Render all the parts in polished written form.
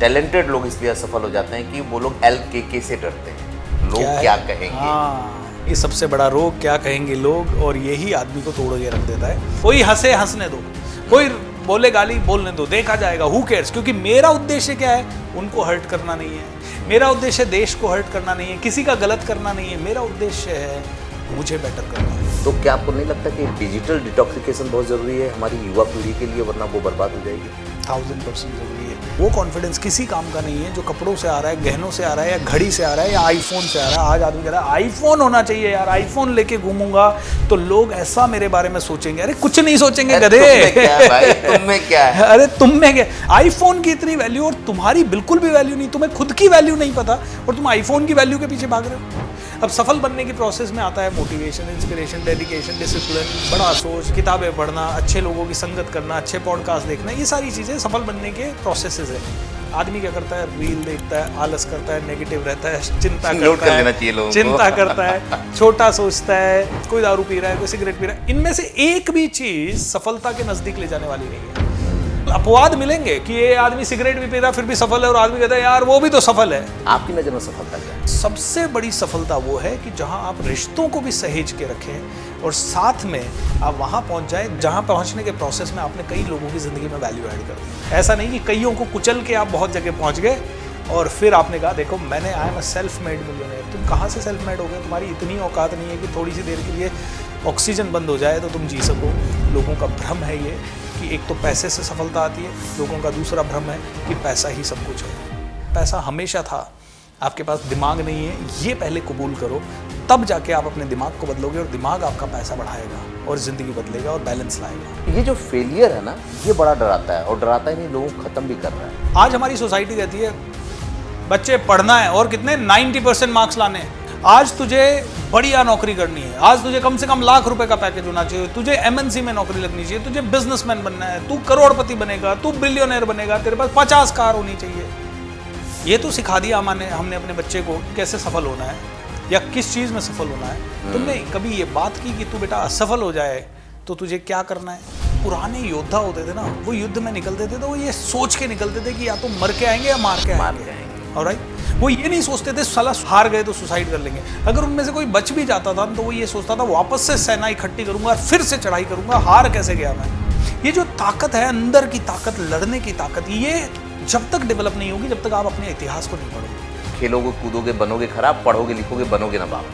Talented लोग इसलिए असफल हो जाते हैं कि वो लोग LKK से डरते हैं, लोग क्या कहेंगे। हाँ, ये सबसे बड़ा रोग, क्या कहेंगे लोग, और यही आदमी को तोड़ के रख देता है। कोई हंसे हंसने दो, कोई बोले गाली बोलने दो, देखा जाएगा, हु केयर्स। क्योंकि मेरा उद्देश्य क्या है, उनको हर्ट करना नहीं है। मेरा उद्देश्य देश को हर्ट करना नहीं है, किसी का गलत करना नहीं है। मेरा उद्देश्य है मुझे बेटर करना है। तो क्या आपको नहीं लगता कि डिजिटल डिटॉक्सिफिकेशन बहुत ज़रूरी है हमारी युवा पीढ़ी के लिए, वरना वो बर्बाद हो जाएगी? 1000% जरूरी है। वो कॉन्फिडेंस किसी काम का नहीं है जो कपड़ों से आ रहा है, गहनों से आ रहा है, या घड़ी से आ रहा है, या आईफोन से आ रहा है। आज आदमी कह रहा है आईफोन होना चाहिए यार, आईफोन लेके घूमूंगा तो लोग ऐसा मेरे बारे में सोचेंगे। अरे कुछ नहीं सोचेंगे गधे। तुम में क्या है? अरे तुम में क्या, आईफोन की इतनी वैल्यू और तुम्हारी बिल्कुल भी वैल्यू नहीं, तुम्हें खुद की वैल्यू नहीं पता और तुम आईफोन की वैल्यू के पीछे भाग रहे हो। अब सफल बनने की प्रोसेस में आता है मोटिवेशन, इंस्पिरेशन, डेडिकेशन, डिसिप्लिन, बड़ा सोच, किताबें पढ़ना, अच्छे लोगों की संगत करना, अच्छे पॉडकास्ट देखना। ये सारी चीज़ें सफल बनने के प्रोसेसेस है। आदमी क्या करता है, रील देखता है, आलस करता है, नेगेटिव रहता है, चिंता करता है, छोटा सोचता है, कोई दारू पी रहा है, कोई सिगरेट पी रहा है। इनमें से एक भी चीज़ सफलता के नज़दीक ले जाने वाली नहीं है। अपवाद मिलेंगे कि ये आदमी सिगरेट भी पी रहा फिर भी सफल है, और आदमी कहता है यार वो भी तो सफल है। आपकी नज़र में सफलता क्या है? सबसे बड़ी सफलता वो है कि जहां आप रिश्तों को भी सहेज के रखें और साथ में आप वहां पहुंच जाएं जहां पहुंचने के प्रोसेस में आपने कई लोगों की ज़िंदगी में वैल्यू ऐड कर दी। ऐसा नहीं कि कईयों को कुचल के आप बहुत जगह पहुंच गए और फिर आपने कहा देखो मैंने I am a self made millionaire. तुम कहाँ से सेल्फ मेड हो गए? तुम्हारी इतनी औकात नहीं है कि थोड़ी सी देर के लिए ऑक्सीजन बंद हो जाए तो तुम जी सको। लोगों का भ्रम है ये कि एक तो पैसे से सफलता आती है, लोगों का दूसरा भ्रम है कि पैसा ही सब कुछ है। पैसा हमेशा था, आपके पास दिमाग नहीं है, ये पहले कबूल करो, तब जाके आप अपने दिमाग को बदलोगे और दिमाग आपका पैसा बढ़ाएगा और ज़िंदगी बदलेगा और बैलेंस लाएगा। ये जो फेलियर है ना, ये बड़ा डराता है, और डराता ही नहीं, लोगों को ख़त्म भी कर रहा है। आज हमारी सोसाइटी कहती है बच्चे पढ़ना है और कितने 90% मार्क्स लाने हैं। आज तुझे बढ़िया नौकरी करनी है, आज तुझे कम से कम ₹1,00,000 का पैकेज होना चाहिए, तुझे MNC में नौकरी लगनी चाहिए, तुझे बिजनेसमैन बनना है, तू करोड़पति बनेगा, तू बिलियनर बनेगा, तेरे पास 50 कार होनी चाहिए। ये तो सिखा दिया हमने अपने बच्चे को कैसे सफल होना है या किस चीज़ में सफल होना है। तुमने कभी ये बात की कि तू बेटा असफल हो जाए तो तुझे क्या करना है? पुराने योद्धा होते थे ना, वो युद्ध में निकलते थे तो वो ये सोच के निकलते थे कि या तो मर के आएंगे या मार के आएंगे। ऑलराइट, वो ये नहीं सोचते थे साला हार गए तो सुसाइड कर लेंगे। अगर उनमें से कोई बच भी जाता था तो वो ये सोचता था वापस से सेना इकट्ठी करूंगा और फिर से चढ़ाई करूंगा, हार कैसे गया मैं। ये जो ताकत है, अंदर की ताकत, लड़ने की ताकत, ये जब तक डेवलप नहीं होगी जब तक आप अपने इतिहास को नहीं पढ़ोगे। खेलोगे, कूदोगे, बनोगे खराब, पढ़ोगे, लिखोगे, बनोगे नवाब।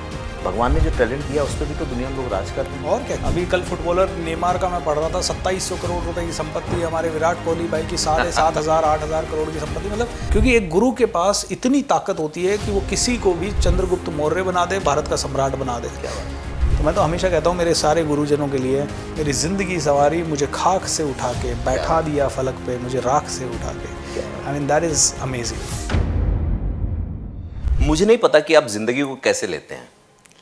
भगवान ने जो टैलेंट दिया उस पर भी तो दुनिया में लोग राज कर रहे हैं। और क्या, अभी कल फुटबॉलर नेमार का मैं पढ़ रहा था, 2700 करोड़ रुपए की संपत्ति, हमारे विराट कोहली भाई की 7,500 8,000 करोड़ की संपत्ति। मतलब क्योंकि एक गुरु के पास इतनी ताकत होती है कि वो किसी को भी चंद्रगुप्त मौर्य बना दे, भारत का सम्राट बना दे। क्या बात। तो मैं तो हमेशा कहता हूँ मेरे सारे गुरुजनों के लिए, मेरी ज़िंदगी सवारी, मुझे खाक से उठा के बैठा दिया फलक पे, मुझे राख से उठा के। I mean that is amazing. मुझे नहीं पता कि आप ज़िंदगी को कैसे लेते हैं,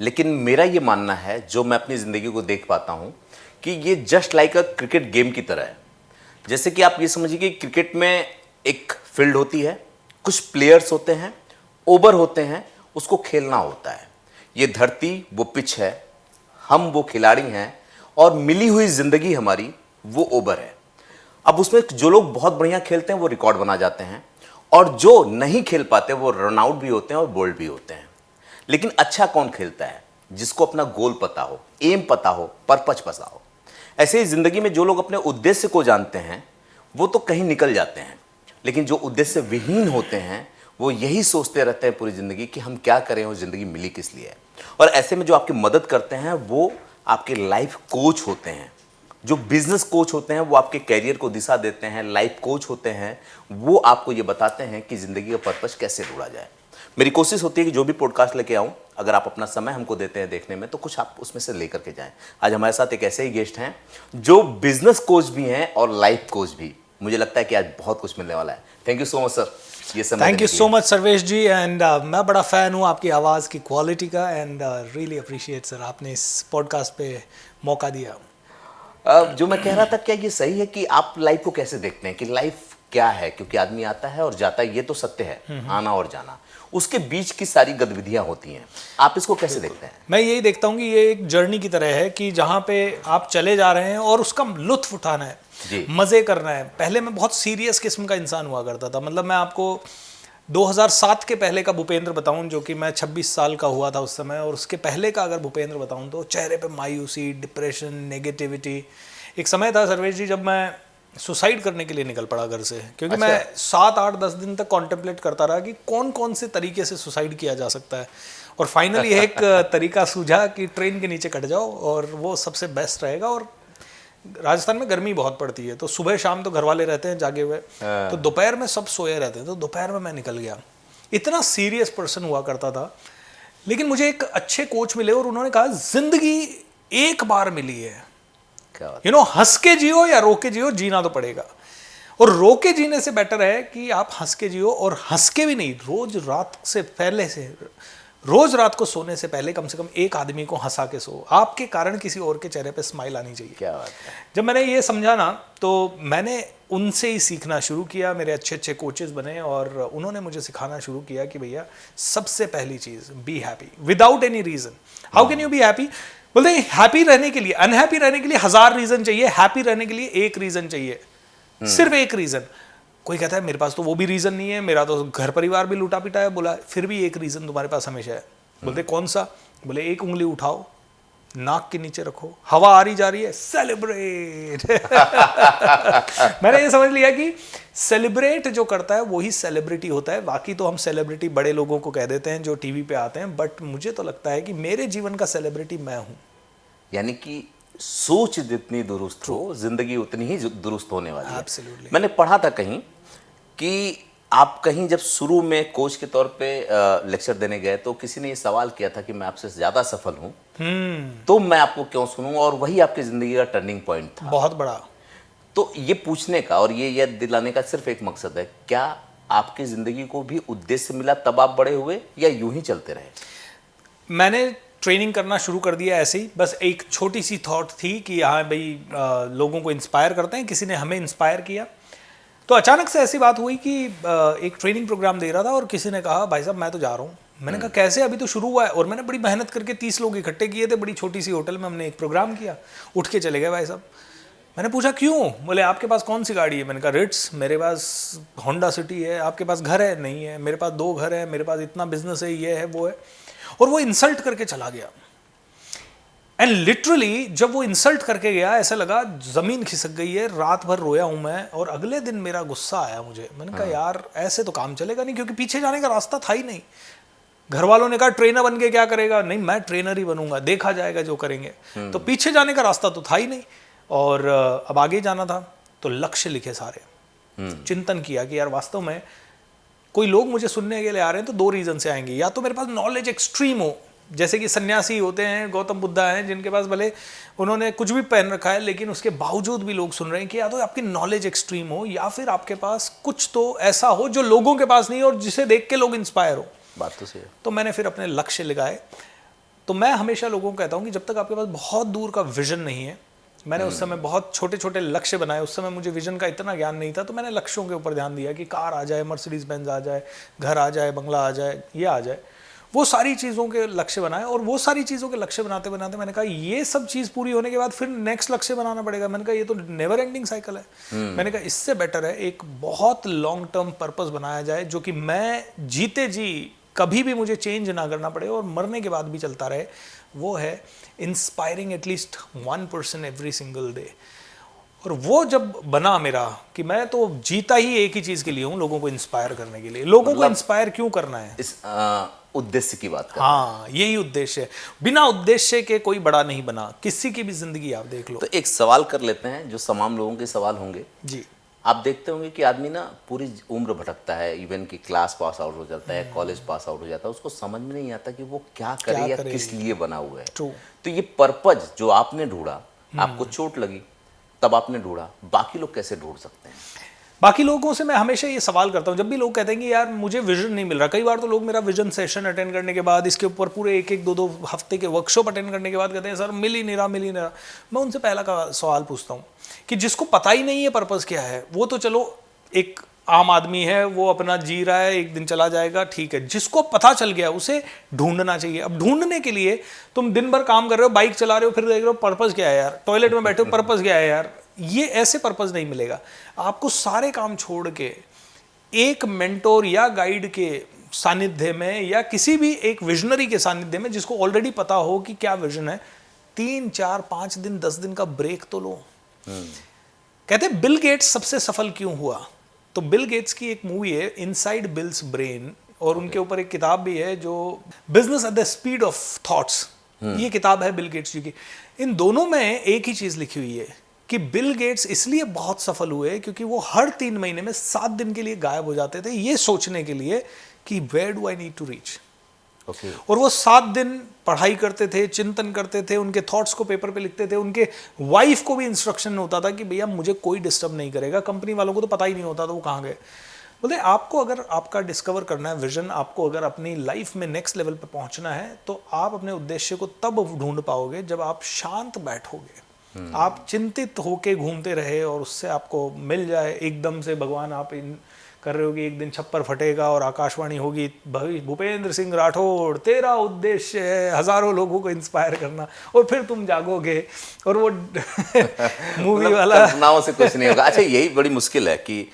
लेकिन मेरा ये मानना है, जो मैं अपनी ज़िंदगी को देख पाता हूँ, कि ये जस्ट लाइक अ क्रिकेट गेम की तरह है। जैसे कि आप ये समझिए कि क्रिकेट में एक फील्ड होती है, कुछ प्लेयर्स होते हैं, ओवर होते हैं, उसको खेलना होता है। ये धरती वो पिच है, हम वो खिलाड़ी हैं, और मिली हुई ज़िंदगी हमारी वो ओवर है। अब उसमें जो लोग बहुत बढ़िया खेलते हैं वो रिकॉर्ड बना जाते हैं, और जो नहीं खेल पाते वो रन आउट भी होते हैं और बोल्ड भी होते हैं। लेकिन अच्छा कौन खेलता है? जिसको अपना गोल पता हो, एम पता हो, पर्पज पता हो। ऐसे ही ज़िंदगी में जो लोग अपने उद्देश्य को जानते हैं वो तो कहीं निकल जाते हैं, लेकिन जो उद्देश्य विहीन होते हैं वो यही सोचते रहते हैं पूरी ज़िंदगी कि हम क्या करें और ज़िंदगी मिली किस लिए है। और ऐसे में जो आपकी मदद करते हैं वो आपके लाइफ कोच होते हैं। जो बिजनेस कोच होते हैं वो आपके कैरियर को दिशा देते हैं। लाइफ कोच होते हैं वो आपको ये बताते हैं कि ज़िंदगी का पर्पस कैसे ढूंढा जाए। मेरी कोशिश होती है कि जो भी पॉडकास्ट लेके आऊँ, अगर आप अपना समय हमको देते हैं देखने में, तो कुछ आप उसमें से लेकर के जाएं। आज हमारे साथ एक ऐसे ही गेस्ट हैं जो बिजनेस कोच भी हैं और लाइफ कोच भी। मुझे लगता है कि आज बहुत कुछ मिलने वाला है। Thank you so much sir, ये समय। Thank you so much Sarvesh ji, and मैं बड़ा फ़ैन हूँ आपकी आवाज़ की क्वालिटी का, एंड रियली अप्रिशिएट सर आपने इस पॉडकास्ट पे मौका दिया। जो मैं कह रहा था, क्या ये सही है कि आप लाइफ को कैसे देखते हैं कि लाइफ क्या है, क्योंकि आदमी आता है और जाता है, ये तो सत्य है, आना और जाना, उसके बीच की सारी गतिविधियां होती हैं, आप इसको कैसे देखते हैं? मैं यही देखता हूँ कि ये एक जर्नी की तरह है कि जहाँ पे आप चले जा रहे हैं और उसका लुत्फ उठाना है, मज़े करना है। पहले मैं बहुत सीरियस किस्म का इंसान हुआ करता था, मतलब मैं आपको 2007 के पहले का भूपेंद्र बताऊं, जो कि मैं 26 साल का हुआ था उस समय, और उसके पहले का अगर भूपेंद्र बताऊं तो चेहरे पे मायूसी, डिप्रेशन, नेगेटिविटी। एक समय था सर्वेश जी जब मैं सुसाइड करने के लिए निकल पड़ा घर से, क्योंकि मैं 7, 8, 10 दिन तक कॉन्टेम्पलेट करता रहा कि कौन कौन से तरीके से सुसाइड किया जा सकता है, और फाइनली एक तरीका सूझा कि ट्रेन के नीचे कट जाओ और वो सबसे बेस्ट रहेगा। और राजस्थान में गर्मी बहुत पड़ती है, तो सुबह शाम तो घर वाले रहते हैं जागे हुए, तो दोपहर में सब सोए रहते हैं, तो दोपहर में मैं निकल गया। इतना सीरियस पर्सन हुआ करता था, लेकिन मुझे एक अच्छे कोच मिले और उन्होंने कहा जिंदगी एक बार मिली है, हंस के जियो या रो के जियो, जीना तो पड़ेगा। और रो के जीने से बेटर है कि आप हंस के जियो, और हंस के भी नहीं, रोज रात को सोने से पहले कम से कम एक आदमी को हंसा के सो, आपके कारण किसी और के चेहरे पे स्माइल आनी चाहिए। क्या बात है। जब मैंने ये समझा ना, तो मैंने उनसे ही सीखना शुरू किया, मेरे अच्छे अच्छे कोचेस बने और उन्होंने मुझे सिखाना शुरू किया कि भैया सबसे पहली चीज be happy without any reason. How can you be happy? बोलते हैं हैप्पी रहने के लिए, अनहैप्पी रहने के लिए 1000 रीजन चाहिए, हैप्पी रहने के लिए एक रीजन चाहिए, सिर्फ एक रीजन। कोई कहता है मेरे पास तो वो भी रीजन नहीं है, मेरा तो घर परिवार भी लूटा पिटा है, बोला फिर भी एक रीजन तुम्हारे पास हमेशा है। बोलते कौन सा? बोले एक उंगली उठाओ, नाक के नीचे रखो, हवा आ रही जा रही है, सेलिब्रेट। मैंने ये समझ लिया कि सेलिब्रेट जो करता है वही सेलिब्रिटी होता है। बाकी तो हम सेलिब्रिटी बड़े लोगों को कह देते हैं जो टीवी पे आते हैं, बट मुझे तो लगता है कि मेरे जीवन का सेलिब्रिटी मैं हूं। यानी कि सोच जितनी दुरुस्त हो, जिंदगी उतनी ही दुरुस्त होने वाली है। Absolutely. मैंने पढ़ा था कहीं कि आप कहीं जब शुरू में कोच के तौर पे लेक्चर देने गए तो किसी ने ये सवाल किया था कि मैं आपसे ज्यादा सफल हूं, तो मैं आपको क्यों सुनूं, और वही आपकी जिंदगी का टर्निंग पॉइंट था, बहुत बड़ा। तो ये पूछने का और ये याद दिलाने का सिर्फ एक मकसद है, क्या आपकी जिंदगी को भी उद्देश्य मिला तब आप बड़े हुए, या यूं ही चलते रहे? मैंने ट्रेनिंग करना शुरू कर दिया ऐसे ही, बस एक छोटी सी थॉट थी कि हाँ भाई लोगों को इंस्पायर करते हैं, किसी ने हमें इंस्पायर किया। तो अचानक से ऐसी बात हुई कि एक ट्रेनिंग प्रोग्राम दे रहा था और किसी ने कहा भाई साहब मैं तो जा रहा हूँ। मैंने कहा कैसे, अभी तो शुरू हुआ है। और मैंने बड़ी मेहनत करके 30 लोग इकट्ठे किए थे, बड़ी छोटी सी होटल में हमने एक प्रोग्राम किया, उठ के चले गए भाई साहब। मैंने पूछा क्यों? बोले आपके पास कौन सी गाड़ी है? मैंने कहा रिट्स, मेरे पास होंडा सिटी है। आपके पास घर है? नहीं है। मेरे पास 2 घर है, मेरे पास इतना बिजनेस है, ये है वो है। और वो इंसल्ट करके चला गया। एंड लिटरली जब वो इंसल्ट करके गया ऐसा लगा जमीन खिसक गई है, रात भर रोया हूं मैं। और अगले दिन मेरा गुस्सा आया मुझे, मैंने कहा यार ऐसे तो काम चलेगा नहीं, क्योंकि पीछे जाने का रास्ता था ही नहीं। घर वालों ने कहा ट्रेनर बन के क्या करेगा? नहीं मैं ट्रेनर ही बनूंगा, देखा जाएगा जो करेंगे। तो पीछे जाने का रास्ता तो था ही नहीं, और अब आगे जाना था। तो लक्ष्य लिखे सारे, चिंतन किया कि यार वास्तव में कोई लोग मुझे सुनने के लिए आ रहे हैं तो 2 रीजन से आएंगे, या तो मेरे पास नॉलेज एक्सट्रीम हो, जैसे कि सन्यासी होते हैं, गौतम बुद्धा हैं, जिनके पास भले उन्होंने कुछ भी पहन रखा है लेकिन उसके बावजूद भी लोग सुन रहे हैं, कि या तो आपकी नॉलेज एक्सट्रीम हो, या फिर आपके पास कुछ तो ऐसा हो जो लोगों के पास नहीं हो और जिसे देख के लोग इंस्पायर हो। बात तो सही है। तो मैंने फिर अपने लक्ष्य लगाए। तो मैं हमेशा लोगों को कहता हूँ कि जब तक आपके पास बहुत दूर का विजन नहीं है, मैंने उस समय बहुत छोटे छोटे लक्ष्य बनाए। उस समय मुझे विजन का इतना ज्ञान नहीं था, तो मैंने लक्ष्यों के ऊपर ध्यान दिया कि कार आ जाए, मर्सिडीज बेंज आ जाए, घर आ जाए, बंगला आ जाए, ये आ जाए। वो सारी चीज़ों के लक्ष्य बनाए, और वो सारी चीज़ों के लक्ष्य बनाते बनाते मैंने कहा ये सब चीज़ पूरी होने के बाद फिर नेक्स्ट लक्ष्य बनाना पड़ेगा। मैंने कहा ये तो नेवर एंडिंग साइकिल है। मैंने कहा इससे बेटर है एक बहुत लॉन्ग टर्म पर्पस बनाया जाए, जो कि मैं जीते जी कभी भी मुझे चेंज ना करना पड़े और मरने के बाद भी चलता रहे। वो है inspiring at least 1 person every single day. और वो जब बना मेरा कि मैं तो जीता ही एक ही चीज़ के लिए हूँ, लोगों को इंस्पायर करने के लिए। लोगों को इंस्पायर क्यों करना है? इस उद्देश्य की बात कर। हाँ यही उद्देश्य है। बिना उद्देश्य के कोई बड़ा नहीं बना, किसी की भी जिंदगी आप देख लो। तो एक सवाल कर लेते हैं जो तमाम लोगों के सवाल होंगे जी। आप देखते होंगे कि आदमी ना पूरी उम्र भटकता है, इवन कि क्लास पास आउट हो जाता है, कॉलेज पास आउट हो जाता है, उसको समझ में नहीं आता कि वो क्या करे या किस लिए बना हुआ है। तो ये पर्पज जो आपने ढूंढा, आपको चोट लगी तब आपने ढूंढा, बाकी लोग कैसे ढूंढ सकते हैं? बाकी लोगों से मैं हमेशा ये सवाल करता हूँ, जब भी लोग कहते हैं कि यार मुझे विजन नहीं मिल रहा। कई बार तो लोग मेरा विजन सेशन अटेंड करने के बाद, इसके ऊपर पूरे 1-2 हफ्ते के वर्कशॉप अटेंड करने के बाद कहते हैं सर मिल ही नहीं रहा। मैं उनसे पहला का सवाल पूछता हूँ कि जिसको पता ही नहीं है पर्पस क्या है, वो तो चलो एक आम आदमी है, वो अपना जी रहा है, एक दिन चला जाएगा, ठीक है। जिसको पता चल गया उसे ढूंढना चाहिए। अब ढूंढने के लिए तुम दिन भर काम कर रहे हो, बाइक चला रहे हो, फिर देख रहे हो पर्पस क्या है यार, टॉयलेट में बैठे हो, पर्पस क्या है यार, ये ऐसे पर्पस नहीं मिलेगा। आपको सारे काम छोड़ के एक मेंटोर या गाइड के सानिध्य में या किसी भी एक विजनरी के सानिध्य में, जिसको ऑलरेडी पता हो कि क्या विजन है, 3, 4, 5 दिन 10 दिन का ब्रेक तो लो। कहते हैं बिल गेट्स सबसे सफल क्यों हुआ, तो बिल गेट्स की एक मूवी है इनसाइड बिल्स ब्रेन, और उनके ऊपर एक किताब भी है जो business at the speed of thoughts, ये किताब है बिल गेट्स जी की। इन दोनों में एक ही चीज लिखी हुई है कि बिल गेट्स इसलिए बहुत सफल हुए क्योंकि वो हर 3 महीने में 7 दिन के लिए गायब हो जाते थे, ये सोचने के लिए कि where do I need to reach. और वो 7 दिन पढ़ाई करते थे, चिंतन करते थे, उनके थॉट्स को पेपर पे लिखते थे। उनके वाइफ को भी इंस्ट्रक्शन होता था कि भैया मुझे कोई डिस्टर्ब नहीं करेगा। कंपनी वालों को तो पता ही नहीं होता था वो कहाँ गए। बोलते आपको अगर आपका डिस्कवर करना है विजन, आपको अगर अपनी लाइफ में नेक्स्ट लेवल पे पहुंचना है, तो आप अपने उद्देश्य को तब ढूंढ पाओगे जब आप शांत बैठोगे। आप चिंतित होके घूमते रहे और उससे आपको मिल जाए एकदम से भगवान, आप इन कर रहे हो कि एक दिन छप्पर फटेगा और आकाशवाणी होगी, भूपेंद्र सिंह राठौड़ तेरा उद्देश्य है हजारों लोगों को इंस्पायर करना, और फिर तुम जागोगे और वो मूवी वाला कल्पनाओं से कुछ नहीं होगा। अच्छा, यही बड़ी मुश्किल है कि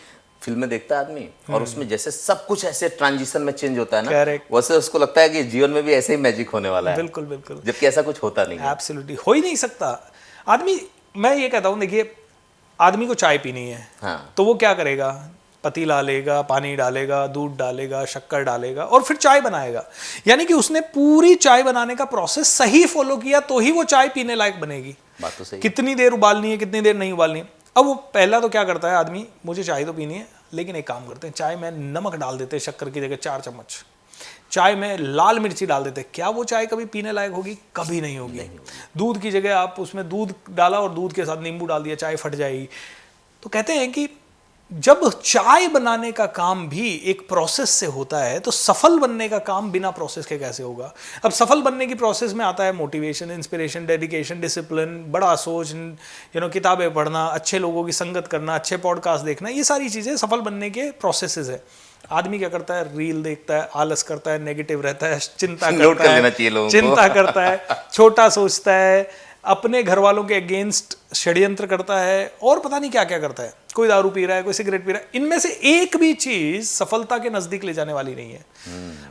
फिल्में देखता है आदमी और उसमें जैसे सब कुछ ऐसे ट्रांजिशन में चेंज होता है ना, वैसे उसको लगता है कि जीवन में भी ऐसे ही मैजिक होने वाला है। बिल्कुल बिल्कुल, जबकि ऐसा कुछ होता नहीं है। एब्सोल्युटली हो ही नहीं सकता। आदमी, मैं ये कहता हूँ, देखिए आदमी को चाय पीनी है, हाँ। तो वो क्या करेगा, पतीला लेगा, पानी डालेगा, दूध डालेगा, शक्कर डालेगा और फिर चाय बनाएगा। यानी कि उसने पूरी चाय बनाने का प्रोसेस सही फॉलो किया तो ही वो चाय पीने लायक बनेगी। बात तो सही। कितनी देर उबालनी है, कितनी देर नहीं उबालनी है। अब वो पहला तो क्या करता है आदमी, मुझे चाय तो पीनी है, लेकिन एक काम करते हैं, चाय में नमक डाल देते हैं, शक्कर की जगह 4 चम्मच, चाय में लाल मिर्ची डाल देते। क्या वो चाय कभी पीने लायक होगी? कभी नहीं होगी। दूध की जगह आप उसमें दूध डाला और दूध के साथ नींबू डाल दिया, चाय फट जाएगी। तो कहते हैं कि जब चाय बनाने का काम भी एक प्रोसेस से होता है, तो सफल बनने का काम बिना प्रोसेस के कैसे होगा? अब सफल बनने की प्रोसेस में आता है मोटिवेशन, इंस्पिरेशन, डेडिकेशन, डिसिप्लिन, बड़ा सोच, किताबें पढ़ना, अच्छे लोगों की संगत करना, अच्छे पॉडकास्ट देखना, ये सारी चीज़ें सफल बनने के प्रोसेसेस है। आदमी क्या करता है, रील देखता है, आलस करता है, नेगेटिव रहता है, चिंता करता है, छोटा सोचता है, अपने घर वालों के अगेंस्ट षड्यंत्र करता है, और पता नहीं क्या क्या करता है। कोई दारू पी रहा है, कोई सिगरेट पी रहा है। इनमें से एक भी चीज सफलता के नजदीक ले जाने वाली नहीं है।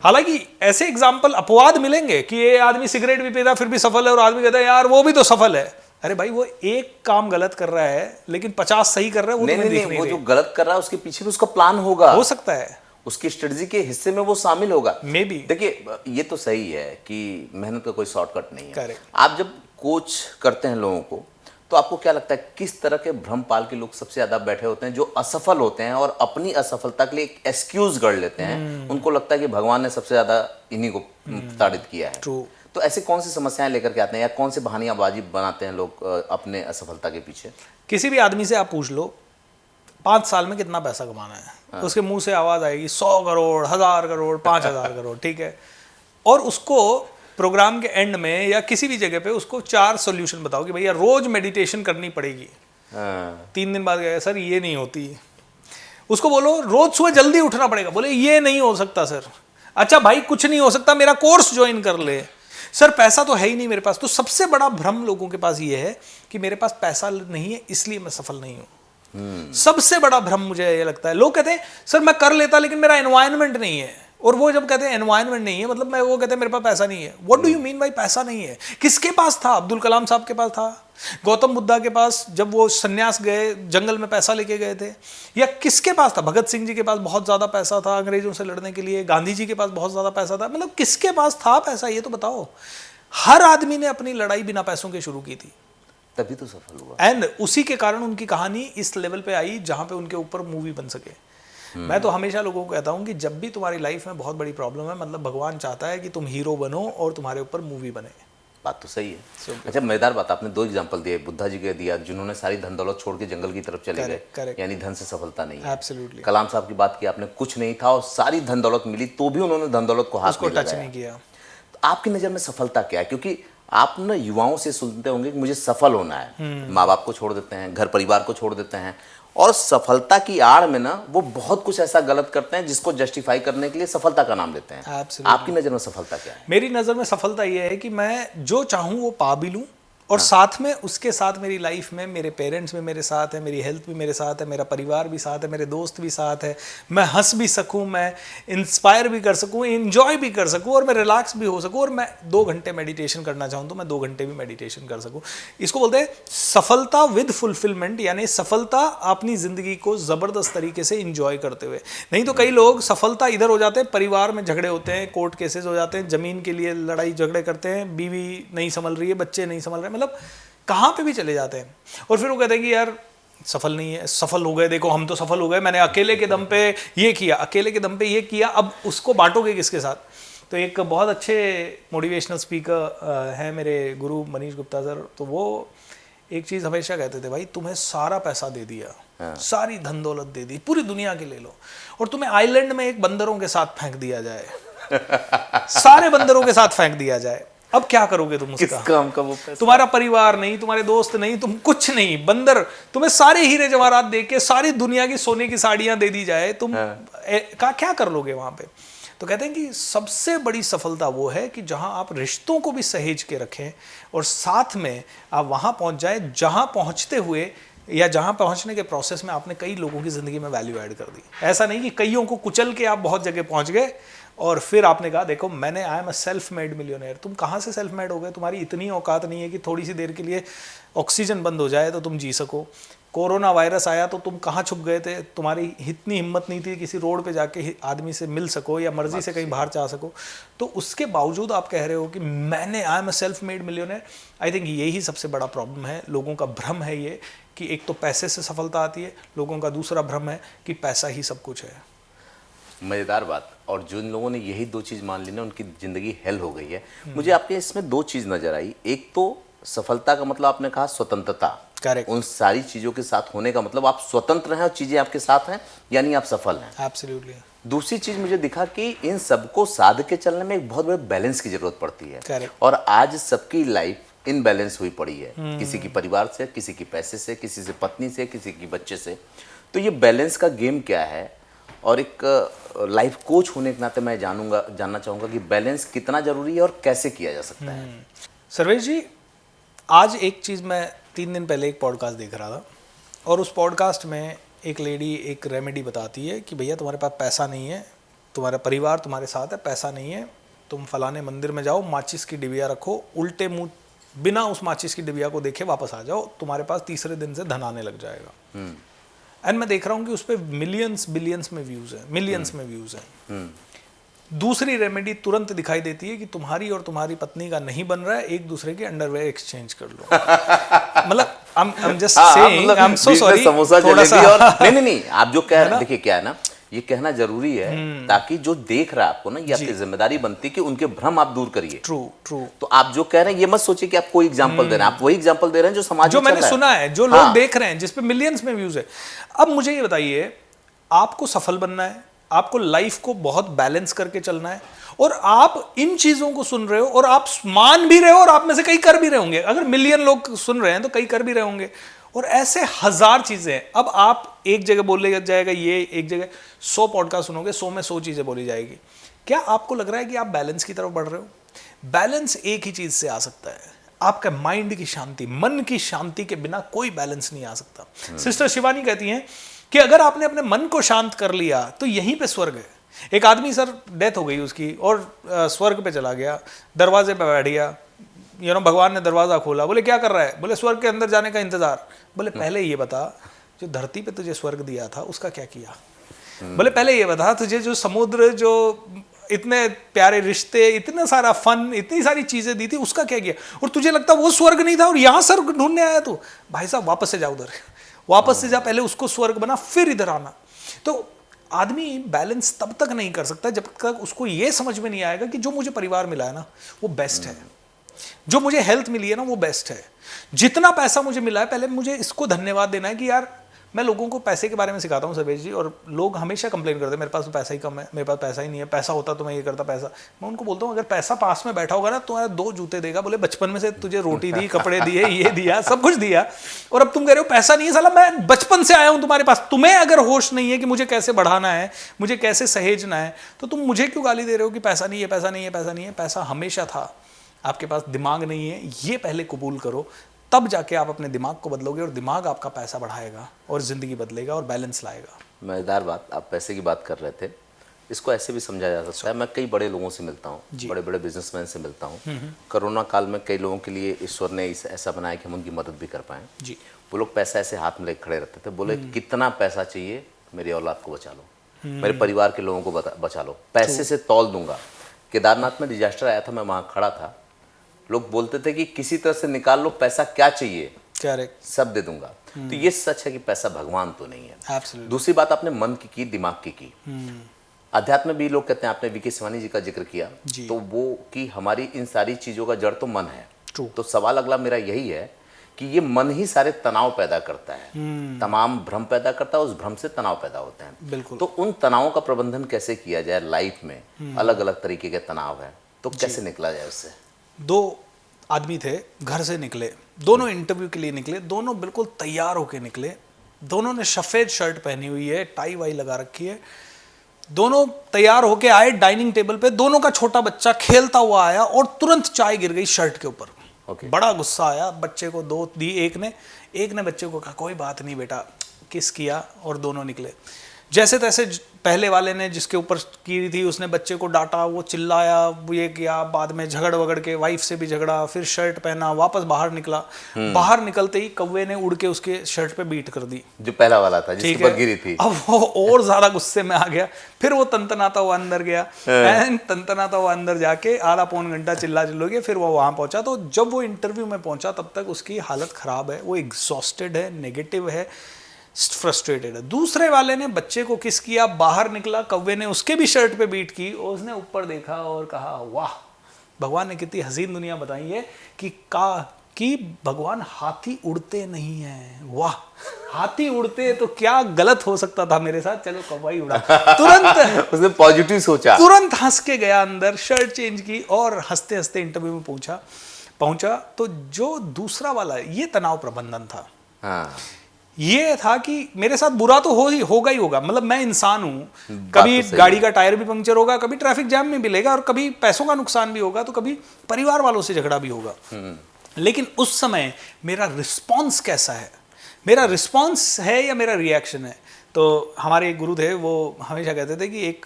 हालांकि ऐसे एग्जाम्पल अपवाद मिलेंगे कि ये आदमी सिगरेट भी पीता फिर भी सफल है, और आदमी कहता है यार वो भी तो सफल है। अरे भाई, वो एक काम गलत कर रहा है लेकिन 50 सही कर रहा है, वो तुम्हें दिख नहीं वो जो गलत कर रहा है उसके पीछे भी उसका प्लान होगा, हो सकता है उसकी स्ट्रेटजी के हिस्से में वो शामिल होगा। May be. देखिए, ये तो सही है कि मेहनत का कोई शॉर्टकट नहीं है। Correct. आप जब कोच करते हैं लोगों को, तो आपको क्या लगता है किस तरह के भ्रम पाल के लोग सबसे ज्यादा बैठे होते हैं, जो असफल होते हैं और अपनी असफलता के लिए एक एक्सक्यूज गढ़ लेते हैं? उनको लगता है कि भगवान ने सबसे ज्यादा इन्हीं को प्रताड़ित किया है। True. तो ऐसे कौन सी समस्याएं लेकर के आते हैं, या कौन से बहानेबाजी बनाते हैं लोग अपने असफलता के पीछे? किसी भी आदमी से आप पूछ लो 5 साल में कितना पैसा कमाना है, उसके मुंह से आवाज आएगी 100 करोड़, 1000 करोड़, 5000 करोड़, ठीक है। और उसको प्रोग्राम के एंड में या किसी भी जगह पे उसको 4 सॉल्यूशन बताओ कि भैया रोज मेडिटेशन करनी पड़ेगी। 3 दिन बाद गया, सर ये नहीं होती। उसको बोलो रोज सुबह जल्दी उठना पड़ेगा, बोले ये नहीं हो सकता सर। अच्छा भाई, कुछ नहीं हो सकता, मेरा कोर्स ज्वाइन कर ले। सर पैसा तो है ही नहीं मेरे पास। तो सबसे बड़ा भ्रम लोगों के पास ये है कि मेरे पास पैसा नहीं है इसलिए मैं सफल नहीं हूं। सबसे बड़ा भ्रम मुझे ये लगता है। लोग कहते हैं सर मैं कर लेता लेकिन मेरा एनवायरनमेंट नहीं है। और वो जब कहते हैं एनवायरनमेंट नहीं है, मतलब मैं वो कहते हैं मेरे पास पैसा नहीं है। व्हाट डू यू मीन भाई पैसा नहीं है? किसके पास था? अब्दुल कलाम साहब के पास था, गौतम बुद्धा के पास जब वो सन्यास गए जंगल में पैसा लेके गए थे, या किसके पास था? भगत सिंह जी के पास बहुत ज्यादा पैसा था अंग्रेजों से लड़ने के लिए, गांधी जी के पास बहुत ज्यादा पैसा था। मतलब किसके पास था पैसा, ये तो बताओ। हर आदमी ने अपनी लड़ाई बिना पैसों के शुरू की थी, तभी तो सफल हुआ। एंड उसी के कारण उनकी कहानी इस लेवल पे आई जहां पे उनके ऊपर मूवी बन सके। मैं तो हमेशा लोगों को कहता हूं कि जब भी तुम्हारी लाइफ में बहुत बड़ी प्रॉब्लम है, मतलब भगवान चाहता है कि तुम हीरो बनो और तुम्हारे ऊपर मूवी बने। बात तो सही है। अच्छा, मजेदार बात, आपने 2 एग्जांपल दिए, बुद्धा जी के दिया जिन्होंने सारी धन दौलत छोड़ के जंगल की तरफ चले गए, यानी धन से सफलता नहीं है। एब्सोल्युटली। कलाम साहब की बात की आपने, कुछ नहीं था और सारी धन दौलत मिली तो भी उन्होंने धन दौलत को हाथ में टच नहीं किया। तो आपकी नजर में सफलता क्या है? क्योंकि आप ना युवाओं से सुनते होंगे कि मुझे सफल होना है, माँ बाप को छोड़ देते हैं, घर परिवार को छोड़ देते हैं, और सफलता की आड़ में ना वो बहुत कुछ ऐसा गलत करते हैं जिसको जस्टिफाई करने के लिए सफलता का नाम लेते हैं। Absolutely. आपकी नज़र में सफलता क्या है? मेरी नज़र में सफलता ये है कि मैं जो चाहूँ वो पा भी लूँ, और साथ में उसके साथ मेरी लाइफ में मेरे पेरेंट्स भी मेरे साथ है, मेरी हेल्थ भी मेरे साथ है, मेरा परिवार भी साथ है, मेरे दोस्त भी साथ है, मैं हंस भी सकूं, मैं इंस्पायर भी कर सकूं, एंजॉय भी कर सकूं, और मैं रिलैक्स भी हो सकूं, और मैं 2 घंटे मेडिटेशन करना चाहूँ तो मैं 2 घंटे भी मेडिटेशन कर सकूं। इसको बोलते हैं सफलता विद फुलफिलमेंट, यानी सफलता अपनी ज़िंदगी को ज़बरदस्त तरीके से इंजॉय करते हुए। नहीं तो कई लोग सफलता इधर हो जाते हैं, परिवार में झगड़े होते हैं, कोर्ट केसेस हो जाते हैं, ज़मीन के लिए लड़ाई झगड़े करते हैं, बीवी नहीं संभल रही है, बच्चे नहीं संभल रहे, मतलब कहाँ पे भी चले जाते हैं, और फिर वो कहते हैं कि यार सफल नहीं है, सफल हो गए, देखो हम तो सफल हो गए, मैंने अकेले के दम पे ये किया, अकेले के दम पे ये किया, अब उसको बांटोगे किसके साथ? तो एक बहुत अच्छे मोटिवेशनल स्पीकर हैं मेरे गुरु मनीष गुप्ता सर, तो वो एक चीज़ हमेशा कहते थे, भाई तुम्हें सारा पैसा दे दिया, सारी धन दौलत दे दी, पूरी दुनिया के ले लो, और तुम्हें आइलैंड में एक बंदरों के साथ फेंक दिया जाए, सारे बंदरों के साथ फेंक दिया जाए, अब क्या करोगे तुम उसका? किस काम का वो पैसा? तुम्हारा परिवार नहीं, तुम्हारे दोस्त नहीं, तुम कुछ नहीं, बंदर, तुम्हें सारे हीरे जवाहरात दे के सारी दुनिया की सोने की साड़ियां दे दी जाए, तुम क्या कर लोगे वहां पे? तो कहते हैं कि सबसे बड़ी सफलता वो है कि जहां आप रिश्तों को भी सहेज के रखें, और साथ में आप वहां पहुंच जाए जहां पहुंचते हुए या जहां पहुंचने के प्रोसेस में आपने कई लोगों की जिंदगी में वैल्यू ऐड कर दी। ऐसा नहीं कि कईयों को कुचल के आप बहुत जगह पहुंच गए और फिर आपने कहा देखो मैंने I am a self made millionaire. तुम कहाँ से सेल्फ मेड हो गए? तुम्हारी इतनी औकात नहीं है कि थोड़ी सी देर के लिए ऑक्सीजन बंद हो जाए तो तुम जी सको। कोरोना वायरस आया तो तुम कहाँ छुप गए थे? तुम्हारी इतनी हिम्मत नहीं थी किसी रोड पे जाके आदमी से मिल सको या मर्जी से कहीं बाहर जा सको। तो उसके बावजूद आप कह रहे हो कि मैंने I am a self made millionaire. I think यही सबसे बड़ा प्रॉब्लम है। लोगों का भ्रम है ये कि एक तो पैसे से सफलता आती है, लोगों का दूसरा भ्रम है कि पैसा ही सब कुछ है। मज़ेदार बात। और जिन लोगों ने यही दो चीज़ मान ली ना उनकी ज़िंदगी हेल हो गई है। मुझे आपके इसमें दो चीज़ नज़र आई। एक तो सफलता का मतलब आपने कहा स्वतंत्रता। करेक्ट। उन सारी चीज़ों के साथ होने का मतलब आप स्वतंत्र हैं और चीज़ें आपके साथ हैं, यानी आप सफल हैं। एब्सोल्युटली। दूसरी चीज़ मुझे दिखा कि इन सबको साध के चलने में एक बहुत बड़े बैलेंस की ज़रूरत पड़ती है। करेक्ट। और आज सबकी लाइफ इनबैलेंस हुई पड़ी है, किसी की परिवार से, किसी की पैसे से, किसी से पत्नी से, किसी की बच्चे से। तो ये बैलेंस का गेम क्या है? और एक लाइफ कोच होने के नाते मैं जानना चाहूँगा कि बैलेंस कितना ज़रूरी है और कैसे किया जा सकता है। सर्वेश जी, आज एक चीज़ मैं 3 दिन पहले एक पॉडकास्ट देख रहा था और उस पॉडकास्ट में एक लेडी एक रेमेडी बताती है कि भैया तुम्हारे पास पैसा नहीं है, तुम्हारा परिवार तुम्हारे साथ है, पैसा नहीं है, तुम फलाने मंदिर में जाओ, माचिस की डिबिया रखो, उल्टे मुंह बिना उस माचिस की डिबिया को देखे वापस आ जाओ, तुम्हारे पास तीसरे दिन से धन आने लग जाएगा। एंड मैं देख रहा हूँ कि उस पर मिलियंस बिलियंस में व्यूज़ हैं, मिलियंस में व्यूज़ हैं। दूसरी रेमेडी तुरंत दिखाई देती है कि तुम्हारी और तुम्हारी पत्नी का नहीं बन रहा है, एक दूसरे के अंडरवेयर एक्सचेंज कर लो। मतलब I'm just saying, I'm so sorry, samosa थोड़ा जलेबी सा और नहीं आप जो कह रहे हैं, देखिए क्या है ना, ये कहना जरूरी है ताकि जो देख रहा है आपको ना, ये आपकी जिम्मेदारी बनती है कि उनके भ्रम आप दूर करिए। ट्रू। तो आप जो कह रहे हैं ये मत सोचिए कि आप कोई एग्जांपल दे रहे हैं, आप वही एग्जांपल दे रहे हैं जो समाज जो में मैंने सुना है, जो लोग देख रहे हैं, जिस पे मिलियंस में व्यूज है। अब मुझे ये बताइए, आपको सफल बनना है, आपको लाइफ को बहुत बैलेंस करके चलना है, और आप इन चीजों को सुन रहे हो और आप मान भी रहे हो और आप में से कई कर भी रहे होंगे। अगर मिलियन लोग सुन रहे हैं तो कई कर भी रहे होंगे, और ऐसे हजार चीजें हैं। अब आप एक जगह बोले जाएगा ये, एक जगह 100 पॉडकास्ट सुनोगे, 100 में 100 चीजें बोली जाएगी। क्या आपको लग रहा है कि आप बैलेंस की तरफ बढ़ रहे हो? बैलेंस एक ही चीज से आ सकता है, आपका माइंड की शांति, मन की शांति के बिना कोई बैलेंस नहीं आ सकता। सिस्टर शिवानी कहती हैं कि अगर आपने अपने मन को शांत कर लिया तो यहीं पे स्वर्ग है। एक आदमी सर डेथ हो गई उसकी और स्वर्ग पे चला गया, दरवाजे पे बैठ गया, भगवान ने दरवाजा खोला, बोले क्या कर रहा है? बोले स्वर्ग के अंदर जाने का इंतजार। बोले पहले ये बता, जो धरती पे तुझे स्वर्ग दिया था उसका क्या किया? बोले पहले ये बता, तुझे जो समुद्र, जो इतने प्यारे रिश्ते, इतना सारा फन, इतनी सारी चीजें दी थी, उसका क्या किया? और तुझे लगता वो स्वर्ग नहीं था और यहाँ स्वर्ग ढूंढने आया तू? भाई साहब वापस से जा, उधर वापस से जा, पहले उसको स्वर्ग बना फिर इधर आना। तो आदमी बैलेंस तब तक नहीं कर सकता जब तक उसको ये समझ में नहीं आएगा कि जो मुझे परिवार मिला है ना वो बेस्ट है, जो मुझे हेल्थ मिली है ना वो बेस्ट है, जितना पैसा मुझे मिला है पहले मुझे इसको धन्यवाद देना है कि यार मैं लोगों को पैसे के बारे में सिखाता हूँ सर्वेश जी, और लोग हमेशा कंप्लेन करते हैं मेरे पास तो पैसा ही कम है, मेरे पास पैसा ही नहीं है, पैसा होता तो मैं ये करता पैसा। मैं उनको बोलता हूँ अगर पैसा पास में बैठा होगा ना तुम्हारे 2 जूते देगा। बोले बचपन में से तुझे रोटी दी, कपड़े दिए, ये दिया, सब कुछ दिया, और अब तुम कह रहे हो पैसा नहीं है। साला मैं बचपन से आया हूँ तुम्हारे पास, तुम्हें अगर होश नहीं है कि मुझे कैसे बढ़ाना है, मुझे कैसे सहेजना है, तो तुम मुझे क्यों गाली दे रहे हो कि पैसा नहीं है, पैसा नहीं है, पैसा नहीं है। पैसा हमेशा था, आपके पास दिमाग नहीं है, ये पहले कबूल करो, तब जाके आप अपने दिमाग को बदलोगे और दिमाग आपका पैसा बढ़ाएगा और ज़िंदगी बदलेगा और बैलेंस लाएगा। मज़ेदार बात, आप पैसे की बात कर रहे थे, इसको ऐसे भी समझा जा सकता है। मैं कई बड़े लोगों से मिलता हूँ, बड़े बड़े बिजनेसमैन से मिलता हूँ। कोरोना काल में कई लोगों के लिए ईश्वर ने ऐसा बनाया कि हम उनकी मदद भी कर पाएँ। जी, वो लोग पैसा ऐसे हाथ में लेकर खड़े रहते थे, बोले कितना पैसा चाहिए, मेरी औलाद को बचा लो, मेरे परिवार के लोगों को बचा लो, पैसे से तौल दूंगा। केदारनाथ में डिजास्टर आया था, मैं वहाँ खड़ा था, लोग बोलते थे कि किसी तरह से निकाल लो, पैसा क्या चाहिए, करेक्ट, सब दे दूंगा। तो ये सच है कि पैसा भगवान तो नहीं है। एब्सोल्युटली। दूसरी बात आपने मन की दिमाग की। अध्यात्म में भी लोग कहते हैं, आपने वीके शिवानी जी का जिक्र किया, तो वो कि हमारी इन सारी चीजों का जड़ तो मन है। True. तो सवाल अगला मेरा यही है कि ये मन ही सारे तनाव पैदा करता है, तमाम भ्रम पैदा करता है, उस भ्रम से तनाव पैदा होते हैं। बिल्कुल। तो उन तनावों का प्रबंधन कैसे किया जाए? लाइफ में अलग अलग तरीके के तनाव है, तो कैसे निकला जाए उससे? 2 आदमी थे, घर से निकले, दोनों इंटरव्यू के लिए निकले, दोनों बिल्कुल तैयार होके निकले, दोनों ने सफ़ेद शर्ट पहनी हुई है, टाई वाई लगा रखी है, दोनों तैयार होके आए डाइनिंग टेबल पे, दोनों का छोटा बच्चा खेलता हुआ आया और तुरंत चाय गिर गई शर्ट के ऊपर। बड़ा गुस्सा आया, बच्चे को 2 दी, एक ने बच्चे को कहा कोई बात नहीं बेटा, किस किया, और दोनों निकले। जैसे तैसे पहले वाले ने जिसके ऊपर की थी उसने बच्चे को डांटा, वो चिल्लाया, वो ये किया, बाद में झगड़ वगड़ के वाइफ से भी झगड़ा, फिर शर्ट पहना, वापस बाहर निकला। बाहर निकलते ही कौवे ने उड़ के उसके शर्ट पे बीट कर दी, जो पहला वाला था जिसके ऊपर गिरी थी। अब वो और ज्यादा गुस्से में आ गया, फिर वो तनतनाता हुआ अंदर गया, एंड तनतनाता हुआ अंदर जाके आधा पौन घंटा चिल्ला चिल्लोगे, फिर वो वहां पहुंचा। तो जब वो इंटरव्यू में पहुंचा तब तक उसकी हालत खराब है, वो एग्जॉस्टेड है, नेगेटिव है, फ्रस्ट्रेटेड है। दूसरे वाले ने बच्चे को किस किया, बाहर निकला, कौवे ने उसके भी शर्ट पे बीट की, और उसने ऊपर देखा और कहा वाह, भगवान ने कितनी हसीन दुनिया बताई है कि भगवान हाथी उड़ते नहीं हैं। वाह, हाथी उड़ते तो क्या गलत हो सकता था मेरे साथ, चलो कौवा ही उड़ा। तुरंत उसने पॉजिटिव सोचा, तुरंत हंस के गया अंदर, शर्ट चेंज की और हंसते हंसते इंटरव्यू में पहुंचा। तो जो दूसरा वाला, ये तनाव प्रबंधन था। हाँ, ये था कि मेरे साथ बुरा तो होगा ही होगा, मतलब मैं इंसान हूं, कभी गाड़ी का टायर भी पंक्चर होगा, कभी ट्रैफिक जैम में मिलेगा, और कभी पैसों का नुकसान भी होगा, तो कभी परिवार वालों से झगड़ा भी होगा। लेकिन उस समय मेरा रिस्पॉन्स कैसा है, मेरा रिस्पॉन्स है या मेरा रिएक्शन है? तो हमारे एक गुरु थे, वो हमेशा कहते थे कि एक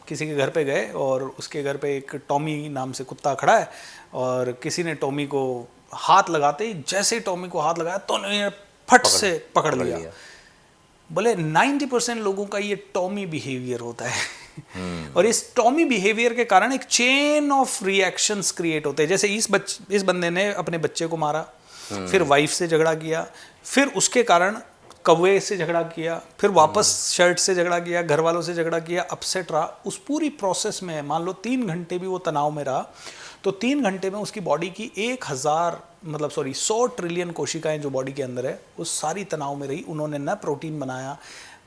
किसी के घर पे गए और उसके घर पे एक टॉमी नाम से कुत्ता खड़ा है, और किसी ने टॉमी को हाथ लगाते ही, जैसे ही टॉमी को हाथ लगाया तो फट से पकड़ लिया। बोले 90% लोगों का ये टॉमी बिहेवियर होता है। और इस टॉमी बिहेवियर के कारण एक चेन ऑफ रिएक्शंस क्रिएट होते हैं। जैसे इस बंदे ने अपने बच्चे को मारा, फिर वाइफ से झगड़ा किया, फिर उसके कारण कौवे से झगड़ा किया, फिर वापस शर्ट से झगड़ा किया, घर वालों से झगड़ा किया, अपसेट रहा। उस पूरी प्रोसेस में मान लो 3 घंटे भी वो तनाव में रहा, तो 3 घंटे में उसकी बॉडी की 100 ट्रिलियन कोशिकाएं जो बॉडी के अंदर है, वो सारी तनाव में रही। उन्होंने न प्रोटीन बनाया,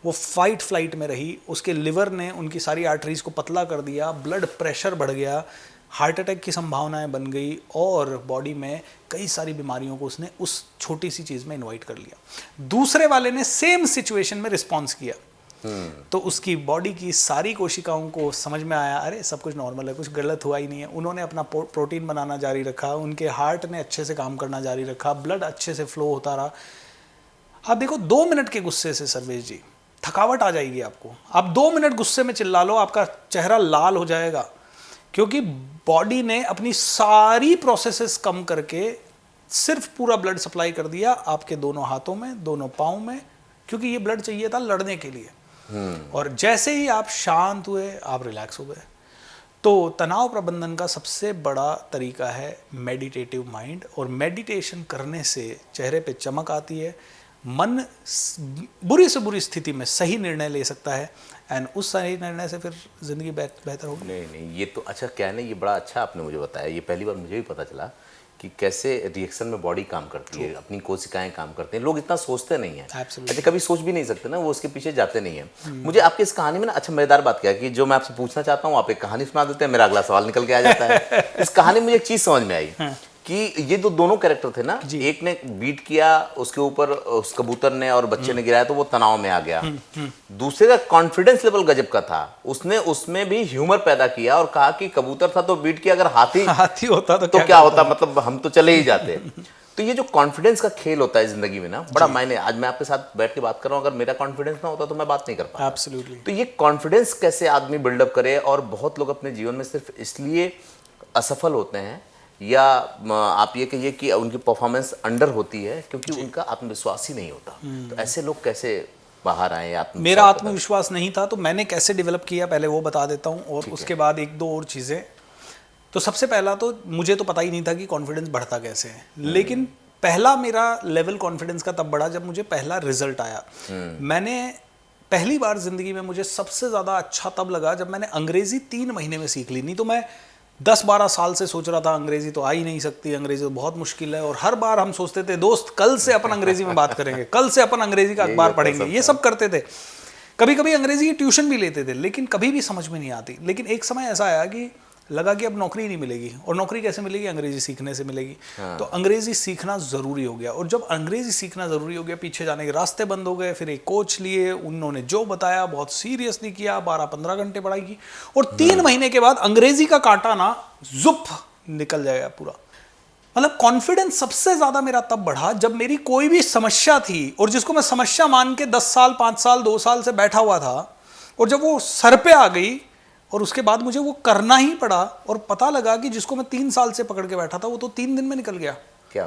वो फाइट फ्लाइट में रही, उसके लिवर ने उनकी सारी आर्टरीज को पतला कर दिया, ब्लड प्रेशर बढ़ गया, हार्ट अटैक की संभावनाएं बन गई, और बॉडी में कई सारी बीमारियों को उसने उस छोटी सी चीज़ में इन्वाइट कर लिया। दूसरे वाले ने सेम सिचुएशन में रिस्पॉन्स किया, तो उसकी बॉडी की सारी कोशिकाओं को समझ में आया, अरे सब कुछ नॉर्मल है, कुछ गलत हुआ ही नहीं है। उन्होंने अपना प्रोटीन बनाना जारी रखा, उनके हार्ट ने अच्छे से काम करना जारी रखा, ब्लड अच्छे से फ्लो होता रहा। आप देखो 2 मिनट के गुस्से से सर्वेश जी थकावट आ जाएगी आपको। आप 2 मिनट गुस्से में चिल्ला लो, आपका चेहरा लाल हो जाएगा, क्योंकि बॉडी ने अपनी सारी प्रोसेसेस कम करके सिर्फ पूरा ब्लड सप्लाई कर दिया आपके दोनों हाथों में, दोनों पाँव में, क्योंकि ये ब्लड चाहिए था लड़ने के लिए। और जैसे ही आप शांत हुए, आप रिलैक्स हो गए। तो तनाव प्रबंधन का सबसे बड़ा तरीका है मेडिटेटिव माइंड, और मेडिटेशन करने से चेहरे पे चमक आती है, मन बुरी से बुरी स्थिति में सही निर्णय ले सकता है, एंड उस सही निर्णय से फिर जिंदगी बेहतर होगी। नहीं, ये तो अच्छा क्या है ना, ये बड़ा अच्छा आपने मुझे बताया, ये पहली बार मुझे भी पता चला कि कैसे रिएक्शन में बॉडी काम करती है, अपनी कोशिकाएं काम करते हैं। लोग इतना सोचते नहीं हैं, Absolutely. अच्छा कभी सोच भी नहीं सकते ना, वो उसके पीछे जाते नहीं हैं। मुझे आपकी इस कहानी में ना अच्छा मजेदार बात क्या है कि जो मैं आपसे पूछना चाहता हूँ आप एक कहानी सुना देते हैं, मेरा अगला सवाल निकल के आ जाता है। इस कहानी में मुझे एक चीज समझ में आई कि ये दोनों कैरेक्टर थे ना, एक ने बीट किया उसके ऊपर उस कबूतर ने और बच्चे ने गिराया तो वो तनाव में आ गया, दूसरे का कॉन्फिडेंस लेवल गजब का था, उसने उसमें भी ह्यूमर पैदा किया और कहा कि कबूतर था तो बीट किया, अगर हाथी होता तो क्या होता, मतलब हम तो चले ही जाते। तो ये जो कॉन्फिडेंस का खेल होता है जिंदगी में ना, बड़ा मायने, आज मैं आपके साथ बैठ के बात कर रहा हूँ, अगर मेरा कॉन्फिडेंस ना होता तो मैं बात नहीं कर पाता। एब्सोल्युटली। तो ये कॉन्फिडेंस कैसे आदमी बिल्डअप करे, और बहुत लोग अपने जीवन में सिर्फ इसलिए असफल होते हैं या आप ये कहिए कि उनकी परफॉर्मेंस अंडर होती है क्योंकि उनका आत्मविश्वास ही नहीं होता। तो ऐसे लोग कैसे बाहर आए? मेरा आत्मविश्वास नहीं था, तो मैंने कैसे डेवलप किया पहले वो बता देता हूँ, और उसके बाद एक दो और चीज़ें। तो सबसे पहला तो मुझे तो पता ही नहीं था कि कॉन्फिडेंस बढ़ता कैसे है, लेकिन पहला मेरा लेवल कॉन्फिडेंस का तब बढ़ा जब मुझे पहला रिजल्ट आया। मैंने पहली बार जिंदगी में, मुझे सबसे ज़्यादा अच्छा तब लगा जब मैंने अंग्रेज़ी 3 महीने में सीख ली। नहीं तो मैं 10-12 साल से सोच रहा था अंग्रेज़ी तो आ ही नहीं सकती, अंग्रेज़ी तो बहुत मुश्किल है, और हर बार हम सोचते थे दोस्त कल से अपन अंग्रेज़ी में बात करेंगे, कल से अपन अंग्रेज़ी का अखबार पढ़ेंगे, ये सब करते थे। कभी कभी अंग्रेज़ी की ट्यूशन भी लेते थे, लेकिन कभी भी समझ में नहीं आती। लेकिन एक समय ऐसा आया कि लगा कि अब नौकरी नहीं मिलेगी, और नौकरी कैसे मिलेगी? अंग्रेजी सीखने से मिलेगी। तो अंग्रेजी सीखना ज़रूरी हो गया, और जब अंग्रेजी सीखना ज़रूरी हो गया, पीछे जाने के रास्ते बंद हो गए। फिर एक कोच लिए, उन्होंने जो बताया बहुत सीरियसली किया, 12-15 घंटे पढ़ाई की, और 3 महीने के बाद अंग्रेजी का कांटा ना जुप निकल जाएगा पूरा। मतलब कॉन्फिडेंस सबसे ज़्यादा मेरा तब बढ़ा जब मेरी कोई भी समस्या थी, और जिसको मैं समस्या मान के 10 साल 5 साल 2 साल से बैठा हुआ था, और जब वो सर पे आ गई और उसके बाद मुझे वो करना ही पड़ा, और पता लगा कि जिसको मैं 3 साल से पकड़ के बैठा था वो तो 3 दिन में निकल गया। क्या?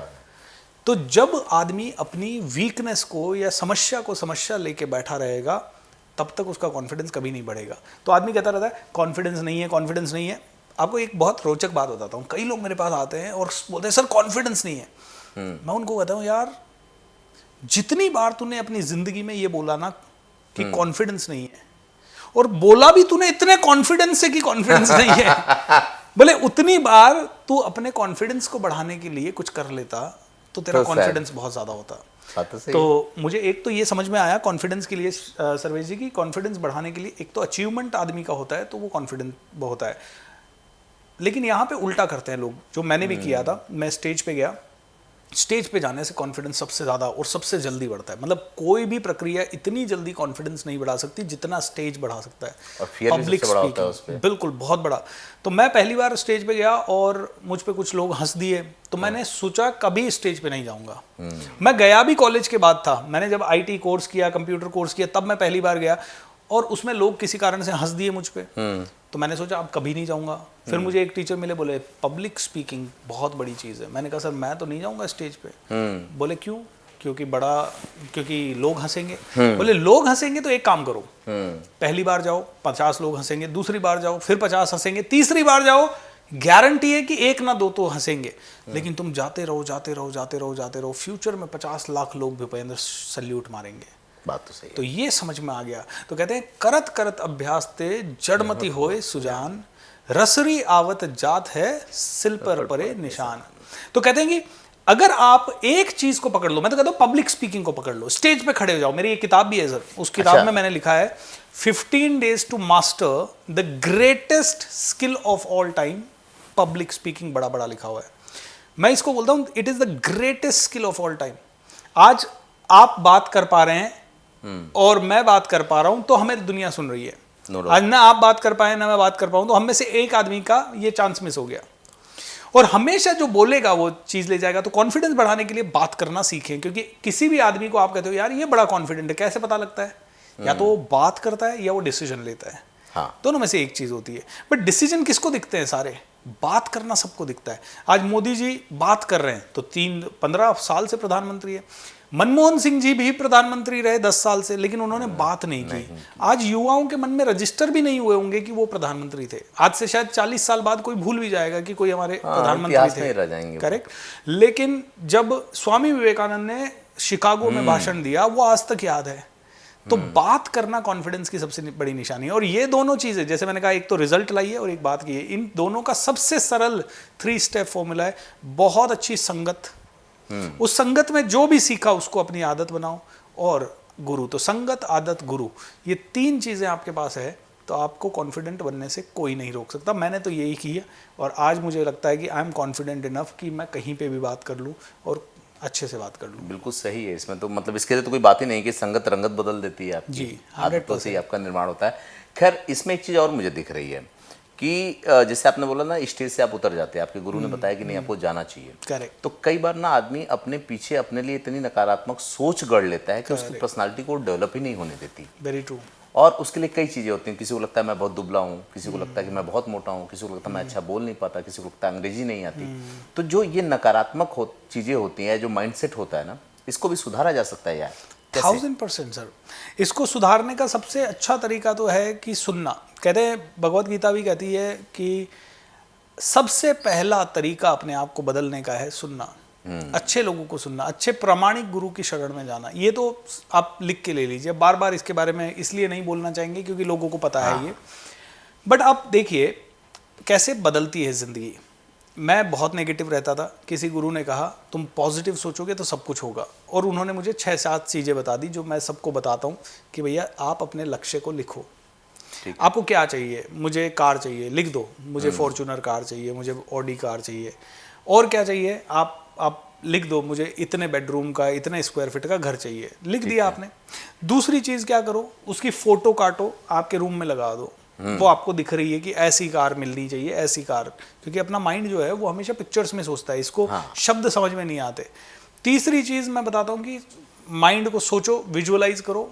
तो जब आदमी अपनी वीकनेस को या समस्या को समस्या लेके बैठा रहेगा, तब तक उसका कॉन्फिडेंस कभी नहीं बढ़ेगा। तो आदमी कहता रहता है कॉन्फिडेंस नहीं है, कॉन्फिडेंस नहीं है। आपको एक बहुत रोचक बात बताता हूँ। कई लोग मेरे पास आते हैं और बोलते हैं सर कॉन्फिडेंस नहीं है। मैं उनको कहता हूँ यार, जितनी बार तूने अपनी जिंदगी में ये बोला ना कि कॉन्फिडेंस नहीं है, और बोला भी तूने इतने कॉन्फिडेंस से कि कॉन्फिडेंस नहीं है, बोले उतनी बार तू अपने कॉन्फिडेंस को बढ़ाने के लिए कुछ कर लेता तो तेरा कॉन्फिडेंस बहुत ज्यादा होता। तो मुझे एक तो ये समझ में आया कॉन्फिडेंस के लिए सर्वेश जी की, कॉन्फिडेंस बढ़ाने के लिए एक तो अचीवमेंट आदमी का होता है, तो वो कॉन्फिडेंस होता है। लेकिन यहाँ पे उल्टा करते हैं लोग, जो मैंने भी किया था। मैं स्टेज पे गया, स्टेज पे जाने से कॉन्फिडेंस सबसे ज़्यादा और सबसे जल्दी बढ़ता है। मतलब कोई भी प्रक्रिया इतनी जल्दी कॉन्फिडेंस नहीं बढ़ा सकती जितना स्टेज बढ़ा सकता है। पब्लिक स्पीकिंग बिल्कुल बहुत बड़ा। तो मैं पहली बार स्टेज पे गया और मुझ पे कुछ लोग हंस दिए, तो मैंने सोचा कभी स्टेज पे नहीं जाऊंगा। मैं गया भी कॉलेज के बाद था, मैंने जब IT कोर्स किया, कंप्यूटर कोर्स किया, तब मैं पहली बार गया, और उसमें लोग किसी कारण से हंस दिए मुझ पे। तो मैंने सोचा अब कभी नहीं जाऊंगा। फिर मुझे एक टीचर मिले, बोले पब्लिक स्पीकिंग बहुत बड़ी चीज़ है। मैंने कहा सर मैं तो नहीं जाऊंगा स्टेज पे। बोले क्यों? क्योंकि लोग हंसेंगे। बोले लोग हंसेंगे तो एक काम करो, पहली बार जाओ 50 लोग हंसेंगे, दूसरी बार जाओ फिर 50 हंसेंगे, तीसरी बार जाओ गारंटी है कि 1 ना 2 तो हंसेंगे, लेकिन तुम जाते रहो जाते रहो जाते रहो जाते रहो, फ्यूचर में 50 लाख लोग भूपेंद्र सल्यूट मारेंगे। बात तो सही है। तो ये समझ में आ गया। तो कहते हैं करत करत अभ्यास ते जड़मती होए सुजान, रसरी आवत जात है सिल पर परे निशान। तो कहते हैं कि अगर आप एक चीज को पकड़ लो, मैं तो कहता हूं पब्लिक स्पीकिंग को पकड़ लो, स्टेज पे खड़े हो जाओ। मेरी एक किताब भी है सर, उस किताब में मैंने लिखा है 15 days to master the greatest skill of all time, public speaking बड़ा बड़ा लिखा हुआ है। मैं इसको बोलता हूं it is the greatest skill of all time. आज आप बात कर पा रहे हैं और मैं बात कर पा रहा हूं तो हमें दुनिया सुन रही है। आज ना आप बात कर पाए ना मैं बात कर पाऊं, तो हम में से एक आदमी का ये चांस मिस हो गया। और हमेशा जो बोलेगा वो चीज ले जाएगा। तो कॉन्फिडेंस बढ़ाने के लिए बात करना सीखें, क्योंकि किसी भी आदमी को आप कहते हो यार ये बड़ा कॉन्फिडेंट है, कैसे पता लगता है? या तो वो बात करता है या वो डिसीजन लेता है। हाँ। दोनों में से एक चीज होती है। बट डिसीजन किसको दिखते हैं? सारे। बात करना सबको दिखता है। आज मोदी जी बात कर रहे हैं तो 15 साल से प्रधानमंत्री है। मनमोहन सिंह जी भी प्रधानमंत्री रहे 10 साल से, लेकिन उन्होंने बात नहीं की। आज युवाओं के मन में रजिस्टर भी नहीं हुए होंगे कि वो प्रधानमंत्री थे। आज से शायद 40 साल बाद कोई भूल भी जाएगा कि कोई हमारे प्रधानमंत्री थे। करेक्ट। लेकिन जब स्वामी विवेकानंद ने शिकागो में भाषण दिया, वो आज तक याद है। तो बात करना कॉन्फिडेंस की सबसे बड़ी निशानी है। और ये दोनों चीजें, जैसे मैंने कहा, एक तो रिजल्ट लाई है और एक बात की है, इन दोनों का सबसे सरल 3 स्टेप फॉर्मूला है बहुत अच्छी संगत। उस संगत में जो भी सीखा उसको अपनी आदत बनाओ, और गुरु। तो संगत, आदत, गुरु, ये 3 चीजें आपके पास है तो आपको कॉन्फिडेंट बनने से कोई नहीं रोक सकता। मैंने तो यही किया और आज मुझे लगता है कि आई एम कॉन्फिडेंट इनफ कि मैं कहीं पे भी बात कर लूँ और अच्छे से बात कर लूँ। बिल्कुल सही है। इसमें तो मतलब इसके लिए तो कोई बात ही नहीं कि संगत रंगत बदल देती है आपकी। जी, आदतों से ही आपका निर्माण होता है। खैर, इसमें एक चीज़ और मुझे दिख रही है कि जैसे आपने बोला ना, स्टेज से आप उतर जाते हैं, आपके गुरु ने बताया कि नहीं आपको जाना चाहिए। करेक्ट। तो कई बार ना आदमी अपने पीछे अपने लिए इतनी नकारात्मक सोच गढ़ लेता है कि उसकी पर्सनालिटी को डेवलप ही नहीं होने देती। Very true. और उसके लिए कई चीज़ें होती हैं। किसी को लगता है मैं बहुत दुबला हूँ, किसी को लगता है कि मैं बहुत मोटा हूँ, किसी को लगता है मैं अच्छा बोल नहीं पाता, किसी को लगता है अंग्रेजी नहीं आती। तो जो ये नकारात्मक चीज़ें होती हैं, जो माइंडसेट होता है ना, इसको भी सुधारा जा सकता है यार। 1000% सर। इसको सुधारने का सबसे अच्छा तरीका तो है कि सुनना। कहते हैं, भगवत गीता भी कहती है कि सबसे पहला तरीका अपने आप को बदलने का है सुनना। अच्छे लोगों को सुनना, अच्छे प्रामाणिक गुरु की शरण में जाना। ये तो आप लिख के ले लीजिए, बार बार इसके बारे में इसलिए नहीं बोलना चाहेंगे क्योंकि लोगों को पता है ये। बट आप देखिए कैसे बदलती है जिंदगी। मैं बहुत नेगेटिव रहता था, किसी गुरु ने कहा तुम पॉजिटिव सोचोगे तो सब कुछ होगा, और उन्होंने मुझे 6-7 चीज़ें बता दी जो मैं सबको बताता हूँ कि भैया आप अपने लक्ष्य को लिखो। आपको क्या चाहिए? मुझे कार चाहिए, लिख दो। मुझे फॉर्च्यूनर कार चाहिए, मुझे ऑडी कार चाहिए। और क्या चाहिए? आप लिख दो, मुझे इतने बेडरूम का, इतने स्क्वायर फीट का घर चाहिए, लिख दिया आपने। दूसरी चीज़ क्या करो, उसकी फ़ोटो काटो, आपके रूम में लगा दो। वो आपको दिख रही है कि ऐसी कार मिलनी चाहिए, ऐसी कार। क्योंकि अपना माइंड जो है वो हमेशा पिक्चर्स में सोचता है, इसको शब्द समझ में नहीं आते। तीसरी चीज़ मैं बताता हूँ कि माइंड को सोचो, विजुअलाइज करो,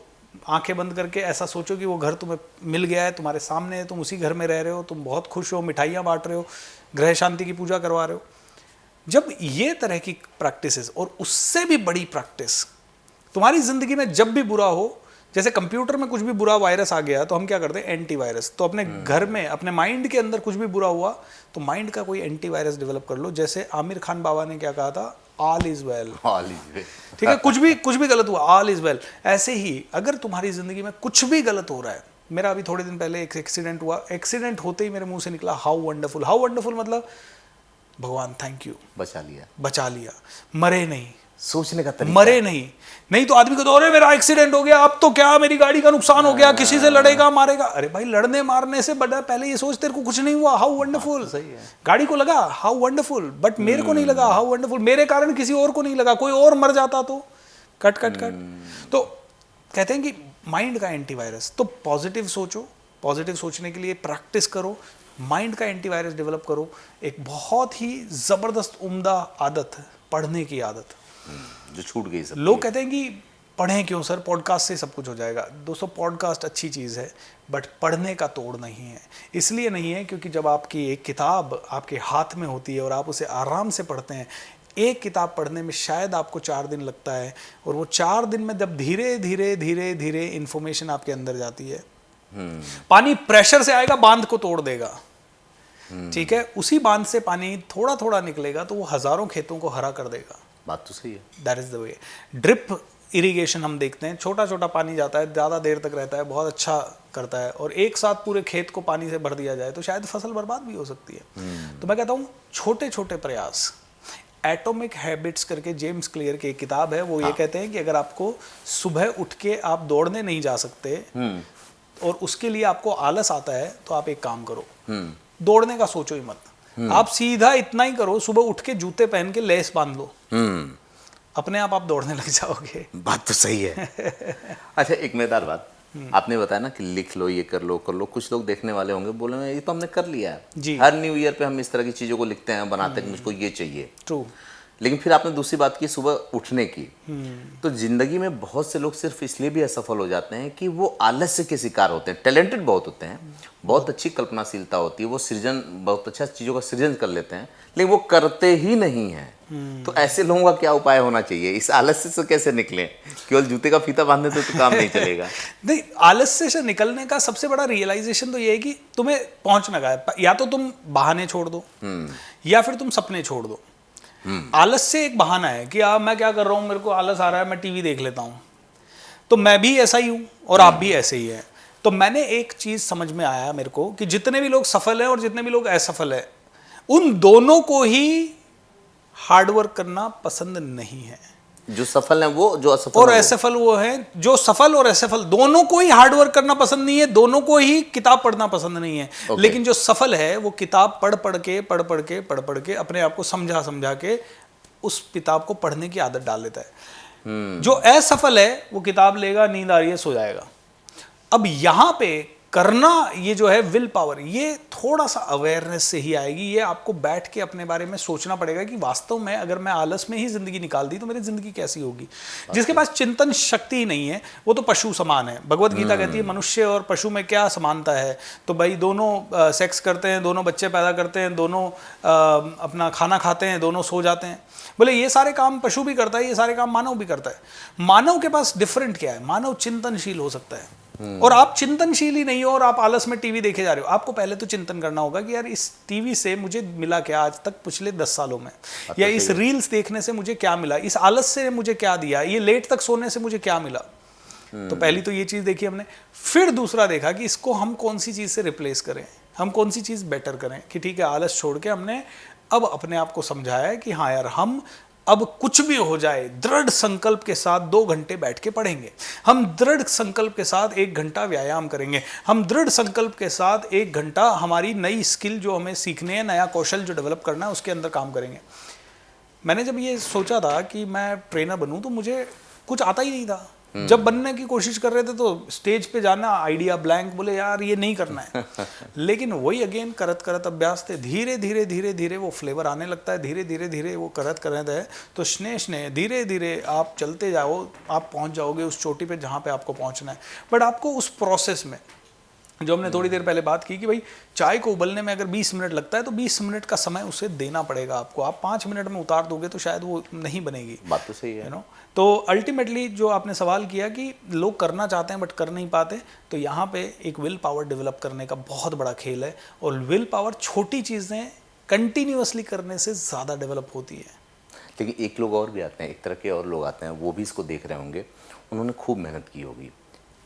आंखें बंद करके ऐसा सोचो कि वो घर तुम्हें मिल गया है, तुम्हारे सामने है, तुम उसी घर में रह रहे हो, तुम बहुत खुश हो, मिठाइयाँ बांट रहे हो, ग्रह शांति की पूजा करवा रहे हो। जब ये तरह की प्रैक्टिसेस, और उससे भी बड़ी प्रैक्टिस, तुम्हारी जिंदगी में जब भी बुरा हो, जैसे कंप्यूटर में कुछ भी बुरा वायरस आ गया तो हम क्या करते हैं? एंटीवायरस। तो अपने घर में, अपने माइंड के अंदर कुछ भी बुरा हुआ तो माइंड का कोई एंटीवायरस डेवलप कर लो। जैसे आमिर खान बाबा ने क्या कहा था? All is well. All is well. ठीक है, कुछ भी गलत हुआ, ऑल इज वेल। ऐसे ही अगर तुम्हारी जिंदगी में कुछ भी गलत हो रहा है, मेरा अभी थोड़े दिन पहले एक एक्सीडेंट हुआ, एक्सीडेंट होते ही मेरे मुंह से निकला हाउ वंडरफुल। हाउ वंडरफुल मतलब भगवान थैंक यू, बचा लिया, मरे नहीं। सोचने का तरीका, मरे नहीं तो आदमी को तो, अरे मेरा एक्सीडेंट हो गया, अब तो क्या, मेरी गाड़ी का नुकसान हो गया, किसी से लड़ेगा मारेगा। अरे भाई, लड़ने मारने से बड़ा पहले ये सोच, तेरे को कुछ नहीं हुआ, हाउ वंडरफुल। सही है। गाड़ी को लगा, हाउ वंडरफुल, बट मेरे को नहीं लगा, हाउ वंडरफुल। मेरे कारण किसी और को नहीं लगा, कोई और मर जाता तो कट। तो कहते हैं कि माइंड का एंटीवायरस। तो पॉजिटिव सोचो, पॉजिटिव सोचने के लिए प्रैक्टिस करो, माइंड का एंटीवायरस डेवलप करो। एक बहुत ही जबरदस्त उम्दा आदत, पढ़ने की आदत, जो छूट गई सब। लोग कहते हैं कि पढ़ें क्यों सर, पॉडकास्ट से सब कुछ हो जाएगा। दोस्तों, पॉडकास्ट अच्छी चीज़ है, बट पढ़ने का तोड़ नहीं है। इसलिए नहीं है क्योंकि जब आपकी एक किताब आपके हाथ में होती है और आप उसे आराम से पढ़ते हैं, एक किताब पढ़ने में शायद आपको 4 दिन लगता है, और वो 4 दिन में जब धीरे धीरे धीरे धीरे इंफॉर्मेशन आपके अंदर जाती है, पानी प्रेशर से आएगा, बांध को तोड़ देगा। ठीक है, उसी बांध से पानी थोड़ा थोड़ा निकलेगा तो वो हजारों खेतों को हरा कर देगा। बात तो सही है। That is the way. Drip irrigation हम देखते हैं, छोटा छोटा पानी जाता है, ज़्यादा देर तक रहता है, बहुत अच्छा करता है, और एक साथ पूरे खेत को पानी से भर दिया जाए तो शायद फसल बर्बाद भी हो सकती है। तो मैं कहता हूँ छोटे छोटे प्रयास। एटॉमिक हैबिट्स करके जेम्स क्लियर की एक किताब है, वो ये कहते हैं कि अगर आपको सुबह उठ के आप दौड़ने नहीं जा सकते और उसके लिए आपको आलस आता है, तो आप एक काम करो, दौड़ने का सोचो ही मत। आप सीधा इतना ही करो, सुबह उठ के जूते पहन के लेस बांध लो, अपने आप दौड़ने लग जाओगे। बात तो सही है। अच्छा, एक मजेदार बात आपने बताया ना कि लिख लो, ये कर लो। कुछ लोग देखने वाले होंगे, बोले ये तो हमने कर लिया है, हर न्यू ईयर पे हम इस तरह की चीजों को लिखते हैं, बनाते हैं कि मुझको ये चाहिए। ट्रू। लेकिन फिर आपने दूसरी बात की सुबह उठने की। तो जिंदगी में बहुत से लोग सिर्फ इसलिए भी असफल हो जाते हैं कि वो आलस्य के शिकार होते हैं। टैलेंटेड बहुत होते हैं, बहुत अच्छी कल्पनाशीलता होती है, वो सृजन, बहुत अच्छा चीज़ों का सृजन कर लेते हैं, लेकिन वो करते ही नहीं हैं। तो ऐसे लोगों का क्या उपाय होना चाहिए? इस आलस्य से कैसे निकलें? केवल जूते का फीता बांधने तो काम नहीं चलेगा। नहीं, आलस्य से निकलने का सबसे बड़ा रियलाइजेशन तो ये है कि तुम्हें पहुंचना है, या तो तुम बहाने छोड़ दो या फिर तुम सपने छोड़ दो। आलस से एक बहाना है कि मैं क्या कर रहा हूँ, मेरे को आलस आ रहा है, मैं टीवी देख लेता हूँ। तो मैं भी ऐसा ही हूं और आप भी ऐसे ही हैं। तो मैंने एक चीज समझ में आया मेरे को कि जितने भी लोग सफल हैं और जितने भी लोग असफल हैं, उन दोनों को ही हार्डवर्क करना पसंद नहीं है। जो सफल हैं वो, जो असफल और हैं वो। असफल वो हैं जो सफल और असफल दोनों को ही हार्डवर्क करना पसंद नहीं है, दोनों को ही किताब पढ़ना पसंद नहीं है। लेकिन जो सफल है वो किताब पढ़ पढ़ के अपने आप को समझा समझा के उस किताब को पढ़ने की आदत डाल लेता है। जो असफल है वो किताब लेगा, नींद आ रही है, सो जाएगा। अब यहां पे करना ये जो है विल पावर, ये थोड़ा सा अवेयरनेस से ही आएगी। ये आपको बैठ के अपने बारे में सोचना पड़ेगा कि वास्तव में अगर मैं आलस में ही जिंदगी निकाल दी तो मेरी जिंदगी कैसी होगी। जिसके पास चिंतन शक्ति ही नहीं है वो तो पशु समान है। भगवत गीता कहती है मनुष्य और पशु में क्या समानता है, तो भाई दोनों सेक्स करते हैं, दोनों बच्चे पैदा करते हैं, दोनों अपना खाना खाते हैं, दोनों सो जाते हैं। बोले ये सारे काम पशु भी करता है, ये सारे काम मानव भी करता है। मानव के पास डिफरेंट क्या है, मानव चिंतनशील हो सकता है और आप चिंतनशील ही नहीं हो और आप आलस में टीवी देखे जा रहे हो। आपको पहले तो चिंतन करना होगा कि यार इस टीवी से मुझे मिला क्या आज तक पिछले 10 सालों में, या इस रील्स देखने से मुझे क्या मिला, इस आलस से मुझे क्या दिया, ये लेट तक सोने से मुझे क्या मिला। तो पहली तो ये चीज देखी हमने। फिर दूसरा देखा कि इसको हम कौन सी चीज से रिप्लेस करें, हम कौन सी चीज बेटर करें। कि ठीक है, आलस छोड़ के हमने अब अपने आप को समझाया कि हाँ यार, हम अब कुछ भी हो जाए दृढ़ संकल्प के साथ 2 घंटे बैठ के पढ़ेंगे, हम दृढ़ संकल्प के साथ 1 घंटा व्यायाम करेंगे, हम दृढ़ संकल्प के साथ 1 घंटा हमारी नई स्किल जो हमें सीखने है, नया कौशल जो डेवलप करना है उसके अंदर काम करेंगे। मैंने जब ये सोचा था कि मैं ट्रेनर बनूं तो मुझे कुछ आता ही नहीं था। जब बनने की कोशिश कर रहे थे तो स्टेज पे जाना आइडिया ब्लैंक, बोले यार ये नहीं करना है। लेकिन वही अगेन करत करत अभ्यास थे, धीरे धीरे धीरे धीरे वो फ्लेवर आने लगता है, धीरे धीरे धीरे वो करत करत है तो स्नेह धीरे धीरे आप चलते जाओ, आप पहुंच जाओगे उस चोटी पे जहाँ पे आपको पहुंचना है। बट आपको उस प्रोसेस में जो हमने थोड़ी देर पहले बात की कि भाई चाय को उबलने में अगर 20 मिनट लगता है तो 20 मिनट का समय उसे देना पड़ेगा आपको। आप 5 मिनट में उतार दोगे तो शायद वो नहीं बनेगी। बात तो सही है। तो अल्टीमेटली जो आपने सवाल किया कि लोग करना चाहते हैं बट कर नहीं पाते, तो यहाँ पे एक विल पावर डेवलप करने का बहुत बड़ा खेल है। और विल पावर छोटी चीज़ें कंटिन्यूअसली करने से ज़्यादा डेवलप होती है। लेकिन एक लोग और भी आते हैं, एक तरह के और लोग आते हैं, वो भी इसको देख रहे होंगे, उन्होंने खूब मेहनत की होगी,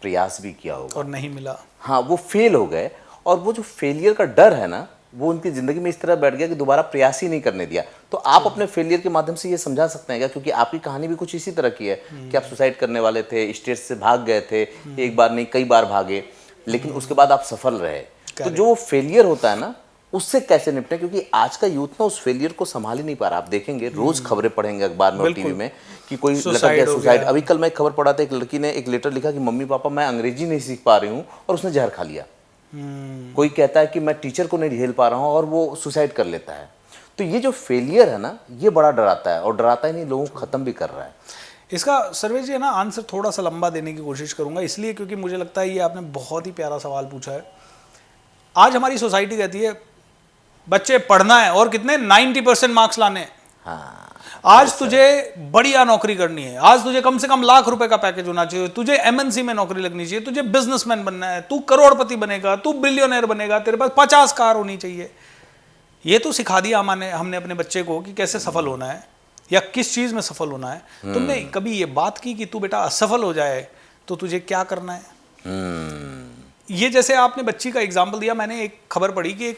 प्रयास भी किया होगा और नहीं मिला। हाँ, वो फेल हो गए। और वो जो फेलियर का डर है ना, वो उनकी ज़िंदगी में इस तरह बैठ गया कि दोबारा प्रयास ही नहीं करने दिया। तो आप अपने फेलियर के माध्यम से ये समझा सकते हैं क्या, क्योंकि आपकी कहानी भी कुछ इसी तरह की है कि आप सुसाइड करने वाले थे, स्टेज से भाग गए थे, एक बार नहीं कई बार भागे, लेकिन उसके बाद आप सफल रहे। तो जो फेलियर होता है ना, उससे कैसे निपटें, क्योंकि आज का यूथ ना उस फेलियर को संभाल ही नहीं पा रहा। आप देखेंगे रोज खबरें पढ़ेंगे अखबार में और टीवी में कि कोई लड़का गया सुसाइड। अभी कल मैं एक खबर पढ़ा था, एक लड़की ने एक लेटर लिखा कि मम्मी पापा मैं अंग्रेजी नहीं सीख पा रही हूँ, और उसने जहर खा लिया। कोई कहता है कि मैं टीचर को नहीं झेल पा रहा हूँ, और वो सुसाइड कर लेता है। तो ये जो फेलियर है ना, ये बड़ा डराता है, और डराता ही नहीं, लोगों को खत्म भी कर रहा है। इसका सर्वेश जी है ना, आंसर थोड़ा सा लंबा देने की कोशिश करूंगा, इसलिए क्योंकि मुझे लगता है ये आपने बहुत ही प्यारा सवाल पूछा है। आज हमारी सोसाइटी कहती है बच्चे पढ़ना है और कितने 90% मार्क्स लाने हैं। हाँ, आज तुझे बढ़िया नौकरी करनी है, आज तुझे कम से कम लाख रुपए का पैकेज होना चाहिए, तुझे एमएनसी में नौकरी लगनी चाहिए, तुझे बिजनेसमैन बनना है, तू करोड़पति बनेगा, तू बिलियनर बनेगा, तेरे पास 50 कार होनी चाहिए। ये तो सिखा दिया हमने अपने बच्चे को कि कैसे सफल होना है या किस चीज में सफल होना है। तुमने कभी ये बात की कि तू बेटा असफल हो जाए तो तुझे क्या करना है? ये जैसे आपने बच्ची का एग्जाम्पल दिया, मैंने एक खबर पढ़ी कि एक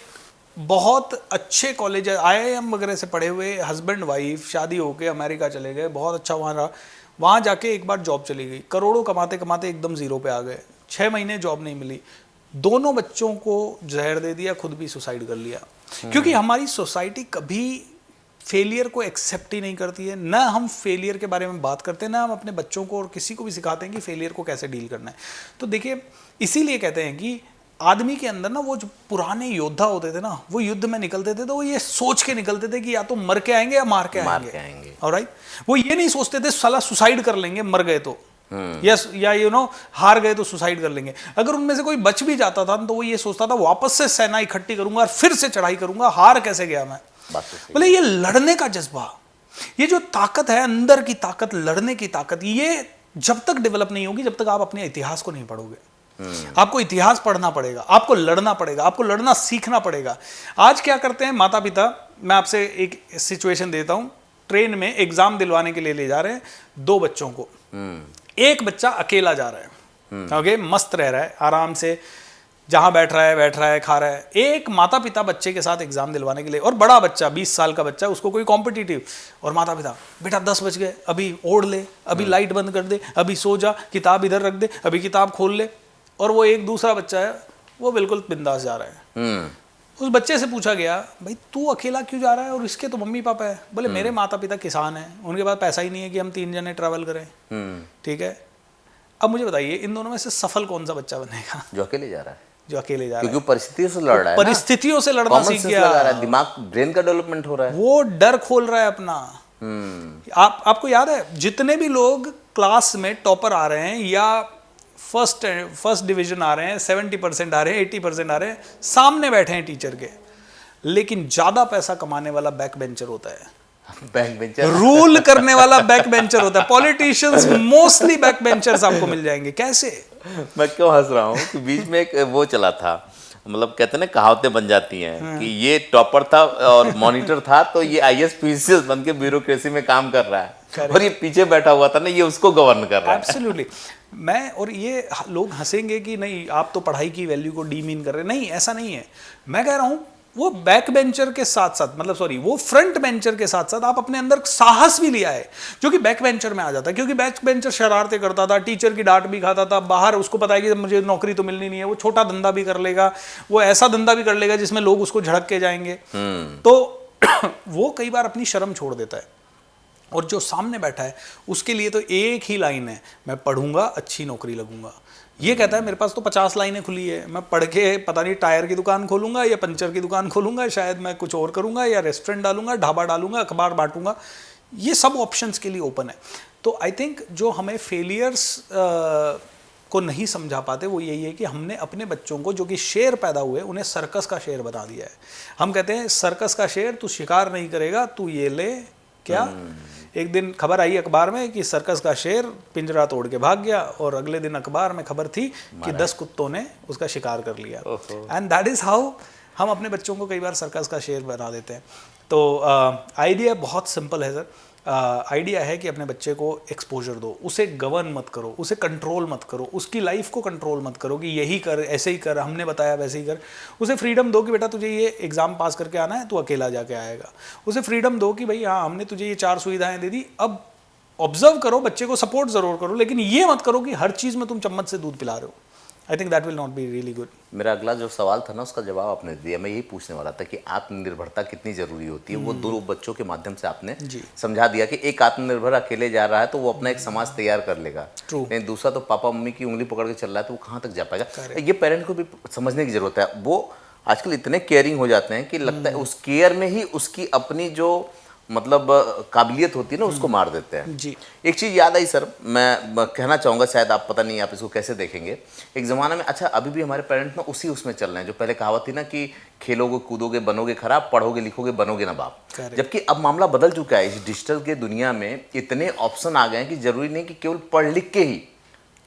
बहुत अच्छे कॉलेज IIM वगैरह से पढ़े हुए हस्बैंड वाइफ शादी होके अमेरिका चले गए, बहुत अच्छा वहाँ रहा, वहाँ जाके एक बार जॉब चली गई, करोड़ों कमाते कमाते एकदम जीरो पे आ गए, 6 महीने जॉब नहीं मिली, दोनों बच्चों को जहर दे दिया, खुद भी सुसाइड कर लिया। क्योंकि हमारी सोसाइटी कभी फेलियर को एक्सेप्ट ही नहीं करती है, ना हम फेलियर के बारे में बात करते हैं, ना हम अपने बच्चों को और किसी को भी सिखाते हैं कि फेलियर को कैसे डील करना है। तो देखिए, इसीलिए कहते हैं कि आदमी के अंदर ना, वो जो पुराने योद्धा होते थे ना, वो युद्ध में निकलते थे तो वो ये सोच के निकलते थे कि या तो मर के आएंगे या मार के आएंगे। ऑलराइट, वो ये नहीं सोचते थे साला सुसाइड कर लेंगे मर गए तो, यस, या हार गए तो सुसाइड कर लेंगे। अगर उनमें से कोई बच भी जाता था तो वो ये सोचता था वापस से सेना इकट्ठी करूंगा और फिर से चढ़ाई करूंगा, हार कैसे गया मैं। बोले ये लड़ने का जज्बा, ये जो ताकत है अंदर की ताकत, लड़ने की ताकत, ये जब तक डेवलप नहीं होगी जब तक आप अपने इतिहास को नहीं पढ़ोगे। आपको इतिहास पढ़ना पड़ेगा, आपको लड़ना पड़ेगा, आपको लड़ना सीखना पड़ेगा। आज क्या करते हैं माता पिता, मैं आपसे एक सिचुएशन देता हूं, ट्रेन में एग्जाम दिलवाने के लिए ले जा रहे हैं 2 बच्चों को, एक बच्चा अकेला जा रहा है, ओके, मस्त रह रहा है आराम से, जहां बैठ रहा है, खा रहा है। एक माता पिता बच्चे के साथ एग्जाम दिलवाने के लिए, और बड़ा बच्चा 20 साल का बच्चा, उसको कोई कॉम्पिटिटिव, और माता पिता, बेटा 10 बज गए, अभी ओढ़ ले, अभी लाइट बंद कर दे, अभी सो जा, किताब इधर रख दे, अभी किताब खोल ले। और वो एक दूसरा बच्चा है, वो बिल्कुल बिंदास जा रहा है। उस बच्चे से पूछा गया, भाई तू अकेला क्यों जा रहा है और इसके तो मम्मी पापा है? बोले मेरे माता पिता किसान हैं, उनके पास पैसा ही नहीं है कि हम 3 जने ट्रैवल करें। ठीक है, अब मुझे बताइए इन दोनों में से सफल कौन सा बच्चा बनेगा? जो अकेले जा रहा है, जो अकेले जा रहा है, क्योंकि परिस्थितियों से लड़ रहा है, परिस्थितियों से लड़ना सीख गया, दिमाग, ब्रेन का डेवलपमेंट हो रहा है, वो डर खोल रहा है अपना। आपको याद है जितने भी लोग क्लास में टॉपर आ रहे हैं या फर्स्ट डिवीजन आ रहे हैं, 70% आ रहे हैं, 80% आ रहे हैं, सामने बैठे हैं टीचर के, लेकिन ज्यादा पैसा कमाने वाला बैक बेंचर होता है, बैक बेंचर, रूल करने वाला बैक बेंचर होता है। पॉलिटिशियंस मोस्टली बैक बेंचर्स आपको मिल जाएंगे। कैसे? मैं क्यों हंस रहा हूँ कि बीच में एक वो चला था, मतलब कहते हैं ना कहावतें बन जाती हैं कि ये टॉपर था और मॉनिटर था, तो ये IAS PCS बन के ब्यूरोक्रेसी में काम कर रहा है, और ये पीछे बैठा हुआ था ना, ये उसको गवर्न कर रहा है। एब्सोल्युटली। मैं, और ये लोग हंसेंगे कि नहीं आप तो पढ़ाई की वैल्यू को डीमीन कर रहे हैं, नहीं ऐसा नहीं है। मैं कह रहा हूँ वो बैक बेंचर के साथ साथ, मतलब सॉरी, वो फ्रंट बेंचर के साथ साथ आप अपने अंदर साहस भी लिया है, जो कि बैक बेंचर में आ जाता है। क्योंकि बैक बेंचर शरारतें करता था, टीचर की डांट भी खाता था, बाहर उसको पता है कि मुझे नौकरी तो मिलनी नहीं है, वो छोटा धंधा भी कर लेगा, वो ऐसा धंधा भी कर लेगा जिसमें लोग उसको झड़क के जाएंगे। तो वो कई बार अपनी शर्म छोड़ देता है। और जो सामने बैठा है उसके लिए तो एक ही लाइन है, मैं पढ़ूंगा, अच्छी नौकरी लगूंगा। ये कहता है मेरे पास तो 50 लाइनें खुली है, मैं पढ़ के पता नहीं टायर की दुकान खोलूंगा या पंचर की दुकान खोलूंगा, शायद मैं कुछ और करूंगा, या रेस्टोरेंट डालूंगा, ढाबा डालूंगा, अखबार बांटूंगा। ये सब ऑप्शंस के लिए ओपन है। तो आई थिंक जो हमें फेलियर्स को नहीं समझा पाते वो यही है कि हमने अपने बच्चों को, जो कि शेर पैदा हुए, उन्हें सर्कस का शेर बना दिया है। हम कहते हैं सर्कस का शेर, तू शिकार नहीं करेगा, तू ये ले। क्या? एक दिन खबर आई अखबार में कि सर्कस का शेर पिंजरा तोड़ के भाग गया, और अगले दिन अखबार में खबर थी कि 10 कुत्तों ने उसका शिकार कर लिया। एंड दैट इज हाउ हम अपने बच्चों को कई बार सर्कस का शेर बना देते हैं। तो आइडिया बहुत सिंपल है सर। आइडिया है कि अपने बच्चे को एक्सपोजर दो, उसे गवर्न मत करो, उसे कंट्रोल मत करो, उसकी लाइफ को कंट्रोल मत करो कि यही कर, ऐसे ही कर, हमने बताया वैसे ही कर। उसे फ्रीडम दो कि बेटा तुझे ये एग्जाम पास करके आना है, तू अकेला जाके आएगा। उसे फ्रीडम दो कि भाई हाँ हमने तुझे ये 4 सुविधाएं दे दी, अब ऑब्जर्व करो, बच्चे को सपोर्ट जरूर करो, लेकिन ये मत करो कि हर चीज़ में तुम चम्मच से दूध पिला रहे हो। I think that will not be really good. मेरा अगला जो सवाल था ना, उसका जवाब आपने दिया। मैं यही पूछने वाला था कि आत्मनिर्भरता कितनी जरूरी होती है। वो 2 बच्चों के माध्यम से आपने समझा दिया कि एक आत्मनिर्भर अकेले जा रहा है तो वो अपना एक समाज तैयार कर लेगा, लेकिन दूसरा तो पापा मम्मी की उंगली पकड़ के चल रहा है तो वो कहाँ तक जा पाएगा। ये पेरेंट को भी समझने की जरूरत है। वो आजकल इतने केयरिंग हो जाते हैं कि लगता है उस केयर में ही उसकी अपनी जो मतलब काबिलियत होती है ना, उसको मार देते हैं। जी। एक चीज़ याद आई सर, मैं कहना चाहूँगा, शायद आप पता नहीं आप इसको कैसे देखेंगे। एक ज़माना में, अच्छा अभी भी हमारे पेरेंट्स ना उसी उसमें चल रहे हैं, जो पहले कहावत थी ना कि खेलोगे कूदोगे बनोगे खराब, पढ़ोगे लिखोगे बनोगे ना बाप। जबकि अब मामला बदल चुका है। इस डिजिटल के दुनिया में इतने ऑप्शन आ गए हैं कि जरूरी नहीं कि केवल पढ़ लिख के ही,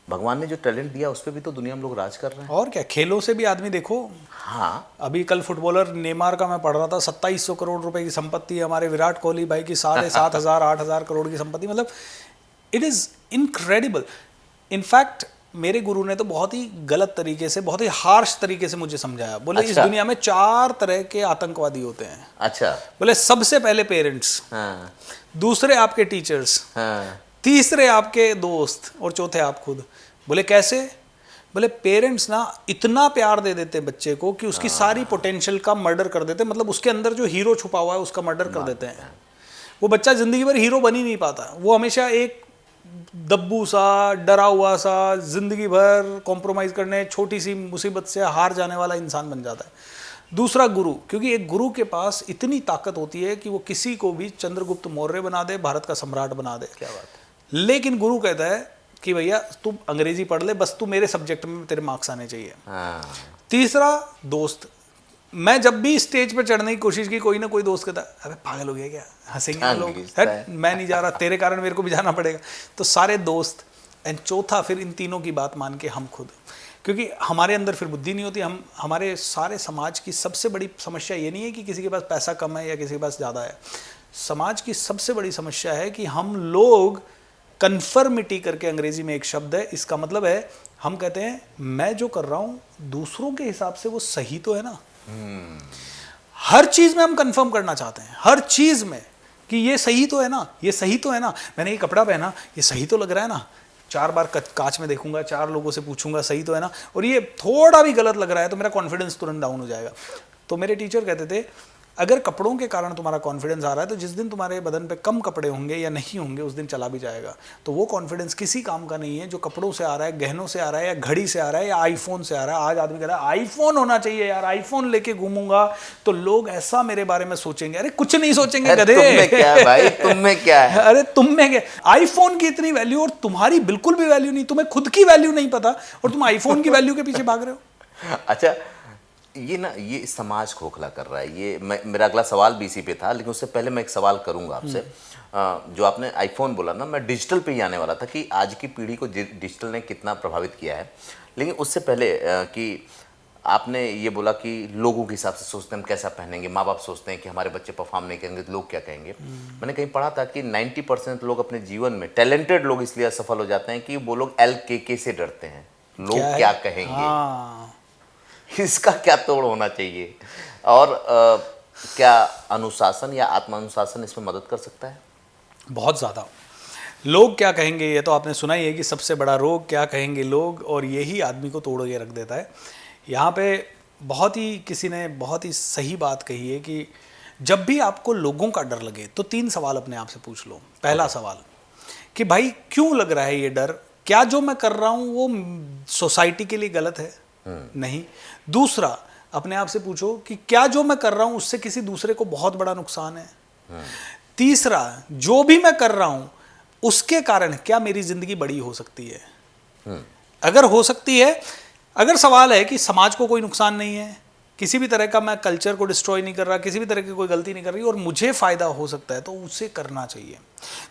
भगवान ने जो टैलेंट दिया उस पर भी तो दुनिया में लोग राज कर रहे हैं। और क्या, खेलों से भी आदमी देखो। हाँ, अभी कल फुटबॉलर नेमार का मैं पढ़ रहा था, 2700 करोड़ रुपए की संपत्ति है। हमारे विराट कोहली भाई की 7,500 8,000 करोड़ की संपत्ति। मतलब इट इज़ इनक्रेडिबल। इनफैक्ट मेरे गुरु ने तो बहुत ही गलत तरीके से, बहुत ही हार्श तरीके से मुझे समझाया। बोले इस दुनिया में 4 तरह के आतंकवादी होते हैं। अच्छा। बोले सबसे पहले पेरेंट्स, हाँ। दूसरे आपके टीचर्स, हाँ। तीसरे आपके दोस्त, और चौथे आप खुद। बोले कैसे? बोले पेरेंट्स ना इतना प्यार दे देते बच्चे को कि उसकी सारी पोटेंशियल का मर्डर कर देते, मतलब उसके अंदर जो हीरो छुपा हुआ है उसका मर्डर कर देते हैं। वो बच्चा जिंदगी भर हीरो बन ही नहीं पाता, वो हमेशा एक दब्बू सा, डरा हुआ सा, जिंदगी भर कॉम्प्रोमाइज करने, छोटी सी मुसीबत से हार जाने वाला इंसान बन जाता है। दूसरा गुरु, क्योंकि एक गुरु के पास इतनी ताकत होती है कि वो किसी को भी चंद्रगुप्त मौर्य बना दे, भारत का सम्राट बना दे। क्या बात है। लेकिन गुरु कहता है कि भैया तू अंग्रेजी पढ़ ले, बस तू मेरे सब्जेक्ट में तेरे मार्क्स आने चाहिए। हाँ। तीसरा दोस्त, मैं जब भी स्टेज पर चढ़ने की कोशिश की, कोई ना कोई दोस्त कहता अबे पागल हो गया क्या, हंसेंगे लोग, मैं नहीं जा रहा, तेरे कारण मेरे को भी जाना पड़ेगा। तो सारे दोस्त। एंड चौथा फिर इन तीनों की बात मान के हम खुद, क्योंकि हमारे अंदर फिर बुद्धि नहीं होती। हम, हमारे सारे समाज की सबसे बड़ी समस्या ये नहीं है कि किसी के पास पैसा कम है या किसी के पास ज़्यादा है। समाज की सबसे बड़ी समस्या है कि हम लोग कन्फर्मिटी करके अंग्रेजी में एक शब्द है, इसका मतलब है हम कहते हैं मैं जो कर रहा हूं दूसरों के हिसाब से वो सही तो है ना। हर चीज में हम कंफर्म करना चाहते हैं, हर चीज में कि ये सही तो है ना, ये सही तो है ना, मैंने ये कपड़ा पहना ये सही तो लग रहा है ना, 4 बार कांच में देखूंगा, 4 लोगों से पूछूंगा सही तो है ना, और ये थोड़ा भी गलत लग रहा है तो मेरा कॉन्फिडेंस तुरंत डाउन हो जाएगा। तो मेरे टीचर कहते थे अगर कपड़ों के कारण तुम्हारा कॉन्फिडेंस आ रहा है तो जिस दिन तुम्हारे बदन पे कम कपड़े होंगे या नहीं होंगे उस दिन चला भी जाएगा। तो वो कॉन्फिडेंस किसी काम का नहीं है जो कपड़ों से आ रहा है, गहनों से आ रहा है, या घड़ी से आ रहा है, या आईफोन से आ रहा है। आज आदमी कह रहा है आईफोन होना चाहिए यार, आईफोन लेके घूमूंगा तो लोग ऐसा मेरे बारे में सोचेंगे। अरे कुछ नहीं सोचेंगे गधे, तुम में क्या है भाई, तुम में क्या है? अरे तुम में क्या, आईफोन की इतनी वैल्यू और तुम्हारी बिल्कुल भी वैल्यू नहीं, तुम्हें खुद की वैल्यू नहीं पता और तुम आईफोन की वैल्यू के पीछे भाग रहे हो। अच्छा, ये समाज खोखला कर रहा है। ये मेरा अगला सवाल भी इसी पे था, लेकिन उससे पहले मैं एक सवाल करूंगा आपसे। जो आपने आईफोन बोला ना, मैं डिजिटल पे ही आने वाला था कि आज की पीढ़ी को डिजिटल ने कितना प्रभावित किया है। लेकिन उससे पहले कि आपने ये बोला कि लोगों के हिसाब से सोचते हैं हम कैसा पहनेंगे, माँ बाप सोचते हैं कि हमारे बच्चे परफॉर्म नहीं करेंगे तो लोग क्या कहेंगे। मैंने कहीं पढ़ा था कि 90% लोग अपने जीवन में, टैलेंटेड लोग इसलिए असफल हो जाते हैं कि वो लोग LKK से डरते हैं, लोग क्या कहेंगे। इसका क्या तोड़ होना चाहिए, और क्या अनुशासन या आत्मानुशासन इसमें मदद कर सकता है? बहुत ज़्यादा। लोग क्या कहेंगे ये तो आपने सुना ही है कि सबसे बड़ा रोग क्या कहेंगे लोग, और यही आदमी को तोड़ के रख देता है। यहाँ पे किसी ने बहुत ही सही बात कही है कि जब भी आपको लोगों का डर लगे तो 3 सवाल अपने आप से पूछ लो। पहला सवाल कि भाई क्यों लग रहा है ये डर, क्या जो मैं कर रहा हूँ वो सोसाइटी के लिए गलत है? नहीं। दूसरा, अपने आप से पूछो कि क्या जो मैं कर रहा हूं उससे किसी दूसरे को बहुत बड़ा नुकसान है? तीसरा, जो भी मैं कर रहा हूं उसके कारण क्या मेरी जिंदगी बड़ी हो सकती है? अगर हो सकती है, अगर सवाल है कि समाज को कोई नुकसान नहीं है, किसी भी तरह का मैं कल्चर को डिस्ट्रॉय नहीं कर रहा, किसी भी तरह की कोई गलती नहीं कर रही और मुझे फायदा हो सकता है, तो उसे करना चाहिए।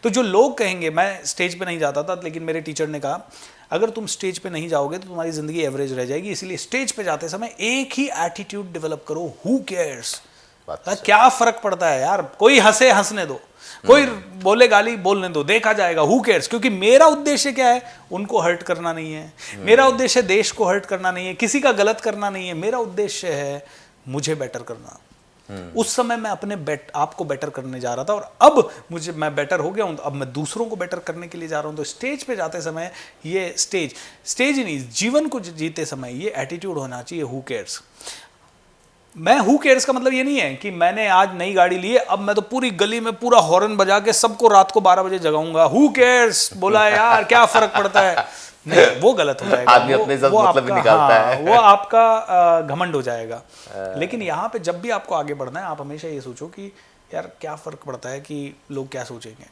तो जो लोग कहेंगे, मैं स्टेज पे नहीं जाता था लेकिन मेरे टीचर ने कहा अगर तुम स्टेज पे नहीं जाओगे तो तुम्हारी जिंदगी एवरेज रह जाएगी, इसलिए स्टेज पे जाते समय एक ही एटीट्यूड डेवलप करो, हु केयर्स, क्या फर्क पड़ता है यार, कोई हंसे हंसने दो, कोई बोले गाली बोलने दो, देखा जाएगा, हु केयर्स। क्योंकि मेरा उद्देश्य क्या है, उनको हर्ट करना नहीं है, मेरा उद्देश्य देश को हर्ट करना नहीं है, किसी का गलत करना नहीं है, मेरा उद्देश्य है मुझे बेटर करना। उस समय मैं अपने आपको बेटर करने जा रहा था और अब मैं बेटर हो गया हूं, तो अब मैं दूसरों को बेटर करने के लिए जा रहा हूं। तो स्टेज पे जाते समय ये स्टेज ही नहीं, जीवन को जीते समय ये एटीट्यूड होना चाहिए, हु केयर्स। मैं हु केयर्स का मतलब ये नहीं है कि मैंने आज नई गाड़ी ली है, अब मैं तो पूरी गली में पूरा हॉर्न बजा के सबको रात को 12 बजे जगाऊंगा, हु केयर्स, बोला यार क्या फर्क पड़ता है। नहीं, वो गलत हो जाएगा, आदमी अपने साथ मतलब भी निकालता है। वो आपका घमंड हो जाएगा। लेकिन यहाँ पे जब भी आपको आगे बढ़ना है, आप हमेशा ये सोचो कि यार क्या फर्क पड़ता है कि लोग क्या सोचेंगे,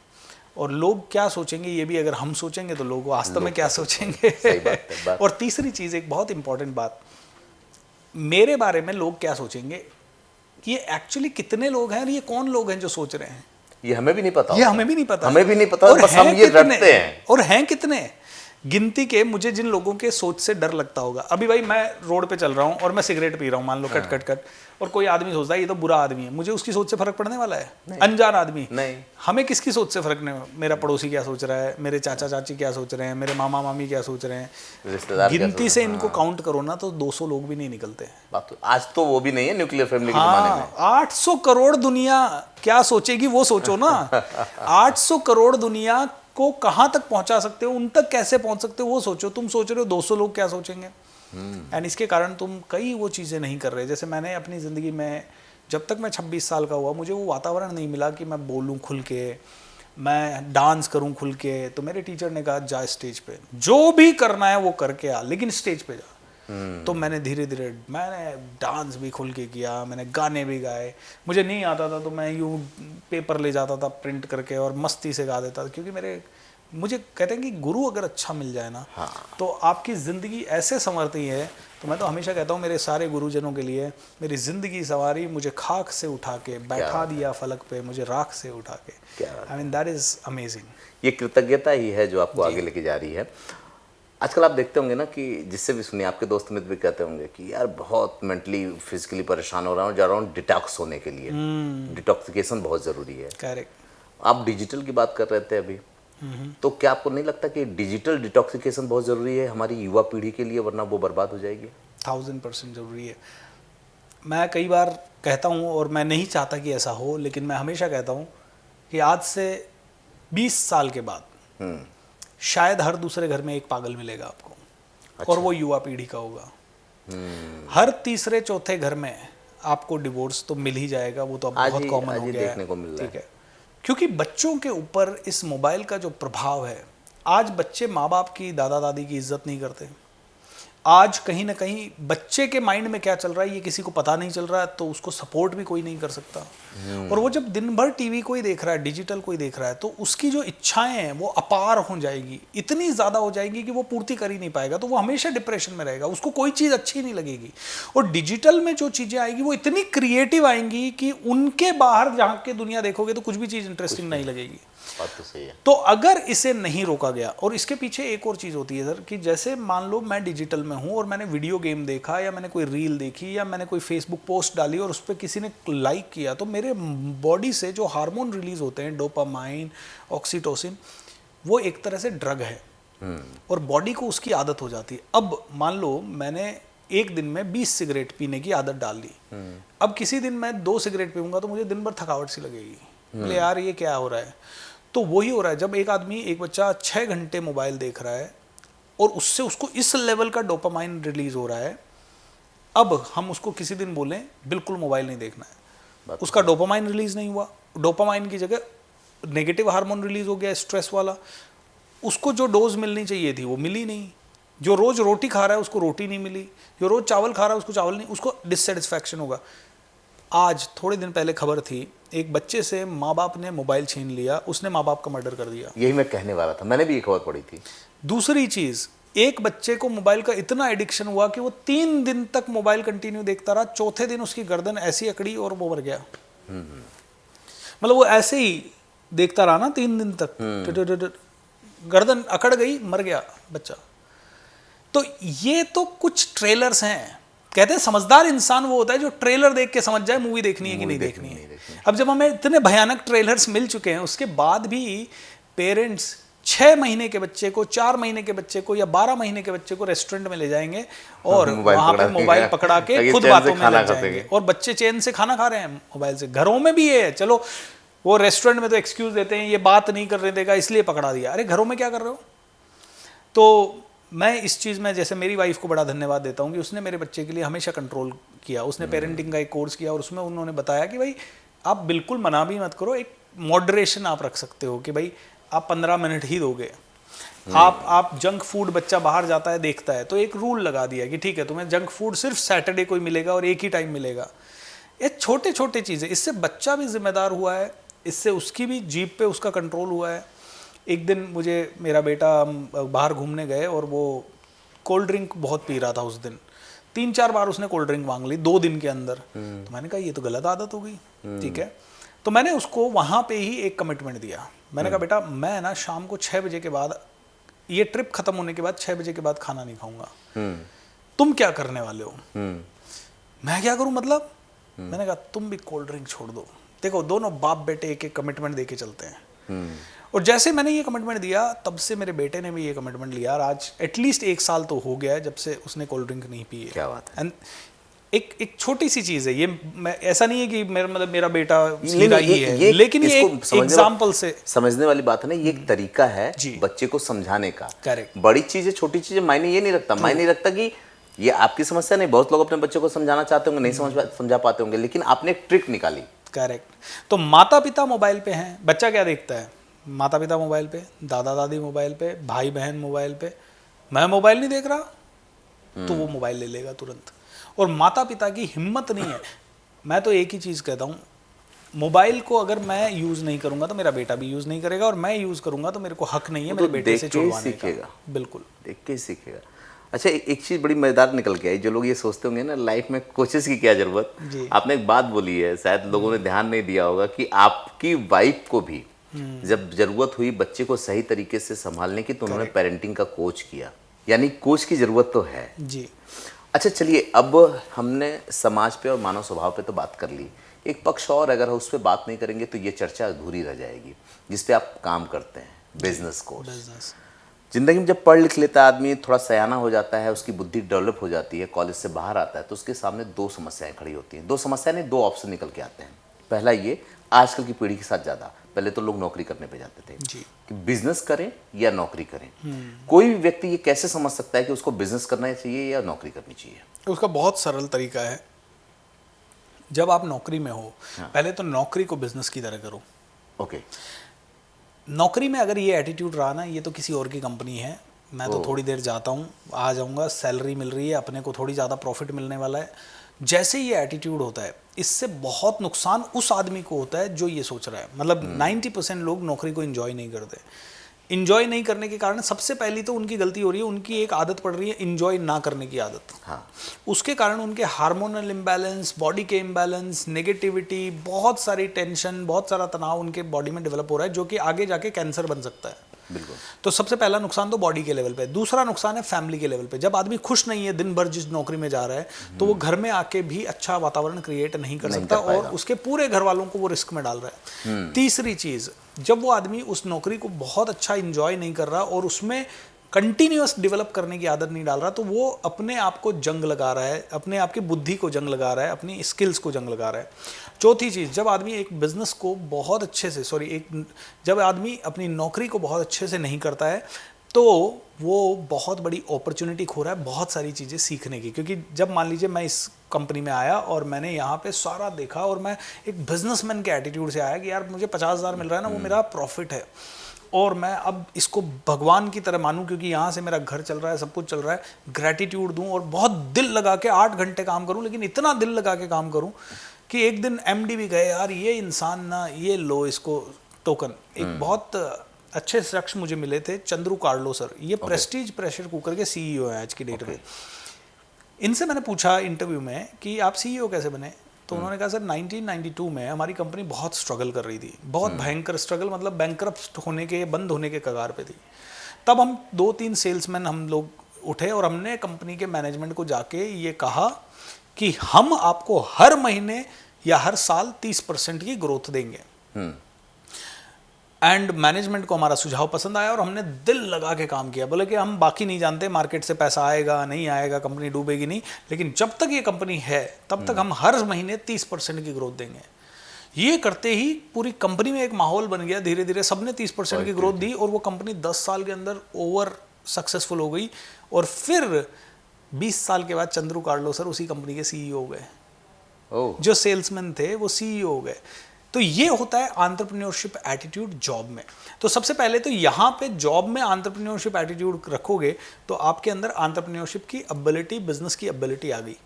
और लोग क्या सोचेंगे ये भी अगर हम सोचेंगे तो लोग वास्तव में क्या सोचेंगे। सही बात है। और तीसरी चीज, एक बहुत इंपॉर्टेंट बात, मेरे बारे में लोग क्या सोचेंगे, ये एक्चुअली कितने लोग हैं और ये कौन लोग हैं जो सोच रहे हैं, ये हमें भी नहीं पता, ये हमें भी नहीं पता, हमें भी नहीं पता, बस हम ये रटते हैं। और हैं कितने गिनती के, मुझे जिन लोगों के सोच से डर लगता होगा, अभी भाई मैं रोड पे चल रहा हूँ और मैं सिगरेट पी रहा हूँ, मान लो कट, और कोई आदमी सोचता है ये तो बुरा आदमी है, मुझे उसकी सोच से फर्क पड़ने वाला है? अनजान आदमी नहीं। हमें किसकी सोच से फर्क नहीं, मेरा पड़ोसी क्या सोच रहा है, मेरे चाचा चाची क्या सोच रहे हैं, मेरे मामा मामी क्या सोच रहे हैं, रिश्तेदार गिनती से इनको काउंट करो ना तो 200 लोग भी नहीं निकलते। आज तो वो भी नहीं है न्यूक्लियर फैमिली के जमाने में। 800 करोड़ दुनिया क्या सोचेगी वो सोचो ना। 800 करोड़ दुनिया को कहां तक पहुंचा सकते हो, उन तक कैसे पहुंच सकते हो वो सोचो। तुम सोच रहे हो 200 लोग क्या सोचेंगे, एंड इसके कारण तुम कई वो चीजें नहीं कर रहे। जैसे मैंने अपनी जिंदगी में, जब तक मैं 26 साल का हुआ, मुझे वो वातावरण नहीं मिला कि मैं बोलूं खुल के, मैं डांस करूं खुल के। तो मेरे टीचर ने कहा जा स्टेज पे, जो भी करना है वो करके आ, लेकिन स्टेज पे जा। तो मैंने धीरे धीरे, मैंने डांस भी खुल के किया, मैंने गाने भी गाए। मुझे नहीं आता था तो मैं यूँ पेपर ले जाता था प्रिंट करके और मस्ती से गा देता था, क्योंकि मुझे कहते हैं कि गुरु अगर अच्छा मिल जाए ना, तो आपकी ज़िंदगी ऐसे संवरती है। तो मैं तो हमेशा कहता हूँ मेरे सारे गुरुजनों के लिए, मेरी ज़िंदगी सवारी, मुझे खाक से उठा के बैठा दिया फलक पे, मुझे राख से उठा के। I mean that is amazing. ये कृतज्ञता ही है जो आपको आगे लेके जा रही है। आजकल आप देखते होंगे ना कि जिससे भी सुनिए, आपके दोस्त मित्र भी कहते होंगे कि यार बहुत मेंटली फिजिकली परेशान हो रहा हूँ, जा रहा हूँ डिटॉक्स होने के लिए। डिटॉक्सिकेशन बहुत ज़रूरी है। करेक्ट। आप डिजिटल की बात कर रहे थे अभी, तो क्या आपको नहीं लगता कि डिजिटल डिटॉक्सिकेशन बहुत ज़रूरी है हमारी युवा पीढ़ी के लिए, वरना वो बर्बाद हो जाएगी? 1000% ज़रूरी है। मैं कई बार कहता हूँ, और मैं नहीं चाहता कि ऐसा हो, लेकिन मैं हमेशा कहता हूँ कि आज से 20 साल के बाद शायद हर दूसरे घर में एक पागल मिलेगा आपको। अच्छा। और वो युवा पीढ़ी का होगा। हर तीसरे चौथे घर में आपको डिवोर्स तो मिल ही जाएगा, वो तो अब बहुत कॉमन हो गया देखने को मिल रहा है। ठीक है, क्योंकि बच्चों के ऊपर इस मोबाइल का जो प्रभाव है, आज बच्चे माँ बाप की, दादा दादी की इज्जत नहीं करते। आज कहीं ना कहीं बच्चे के माइंड में क्या चल रहा है ये किसी को पता नहीं चल रहा है, तो उसको सपोर्ट भी कोई नहीं कर सकता। और वो जब दिन भर टीवी कोई देख रहा है, डिजिटल कोई देख रहा है, तो उसकी जो इच्छाएं हैं वो अपार हो जाएगी, इतनी ज़्यादा हो जाएगी कि वो पूर्ति कर ही नहीं पाएगा। तो वो हमेशा डिप्रेशन में रहेगा, उसको कोई चीज़ अच्छी नहीं लगेगी। और डिजिटल में जो चीज़ें आएगी वो इतनी क्रिएटिव आएंगी कि उनके बाहर जहाँ के दुनिया देखोगे तो कुछ भी चीज़ इंटरेस्टिंग नहीं लगेगी। बात तो सही है। तो अगर इसे नहीं रोका गया, और इसके पीछे एक और चीज़ होती है सर, कि जैसे मान लो मैं डिजिटल में हूँ और मैंने वीडियो गेम देखा, या मैंने कोई रील देखी, या मैंने कोई फेसबुक पोस्ट डाली और उस पर किसी ने लाइक किया, तो मेरे बॉडी से जो हार्मोन रिलीज होते हैं, डोपामाइन, ऑक्सीटोसिन, वो एक तरह से ड्रग है और बॉडी को उसकी आदत हो जाती है। अब मान लो मैंने एक दिन में 20 सिगरेट पीने की आदत डाल ली, अब किसी दिन मैं 2 सिगरेट पीऊंगा तो मुझे दिन भर थकावट सी लगेगी, बोले यार ये क्या हो रहा है। तो वही हो रहा है जब एक बच्चा 6 घंटे मोबाइल देख रहा है और उससे उसको इस लेवल का डोपामाइन रिलीज हो रहा है, अब हम उसको किसी दिन बोलें बिल्कुल मोबाइल नहीं देखना है, उसका डोपामाइन रिलीज नहीं हुआ, डोपामाइन की जगह नेगेटिव हार्मोन रिलीज हो गया, स्ट्रेस वाला। उसको जो डोज मिलनी चाहिए थी वो मिली नहीं, जो रोज रोटी खा रहा है उसको रोटी नहीं मिली, जो रोज चावल खा रहा है उसको चावल नहीं, उसको डिससेटिस्फैक्शन होगा। आज थोड़े दिन पहले खबर थी, एक बच्चे से माँ बाप ने मोबाइल छीन लिया, उसने माँ बाप का मर्डर कर दिया। यही मैं कहने वाला था, मैंने भी ये खबर पढ़ी थी। दूसरी चीज, एक बच्चे को मोबाइल का इतना एडिक्शन हुआ कि वो 3 दिन तक मोबाइल कंटिन्यू देखता रहा, चौथे दिन उसकी गर्दन ऐसी अकड़ी और वो मर गया। मतलब वो ऐसे ही देखता रहा ना 3 दिन तक, गर्दन अकड़ गई, मर गया बच्चा। तो ये तो कुछ ट्रेलर्स हैं। कहते हैं समझदार इंसान वो होता है जो ट्रेलर देख के समझ जाए मूवी देखनी है कि नहीं देखनी है। अब जब हमें इतने भयानक ट्रेलर्स मिल चुके हैं, उसके बाद भी पेरेंट्स 6 महीने के बच्चे को, 4 महीने के बच्चे को या 12 महीने के बच्चे को रेस्टोरेंट में ले जाएंगे और वहां पे मोबाइल पकड़ा के खुद बातों में लग जाएंगे, और बच्चे चैन से खाना खा रहे हैं मोबाइल से। घरों में भी ये है, चलो वो रेस्टोरेंट में तो एक्सक्यूज देते हैं, ये बात नहीं करने देगा इसलिए पकड़ा दिया, अरे घरों में क्या कर रहे हो। तो मैं इस चीज़ में जैसे मेरी वाइफ को बड़ा धन्यवाद देता हूँ कि उसने मेरे बच्चे के लिए हमेशा कंट्रोल किया। उसने पेरेंटिंग का एक कोर्स किया और उसमें उन्होंने बताया कि भाई आप बिल्कुल मना भी मत करो, एक मॉडरेशन आप रख सकते हो कि भाई आप 15 मिनट ही दोगे। आप जंक फूड, बच्चा बाहर जाता है देखता है तो एक रूल लगा दिया कि ठीक है तुम्हें जंक फूड सिर्फ सैटरडे को ही मिलेगा और एक ही टाइम मिलेगा। ये छोटे छोटे चीज़ें, इससे बच्चा भी जिम्मेदार हुआ है, इससे उसकी भी जीभ पे उसका कंट्रोल हुआ है। एक दिन मुझे मेरा बेटा, बाहर घूमने गए और वो कोल्ड ड्रिंक बहुत पी रहा था उस दिन, 3-4 बार उसने कोल्ड ड्रिंक मांग ली 2 दिन के अंदर। तो मैंने कहा ये तो गलत आदत हो गई, ठीक है। तो मैंने उसको वहाँ पे ही एक कमिटमेंट दिया, मैंने कहा बेटा मैं ना शाम को 6 बजे के बाद, ये ट्रिप खत्म होने के बाद 6 बजे के बाद खाना नहीं खाऊंगा, तुम क्या करने वाले हो। मैं क्या करूं मतलब, मैंने कहा तुम भी कोल्ड ड्रिंक छोड़ दो। देखो दोनों बाप बेटे एक एक कमिटमेंट देके चलते हैं। और जैसे मैंने ये कमिटमेंट दिया तब से मेरे बेटे ने भी ये कमिटमेंट लिया, और आज एटलीस्ट 1 साल तो हो गया है जब से उसने कोल्ड ड्रिंक नहीं पी है। क्या बात है। एंड एक छोटी सी चीज़ है ये, मैं ऐसा नहीं है कि मेरा बेटा सीधा ही है, लेकिन ये एक एग्जाम्पल से समझने वाली बात है ना, ये एक तरीका है बच्चे को समझाने का। करेक्ट। बड़ी चीजें छोटी चीजें मायने ये नहीं रखता, मायने रखता कि ये आपकी समस्या नहीं, बहुत लोग अपने बच्चों को समझाना चाहते होंगे, नहीं समझा पाते होंगे, लेकिन आपने एक ट्रिक निकाली। करेक्ट। तो माता पिता मोबाइल पे हैं, बच्चा क्या देखता है, माता पिता मोबाइल पे, दादा दादी मोबाइल पे, भाई बहन मोबाइल पे, मैं मोबाइल नहीं देख रहा तो वो मोबाइल ले लेगा तुरंत। और माता पिता की हिम्मत नहीं है। मैं तो एक ही चीज़ कहता हूँ, मोबाइल को अगर मैं यूज़ नहीं करूँगा तो मेरा बेटा भी यूज़ नहीं करेगा, और मैं यूज़ करूँगा तो मेरे को हक नहीं है मेरे बेटे से छुड़वाने का। बिल्कुल देख के ही सीखेगा। अच्छा, एक चीज़ बड़ी मज़ेदार निकल के आई, जो लोग ये सोचते होंगे ना लाइफ में कोचेस की क्या ज़रूरत, आपने एक बात बोली है, शायद लोगों ने ध्यान नहीं दिया होगा कि आपकी वाइफ को भी जब ज़रूरत हुई बच्चे को सही तरीके से संभालने की तो उन्होंने पेरेंटिंग का कोच किया, यानी कोच की ज़रूरत तो है जी। अच्छा चलिए, अब हमने समाज पे और मानव स्वभाव पे तो बात कर ली, एक पक्ष और अगर उस पर बात नहीं करेंगे तो ये चर्चा अधूरी रह जाएगी जिस पे आप काम करते हैं, बिजनेस कोर्स। बिजनेस। जिंदगी में जब पढ़ लिख लेता है आदमी, थोड़ा सयाना हो जाता है, उसकी बुद्धि डेवलप हो जाती है, कॉलेज से बाहर आता है, तो उसके सामने दो समस्याएं खड़ी होती हैं। दो समस्या नहीं, दो ऑप्शन निकल के आते हैं। पहला ये, आजकल की पीढ़ी के साथ ज़्यादा, पहले तो लोग नौकरी करने पे जाते थे जी। कि बिजनेस करें या नौकरी करें। कोई भी व्यक्ति ये कैसे समझ सकता है कि उसको बिजनेस करना चाहिए या नौकरी करनी चाहिए? उसका बहुत सरल तरीका है, जब आप नौकरी में हो, पहले तो नौकरी को बिजनेस की तरह करो। ओके। नौकरी में अगर ये एटीट्यूड रहा ना, ये तो किसी और की कंपनी है, मैं तो थोड़ी देर जाता हूँ, आ जाऊँगा, सैलरी मिल रही है, अपने को थोड़ी ज़्यादा प्रॉफिट मिलने वाला है, जैसे ये एटीट्यूड होता है, इससे बहुत नुकसान उस आदमी को होता है जो ये सोच रहा है। मतलब 90% लोग नौकरी को एंजॉय नहीं करते। इंजॉय नहीं करने के कारण सबसे पहली तो उनकी गलती हो रही है, उनकी एक आदत पड़ रही है इंजॉय ना करने की आदत। हाँ। उसके कारण उनके हार्मोनल इम्बैलेंस, बॉडी के इम्बैलेंस, नेगेटिविटी, बहुत सारी टेंशन, बहुत सारा तनाव उनके बॉडी में डेवलप हो रहा है, जो कि आगे जाके कैंसर बन सकता है। बिल्कुल। तो सबसे पहला नुकसान तो बॉडी के लेवल पे। दूसरा नुकसान है फैमिली के लेवल पे। जब आदमी खुश नहीं है दिन भर जिस नौकरी में जा रहा है, तो वो घर में आके भी अच्छा वातावरण क्रिएट नहीं कर सकता और उसके पूरे घर वालों को वो रिस्क में डाल रहा है। तीसरी चीज, जब वो आदमी उस नौकरी को बहुत अच्छा इंजॉय नहीं कर रहा और उसमें कंटिन्यूअस डेवलप करने की आदत नहीं डाल रहा, तो वो अपने आप को जंग लगा रहा है, अपने आप की बुद्धि को जंग लगा रहा है, अपनी स्किल्स को जंग लगा रहा है। चौथी चीज़, जब आदमी एक बिजनेस को बहुत अच्छे से जब आदमी अपनी नौकरी को बहुत अच्छे से नहीं करता है, तो वो बहुत बड़ी अपॉर्चुनिटी खो रहा है बहुत सारी चीज़ें सीखने की। क्योंकि जब मान लीजिए मैं इस कंपनी में आया और मैंने यहाँ पे सारा देखा और मैं एक बिजनेसमैन के एटीट्यूड से आया कि यार मुझे 50,000 मिल रहा है ना, वो मेरा प्रॉफिट है और मैं अब इसको भगवान की तरह मानूं क्योंकि यहाँ से मेरा घर चल रहा है, सब कुछ चल रहा है, ग्रैटिट्यूड दूं और बहुत दिल लगा के 8 घंटे काम करूं, लेकिन इतना दिल लगा के काम करूं कि एक दिन एमडी भी गए, यार ये इंसान ना, ये लो इसको टोकन। एक बहुत अच्छे शख्स मुझे मिले थे, चंद्रू कार्लो सर, ये प्रेस्टीज प्रेशर कुकर के सीईओ हैं आज की डेट में। इनसे मैंने पूछा इंटरव्यू में कि आप सीईओ कैसे बने, तो उन्होंने कहा सर 1992 में हमारी कंपनी बहुत स्ट्रगल कर रही थी, बहुत भयंकर स्ट्रगल, मतलब बैंकरप्ट होने के, बंद होने के कगार पे थी। तब हम 2-3 सेल्समैन हम लोग उठे और हमने कंपनी के मैनेजमेंट को जाके ये कहा कि हम आपको हर महीने या हर साल 30% की ग्रोथ देंगे। एंड मैनेजमेंट को हमारा सुझाव पसंद आया और हमने दिल लगा के काम किया। बोले कि हम बाकी नहीं जानते मार्केट से पैसा आएगा नहीं आएगा, कंपनी डूबेगी नहीं, लेकिन जब तक ये कंपनी है तब तक हम हर महीने 30% की ग्रोथ देंगे। ये करते ही पूरी कंपनी में एक माहौल बन गया, धीरे धीरे सबने 30% की ग्रोथ दी और वो कंपनी 10 साल के अंदर ओवर सक्सेसफुल हो गई। और फिर 20 साल के बाद चंद्रू कार्लो सर उसी कंपनी के सीईओ हो गए। जो सेल्समैन थे वो सीईओ हो गए। तो ये होता है एंटरप्रेन्योरशिप एटीट्यूड जॉब में। तो सबसे पहले तो यहाँ पे जॉब में एंटरप्रेन्योरशिप एटीट्यूड रखोगे तो आपके अंदर एंटरप्रेन्योरशिप की एबिलिटी, बिजनेस की एबिलिटी आ गई।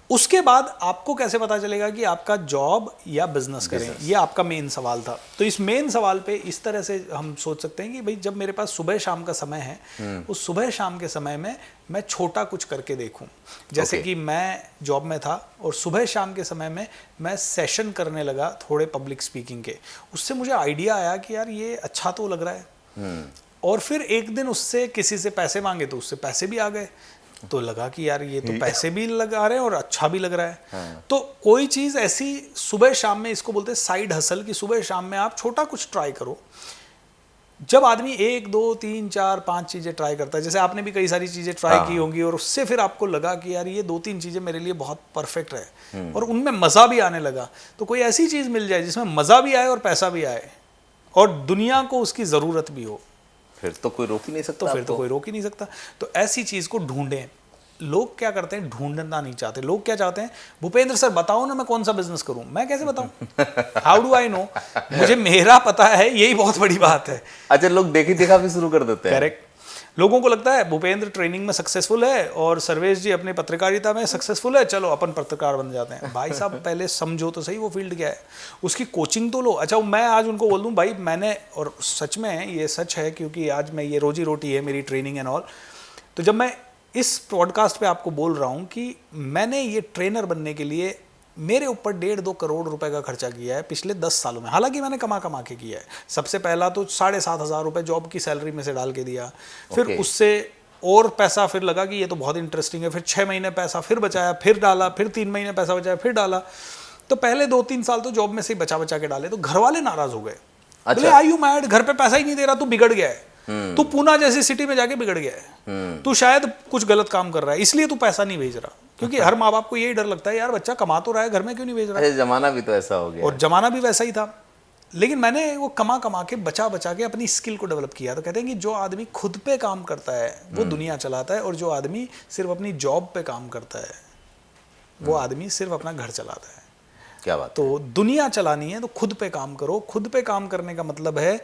उसके बाद आपको कैसे पता चलेगा कि आपका जॉब या बिजनेस करें, ये आपका मेन सवाल था। तो इस मेन सवाल पे इस तरह से हम सोच सकते हैं कि भाई जब मेरे पास सुबह शाम का समय है, उस सुबह शाम के समय में मैं छोटा कुछ करके देखूं। जैसे कि मैं जॉब में था और सुबह शाम के समय में मैं सेशन करने लगा थोड़े पब्लिक स्पीकिंग के। उससे मुझे आइडिया आया कि यार ये अच्छा तो लग रहा है। और फिर एक दिन उससे किसी से पैसे मांगे तो उससे पैसे भी आ गए, तो लगा कि यार ये तो पैसे भी लगा रहे हैं और अच्छा भी लग रहा है। तो कोई चीज़ ऐसी सुबह शाम में, इसको बोलते हैं साइड हसल, की सुबह शाम में आप छोटा कुछ ट्राई करो। जब आदमी 1, 2, 3, 4, 5 चीज़ें ट्राई करता है, जैसे आपने भी कई सारी चीज़ें ट्राई की होंगी और उससे फिर आपको लगा कि यार ये 2-3 चीज़ें मेरे लिए बहुत परफेक्ट है और उनमें मज़ा भी आने लगा, तो कोई ऐसी चीज़ मिल जाए जिसमें मज़ा भी आए और पैसा भी आए और दुनिया को उसकी ज़रूरत भी हो, फिर तो कोई रोक ही नहीं सकता। तो फिर तो कोई रोक ही नहीं सकता। तो ऐसी चीज़ को ढूंढें। लोग क्या करते हैं, ढूंढना नहीं चाहते। लोग क्या चाहते हैं, भूपेंद्र सर बताओ ना मैं कौन सा बिजनेस करूं। मैं कैसे बताऊं, हाउ डू आई नो, मुझे मेरा पता है, यही बहुत बड़ी बात है। अच्छा, लोग देखी देखा भी शुरू कर देते हैं। करेक्ट। लोगों को लगता है भूपेंद्र ट्रेनिंग में सक्सेसफुल है और सर्वेश जी अपने पत्रकारिता में सक्सेसफुल है, चलो अपन पत्रकार बन जाते हैं। भाई साहब पहले समझो तो सही वो फील्ड क्या है, उसकी कोचिंग तो लो। अच्छा, मैं आज उनको बोल दूं भाई मैंने, और सच में ये सच है क्योंकि आज मैं, ये रोजी रोटी है मेरी ट्रेनिंग एंड ऑल। तो जब मैं इस पॉडकास्ट पे आपको बोल रहा हूँ कि मैंने ये ट्रेनर बनने के लिए मेरे ऊपर 1.5-2 करोड़ रुपए का खर्चा किया है पिछले 10 सालों में। हालांकि मैंने कमा के किया है। सबसे पहला तो 7,500 रुपये जॉब की सैलरी में से डाल के दिया, फिर उससे और पैसा फिर लगा कि ये तो बहुत इंटरेस्टिंग है, फिर 6 महीने पैसा फिर बचाया, फिर डाला, फिर 3 महीने पैसा बचाया, फिर डाला। तो पहले 2-3 साल तो जॉब में से ही बचा के डाले, तो घर वाले नाराज़ हो गए बोले आई यू मैड, घर पे पैसा ही नहीं दे रहा, तू बिगड़ गया है, तू पूना जैसी सिटी में जाके बिगड़ गया है, तू शायद कुछ गलत काम कर रहा है, इसलिए तू पैसा नहीं भेज रहा। क्योंकि हर माँ बाप को यही डर लगता है, यार बच्चा कमा तो रहा है, घर में क्यों नहीं भेज रहा है। जमाना भी तो ऐसा हो गया, और जमाना भी वैसा ही था। लेकिन मैंने वो कमा कमा के बचा बचा के अपनी स्किल को डेवलप किया। तो कहते हैं कि जो आदमी खुद पे काम करता है वो दुनिया चलाता है, और जो आदमी सिर्फ अपनी जॉब पे काम करता है वो आदमी सिर्फ अपना घर चलाता है। क्या बात। तो दुनिया चलानी है तो खुद पे काम करो। खुद पे काम करने का मतलब है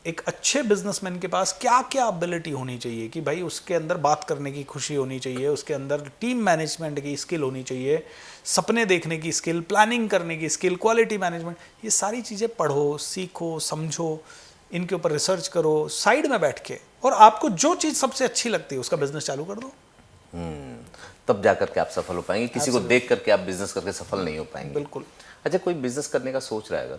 एक अच्छे बिजनेसमैन के पास क्या क्या एबिलिटी होनी चाहिए, कि भाई उसके अंदर बात करने की खुशी होनी चाहिए, उसके अंदर टीम मैनेजमेंट की स्किल होनी चाहिए, सपने देखने की स्किल, प्लानिंग करने की स्किल, क्वालिटी मैनेजमेंट, ये सारी चीज़ें पढ़ो, सीखो, समझो, इनके ऊपर रिसर्च करो साइड में बैठ के, और आपको जो चीज़ सबसे अच्छी लगती है उसका बिजनेस चालू कर दो। तब जा करके आप सफल हो पाएंगे, किसी को देख करके आप बिजनेस करके सफल नहीं हो पाएंगे। बिल्कुल। अच्छा, कोई बिजनेस करने का सोच रहा है अगर,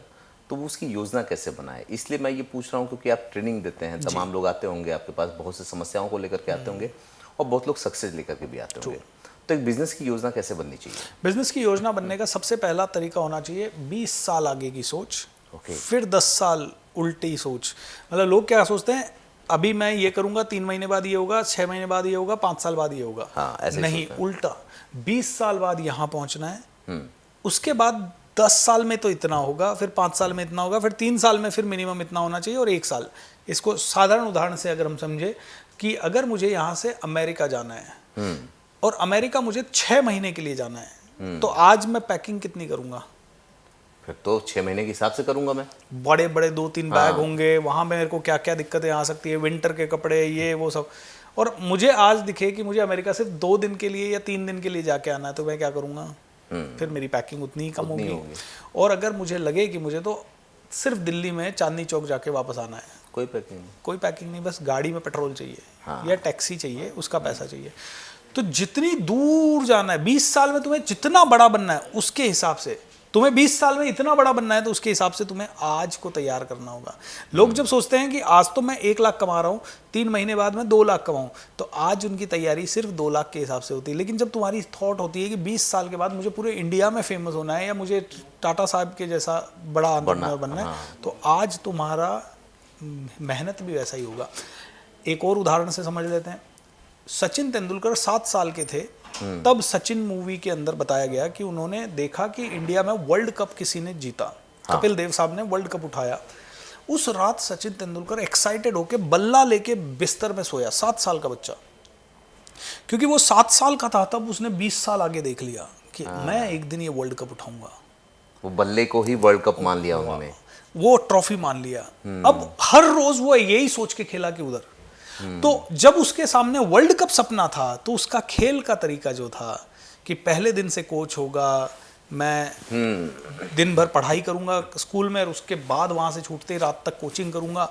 तो वो उसकी योजना कैसे बनाए? इसलिए मैं ये पूछ रहा हूँ क्योंकि आप ट्रेनिंग देते हैं, तमाम लोग आते होंगे आपके पास, बहुत सी समस्याओं को लेकर के आते होंगे, और बहुत लोग सक्सेस लेकर के भी आते होंगे। तो एक बिजनेस की योजना कैसे बननी चाहिए? बिजनेस की योजना बनने का सबसे पहला तरीका होना चाहिए 20 साल आगे की सोच, फिर 10 साल उल्टी सोच। मतलब लोग क्या सोचते हैं, अभी मैं ये करूंगा, 3 महीने बाद ये होगा, 6 महीने बाद ये होगा, 5 साल बाद ये होगा। हाँ, ऐसे नहीं, उल्टा 20 साल बाद यहाँ पहुंचना है, उसके बाद 10 साल में तो इतना होगा, फिर 5 साल में इतना होगा, फिर 3 साल में फिर मिनिमम इतना होना चाहिए, और 1 साल। इसको साधारण उदाहरण से अगर हम समझे कि अगर मुझे यहाँ से अमेरिका जाना है और अमेरिका मुझे 6 महीने के लिए जाना है, तो आज मैं पैकिंग कितनी करूंगा? फिर तो 6 महीने के हिसाब से करूंगा मैं। बड़े बड़े 2-3 बैग होंगे, वहां मेरे को क्या क्या दिक्कतें आ सकती है, विंटर के कपड़े, ये वो सब। और मुझे आज दिखे कि मुझे अमेरिका सिर्फ 2 दिन के लिए या 3 दिन के लिए जाके आना है, तो मैं क्या करूंगा? फिर मेरी पैकिंग उतनी ही कम होगी। और अगर मुझे लगे कि मुझे तो सिर्फ दिल्ली में चांदनी चौक जाके वापस आना है, कोई पैकिंग नहीं, कोई पैकिंग नहीं, बस गाड़ी में पेट्रोल चाहिए या टैक्सी चाहिए, उसका पैसा चाहिए। तो जितनी दूर जाना है, 20 साल में तुम्हें जितना बड़ा बनना है उसके हिसाब से, तुम्हें 20 साल में इतना बड़ा बनना है तो उसके हिसाब से तुम्हें आज को तैयार करना होगा। लोग जब सोचते हैं कि आज तो मैं 1 लाख कमा रहा हूँ, 3 महीने बाद मैं 2 लाख कमाऊँ, तो आज उनकी तैयारी सिर्फ 2 लाख के हिसाब से होती है। लेकिन जब तुम्हारी थॉट होती है कि 20 साल के बाद मुझे पूरे इंडिया में फेमस होना है, या मुझे टाटा साहब के जैसा बड़ा एंटरप्रेन्योर बनना है, तो आज तुम्हारा मेहनत भी वैसा ही होगा। एक और उदाहरण से समझ लेते हैं। सचिन तेंदुलकर 7 साल के थे, तब सचिन मूवी के अंदर बताया गया कि उन्होंने देखा कि इंडिया में वर्ल्ड कप किसी ने जीता। कपिल देव साहब ने वर्ल्ड कप उठाया। उस रात सचिन तेंदुलकर एक्साइटेड होके बल्ला लेके बिस्तर में सोया, 7 साल का बच्चा, क्योंकि वो 7 साल का था तब उसने 20 साल आगे देख लिया कि मैं एक दिन ये वर्ल्ड कप उठाऊंगा। वो बल्ले को ही वर्ल्ड कप मान लिया उन्होंने, वो ट्रॉफी मान लिया। अब हर रोज वो यही सोच के खेला कि उधर। तो जब उसके सामने वर्ल्ड कप सपना था, तो उसका खेल का तरीका जो था कि पहले दिन से कोच होगा, मैं दिन भर पढ़ाई करूंगा स्कूल में, और उसके बाद वहां से छूटते ही रात तक कोचिंग करूंगा,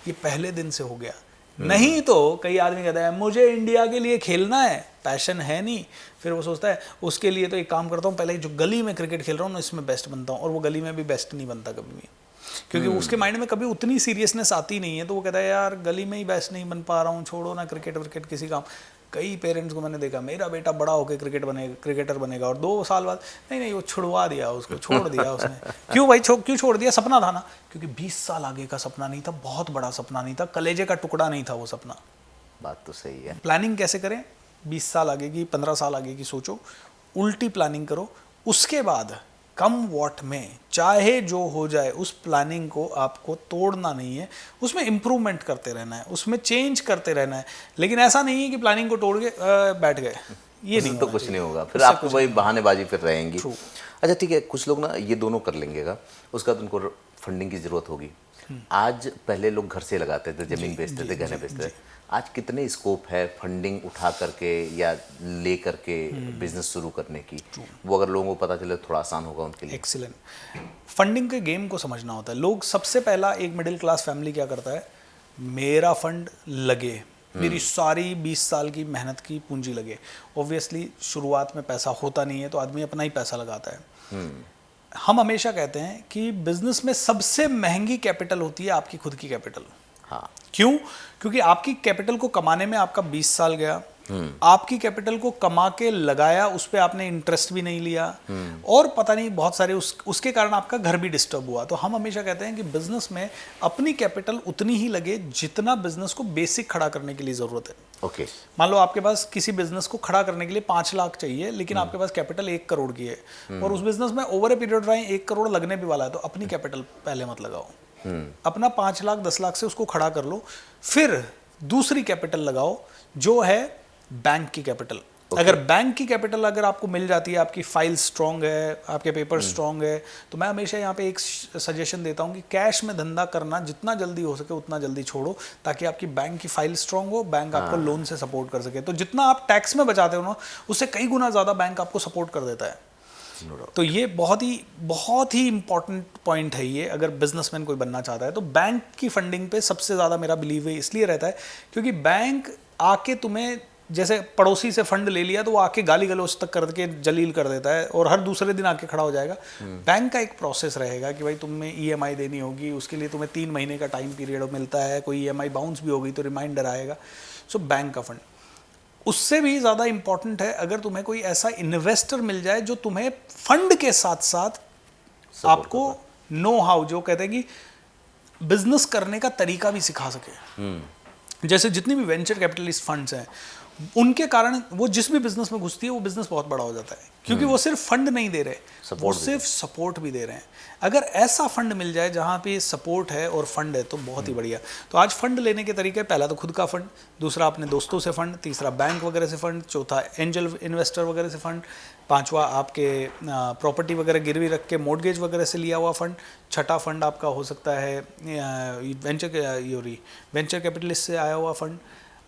ये पहले दिन से हो गया। नहीं तो कई आदमी कहता है मुझे इंडिया के लिए खेलना है, पैशन है नहीं, फिर वो सोचता है उसके लिए तो एक काम करता हूँ, पहले जो गली में क्रिकेट खेल रहा हूँ ना इसमें बेस्ट बनता हूँ, और वो गली में भी बेस्ट नहीं बनता कभी भी, क्योंकि उसके माइंड में कभी उतनी सीरियसनेस आती नहीं है। तो वो कहता है यार गली में ही बेस्ट नहीं बन पा रहा हूँ, छोड़ो ना क्रिकेट विकेट किसी काम। कई पेरेंट्स को मैंने देखा, मेरा बेटा बड़ा होकर क्रिकेटर बनेगा, और 2 साल बाद नहीं वो छुड़वा दिया, उसको छोड़ दिया उसने। क्यों भाई क्यों छोड़ दिया? सपना था ना, क्योंकि 20 साल आगे का सपना नहीं था, बहुत बड़ा सपना नहीं था, कलेजे का टुकड़ा नहीं था वो सपना। बात तो सही है। प्लानिंग कैसे करें? 20 साल आगे की, 15 साल आगे की सोचो, उल्टी प्लानिंग करो। उसके बाद कम वॉट में चाहे जो हो जाए, उस प्लानिंग को आपको तोड़ना नहीं है, उसमें इम्प्रूवमेंट करते रहना है, उसमें चेंज करते रहना है। लेकिन ऐसा नहीं है कि प्लानिंग को तोड़ के बैठ गए, ये नहीं तो कुछ नहीं होगा, फिर आपको वही बहानेबाजी फिर रहेंगी। अच्छा ठीक है, कुछ लोग ना ये दोनों कर लेंगे, उसका तो उनको फंडिंग की जरूरत होगी। आज पहले लोग घर से लगाते थे, जमीन बेचते थे, गहने बेचते थे, आज कितने स्कोप है फंडिंग उठा करके या ले करके बिजनेस शुरू करने की? वो अगर लोगों को पता चले थोड़ा आसान होगा उनके लिए। एक्सीलेंट। फंडिंग के गेम को समझना होता है। लोग सबसे पहला, एक मिडिल क्लास फैमिली क्या करता है, मेरा फंड लगे, मेरी सारी 20 साल की मेहनत की पूंजी लगे। ऑब्वियसली शुरुआत में पैसा होता नहीं है, तो आदमी अपना ही पैसा लगाता है। हम हमेशा कहते हैं कि बिजनेस में सबसे महंगी कैपिटल होती है आपकी खुद की कैपिटल। हाँ। क्यों? क्योंकि आपकी कैपिटल को कमाने में आपका 20 साल गया, आपकी कैपिटल को कमा के लगाया, उस पर आपने इंटरेस्ट भी नहीं लिया, और पता नहीं बहुत सारे उसके कारण आपका घर भी डिस्टर्ब हुआ। तो हम हमेशा कहते हैं कि बिजनेस में अपनी कैपिटल उतनी ही लगे जितना बिजनेस को बेसिक खड़ा करने के लिए जरूरत है। ओके। मान लो आपके पास किसी बिजनेस को खड़ा करने के लिए 5 लाख चाहिए, लेकिन आपके पास कैपिटल 1 करोड़ की है, और उस बिजनेस में over a period time 1 crore लगने भी वाला है, तो अपनी कैपिटल पहले मत लगाओ। अपना 5 लाख 10 लाख से उसको खड़ा कर लो, फिर दूसरी कैपिटल लगाओ जो है बैंक की कैपिटल। अगर बैंक की कैपिटल अगर आपको मिल जाती है, आपकी फाइल स्ट्रांग है, आपके पेपर स्ट्रांग है, तो मैं हमेशा यहाँ पे एक सजेशन देता हूँ कि कैश में धंधा करना जितना जल्दी हो सके उतना जल्दी छोड़ो, ताकि आपकी बैंक की फाइल स्ट्रांग हो, बैंक आपको लोन से सपोर्ट कर सके। तो जितना आप टैक्स में बचाते हो ना, उससे कई गुना ज़्यादा बैंक आपको सपोर्ट कर देता है। तो ये बहुत ही इंपॉर्टेंट पॉइंट है ये, अगर बिजनेसमैन कोई बनना चाहता है तो बैंक की फंडिंग पे सबसे ज़्यादा मेरा बिलीव है, इसलिए रहता है क्योंकि बैंक आके तुम्हें, जैसे पड़ोसी से फंड ले लिया तो वो आके गाली गलौज तक करके जलील कर देता है और हर दूसरे दिन आके खड़ा हो जाएगा। बैंक का एक प्रोसेस रहेगा कि भाई तुम्हें ईएमआई देनी होगी, उसके लिए तुम्हें 3 महीने का टाइम पीरियड मिलता है, कोई ईएमआई बाउंस भी हो गई तो रिमाइंडर आएगा। सो बैंक का फंड उससे भी ज़्यादा इंपॉर्टेंट है, अगर तुम्हें कोई ऐसा इन्वेस्टर मिल जाए जो तुम्हें फंड के साथ साथ आपको नो हाउ, जो कहते हैं कि बिजनेस करने का तरीका भी सिखा सके। जैसे जितनी भी वेंचर कैपिटलिस्ट फंड्स हैं, उनके कारण वो जिस भी बिजनेस में घुसती है वो बिजनेस बहुत बड़ा हो जाता है, क्योंकि वो सिर्फ फंड नहीं दे रहे, वो सिर्फ सपोर्ट भी दे रहे हैं। अगर ऐसा फंड मिल जाए जहाँ पे सपोर्ट है और फंड है तो बहुत ही बढ़िया। तो आज फंड लेने के तरीके, पहला तो खुद का फंड, दूसरा अपने दोस्तों से फंड, तीसरा बैंक वगैरह से फंड, चौथा एंजल इन्वेस्टर वगैरह से फंड, पांचवा आपके प्रॉपर्टी वगैरह गिरवी रख के मॉर्गेज वगैरह से लिया हुआ फंड, छठा फंड आपका हो सकता है वेंचर कैपिटलिस्ट से आया हुआ फंड,